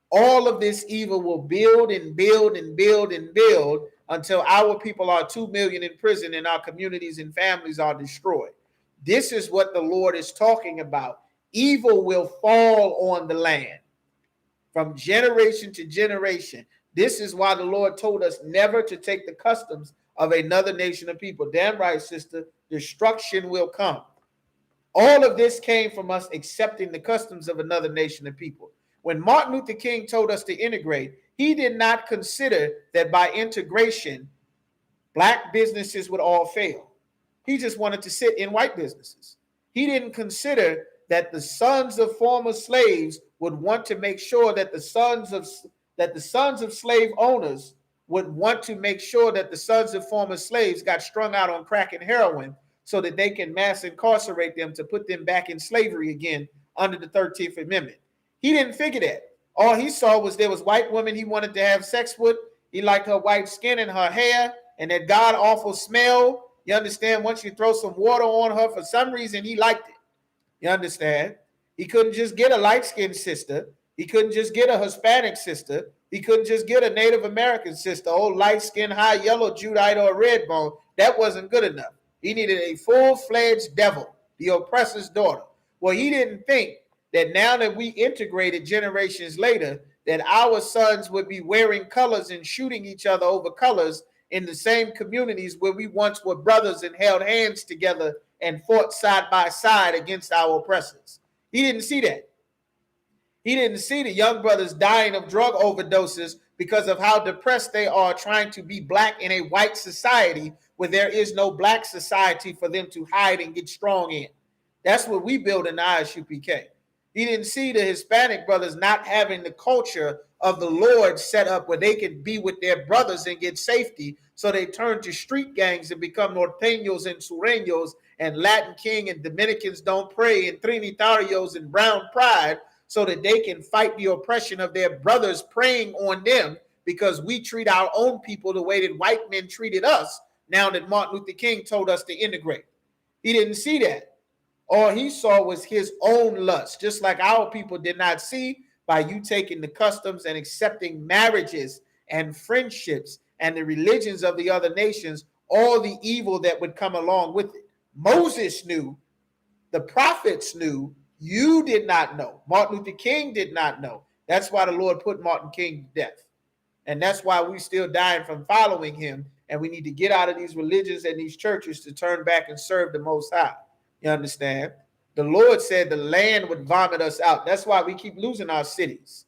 all of this evil will build and build and build and build until our people are 2 million in prison and our communities and families are destroyed. This is what the Lord is talking about. Evil will fall on the land from generation to generation. This is why the Lord told us never to take the customs of another nation of people. Damn right, sister. Destruction will come. All of this came from us accepting the customs of another nation of people. When Martin Luther King told us to integrate, he did not consider that by integration, black businesses would all fail. He just wanted to sit in white businesses. He didn't consider that the sons of former slaves would want to make sure that the sons of slave owners would want to make sure that the sons of former slaves got strung out on crack and heroin so that they can mass incarcerate them to put them back in slavery again under the 13th Amendment. He didn't figure that. All he saw was there was white women he wanted to have sex with. He liked her white skin and her hair and that god-awful smell. You understand? Once you throw some water on her, for some reason, he liked it. You understand? He couldn't just get a light-skinned sister. He couldn't just get a Hispanic sister. He couldn't just get a Native American sister, old light-skinned, high yellow Judite or red bone. That wasn't good enough. He needed a full-fledged devil, the oppressor's daughter. Well, he didn't think that now that we integrated generations later, that our sons would be wearing colors and shooting each other over colors in the same communities where we once were brothers and held hands together and fought side by side against our oppressors. He didn't see that. He didn't see the young brothers dying of drug overdoses because of how depressed they are trying to be black in a white society where there is no black society for them to hide and get strong in. That's what we build in the I.S.U.P.K. He didn't see the Hispanic brothers not having the culture of the Lord set up where they could be with their brothers and get safety. So they turned to street gangs and become norteños and sureños and Latin King and Dominicans don't pray and Trinitarios and brown pride so that they can fight the oppression of their brothers preying on them because we treat our own people the way that white men treated us now that Martin Luther King told us to integrate. He didn't see that. All he saw was his own lust, just like our people did not see by you taking the customs and accepting marriages and friendships and the religions of the other nations, all the evil that would come along with it. Moses knew, the prophets knew, you did not know. Martin Luther King did not know. That's why the Lord put Martin King to death. And that's why we still dying from following him. And we need to get out of these religions and these churches to turn back and serve the Most High. You understand? The Lord said the land would vomit us out. That's why we keep losing our cities.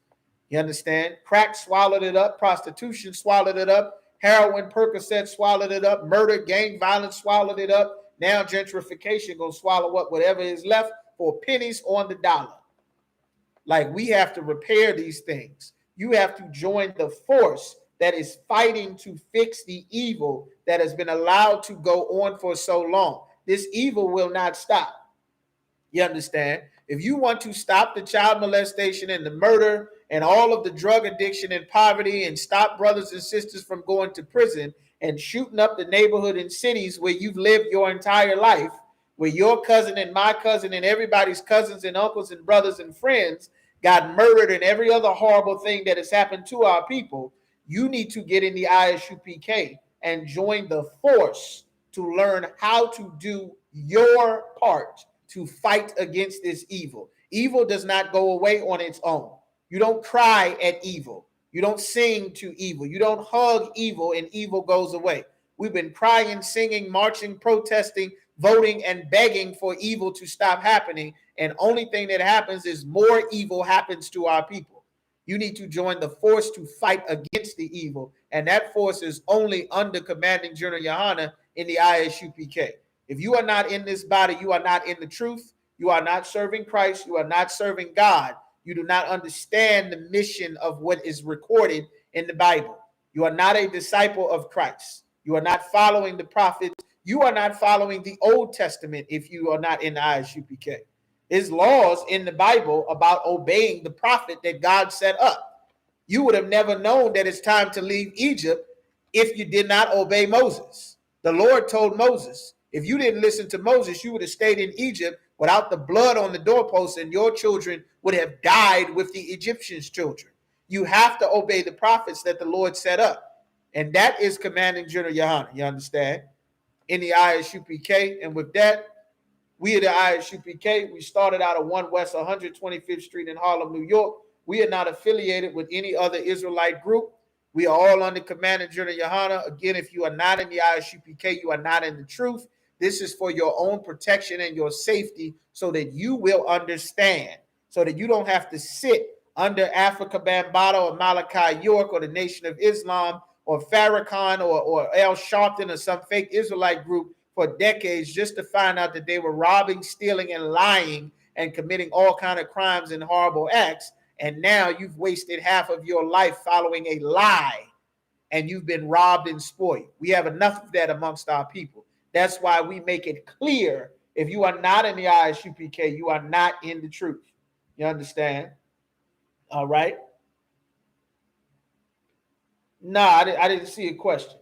You understand? Crack swallowed it up. Prostitution swallowed it up. Heroin, Percocet swallowed it up. Murder, gang violence swallowed it up. Now gentrification going to swallow up whatever is left for pennies on the dollar. Like, we have to repair these things. You have to join the force that is fighting to fix the evil that has been allowed to go on for so long. This evil will not stop. You understand? If you want to stop the child molestation and the murder and all of the drug addiction and poverty and stop brothers and sisters from going to prison and shooting up the neighborhood and cities where you've lived your entire life, where your cousin and my cousin and everybody's cousins and uncles and brothers and friends got murdered and every other horrible thing that has happened to our people, you need to get in the I.S.U.P.K and join the force to learn how to do your part to fight against this evil. Evil does not go away on its own. You don't cry at evil. You don't sing to evil. You don't hug evil and evil goes away. We've been crying, singing, marching, protesting, voting, and begging for evil to stop happening. And only thing that happens is more evil happens to our people. You need to join the force to fight against the evil. And that force is only under Commanding General YAHANNA in the I.S.U.P.K. If you are not in this body, you are not in the truth. You are not serving Christ. You are not serving God. You do not understand the mission of what is recorded in the Bible. You are not a disciple of Christ. You are not following the prophets. You are not following the Old Testament if you are not in the I.S.U.P.K. There's laws in the Bible about obeying the prophet that God set up. You would have never known that it's time to leave Egypt if you did not obey Moses. The Lord told Moses, if you didn't listen to Moses, you would have stayed in Egypt without the blood on the doorpost, and your children would have died with the Egyptians' children. You have to obey the prophets that the Lord set up. And that is Commanding General YAHANNA, you understand, in the I.S.U.P.K. And with that, we are the I.S.U.P.K. We started out of 1 West 125th Street in Harlem, New York. We are not affiliated with any other Israelite group. We are all under Commanding General YAHANNA. Again, if you are not in the I.S.U.P.K, you are not in the truth. This is for your own protection and your safety so that you will understand, so that you don't have to sit under Africa Bambaataa or Malachi York or the Nation of Islam or Farrakhan or Al Sharpton or some fake Israelite group for decades just to find out that they were robbing, stealing, and lying and committing all kinds of crimes and horrible acts. And now you've wasted half of your life following a lie and you've been robbed and spoiled. We have enough of that amongst our people. That's why we make it clear, if you are not in the I.S.U.P.K, you are not in the truth. You understand? All right. No, I didn't see a question.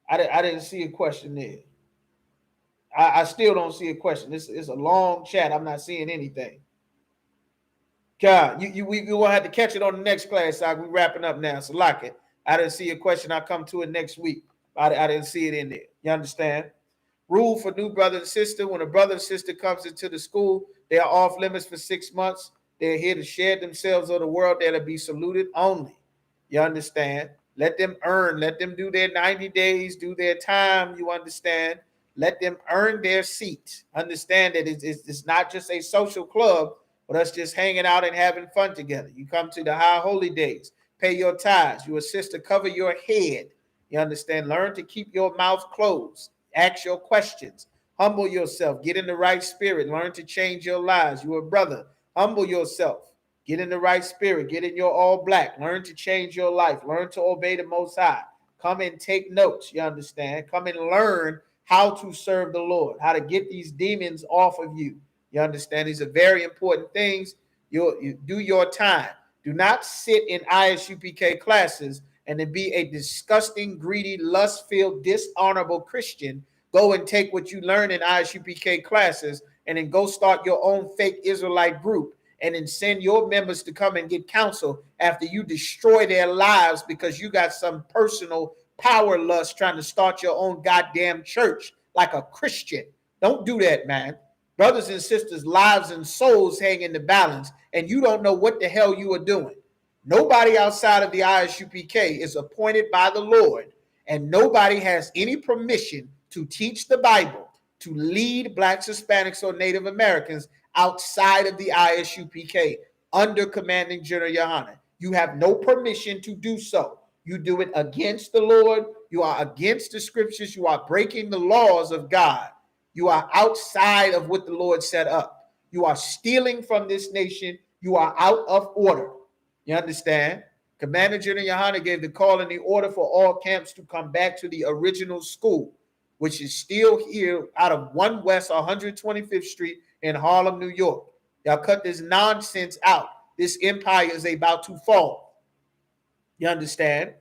I didn't see a question there. I still don't see a question. It's a long chat. I'm not seeing anything. God, we will have to catch it on the next class. We're wrapping up now. So like it. I didn't see a question. I'll come to it next week. I didn't see it in there. You understand? Rule for new brother and sister. When a brother and sister comes into the school, they are off limits for 6 months. They're here to share themselves of the world. They're to be saluted only. You understand? Let them earn. Let them do their 90 days, do their time. You understand? Let them earn their seat. Understand that it's not just a social club, but us just hanging out and having fun together. You come to the high holy days, pay your tithes. You assist to cover your head. You understand? Learn to keep your mouth closed. Ask your questions. Humble yourself. Get in the right spirit. Learn to change your lives. You're a brother. Humble yourself. Get in the right spirit. Get in your all black. Learn to change your life. Learn to obey the Most High. Come and take notes. You understand? Come and learn how to serve the Lord, how to get these demons off of you. You understand? These are very important things. You do your time. Do not sit in I.S.U.P.K classes and then be a disgusting, greedy, lust-filled, dishonorable Christian. Go and take what you learn in I.S.U.P.K classes and then go start your own fake Israelite group and then send your members to come and get counsel after you destroy their lives because you got some personal power lust trying to start your own goddamn church like a Christian. Don't do that, man. Brothers and sisters' lives and souls hang in the balance, and you don't know what the hell you are doing. Nobody outside of the I.S.U.P.K is appointed by the Lord, and nobody has any permission to teach the Bible, to lead Blacks, Hispanics, or Native Americans outside of the I.S.U.P.K under Commanding General YAHANNA. You have no permission to do so. You do it against the Lord. You are against the scriptures. You are breaking the laws of God. You are outside of what the Lord set up. You are stealing from this nation. You are out of order. You understand? Commander General YAHANNA gave the call and the order for all camps to come back to the original school, which is still here out of 1 West 125th Street in Harlem, New York. Y'all cut this nonsense out. This empire is about to fall. You understand?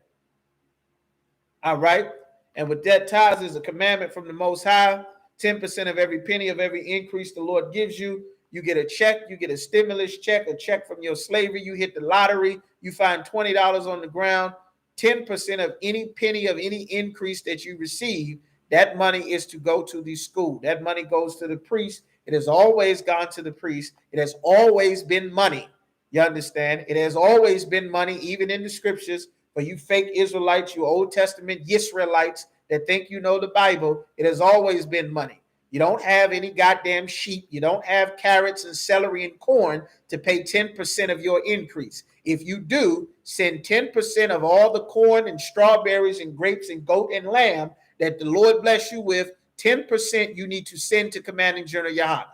All right. And with that, tithes is a commandment from the Most High. 10% of every penny of every increase the Lord gives you. You get a check, you get a stimulus check, a check from your slavery. You hit the lottery, you find $20 on the ground. 10% of any penny of any increase that you receive That money is to go to the school. That money goes to the priest. It has always gone to the priest. It has always been money. You understand? It has always been money, even in the scriptures. For you fake Israelites, you Old Testament Israelites that think you know the Bible, it has always been money. You don't have any goddamn sheep. You don't have carrots and celery and corn to pay 10% of your increase. If you do, send 10% of all the corn and strawberries and grapes and goat and lamb that the Lord bless you with. 10% you need to send to Commanding General YAHANNA.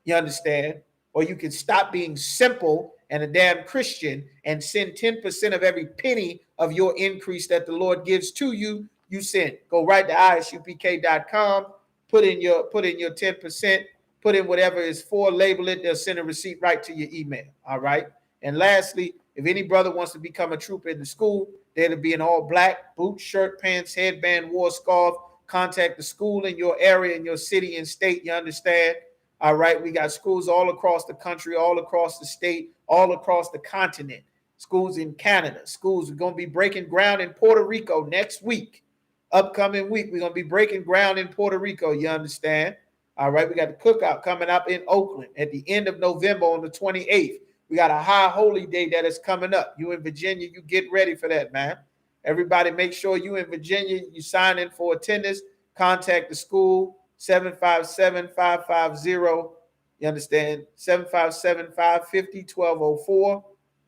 You understand? Or you can stop being simple and a damn Christian and send 10% of every penny of your increase that the Lord gives to you. You send. Go right to ISUPK.com, put in your 10%, put in whatever is for, label it, they'll send a receipt right to your email. All right. And lastly, if any brother wants to become a trooper in the school, they'll be in all black, boots, shirt, pants, headband, war scarf. Contact the school in your area, in your city and state. You understand? All right, we got schools all across the country, all across the state, all across the continent. Schools in Canada, schools. We're going to be breaking ground in Puerto Rico next week. Upcoming week, we're going to be breaking ground in Puerto Rico, you understand? All right, we got the cookout coming up in Oakland at the end of November on the 28th. We got a high holy day that is coming up. You in Virginia, you get ready for that, man. Everybody make sure you in Virginia, you sign in for attendance, contact the school, 757-550. You understand? 757-550-1204.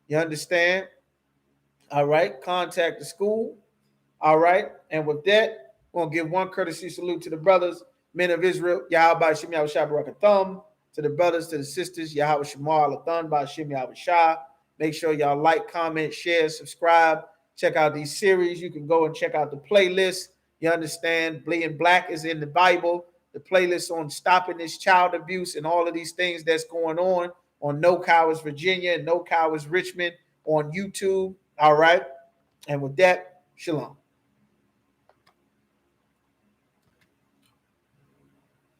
You understand? All right. Contact the school. All right. And with that, we're going to give one courtesy salute to the brothers, men of Israel, Yahweh Shem Yahweh Shah Barak Thumb. To the brothers, to the sisters, Yahweh Shemar Lathan by Shem Yahweh Shah. Make sure y'all like, comment, share, subscribe. Check out these series. You can go and check out the playlist. You understand? Bleeding Black is in the Bible. The playlist on stopping this child abuse and all of these things that's going on No Cowards Virginia and No Cowards Richmond on YouTube. All right. And with that, shalom.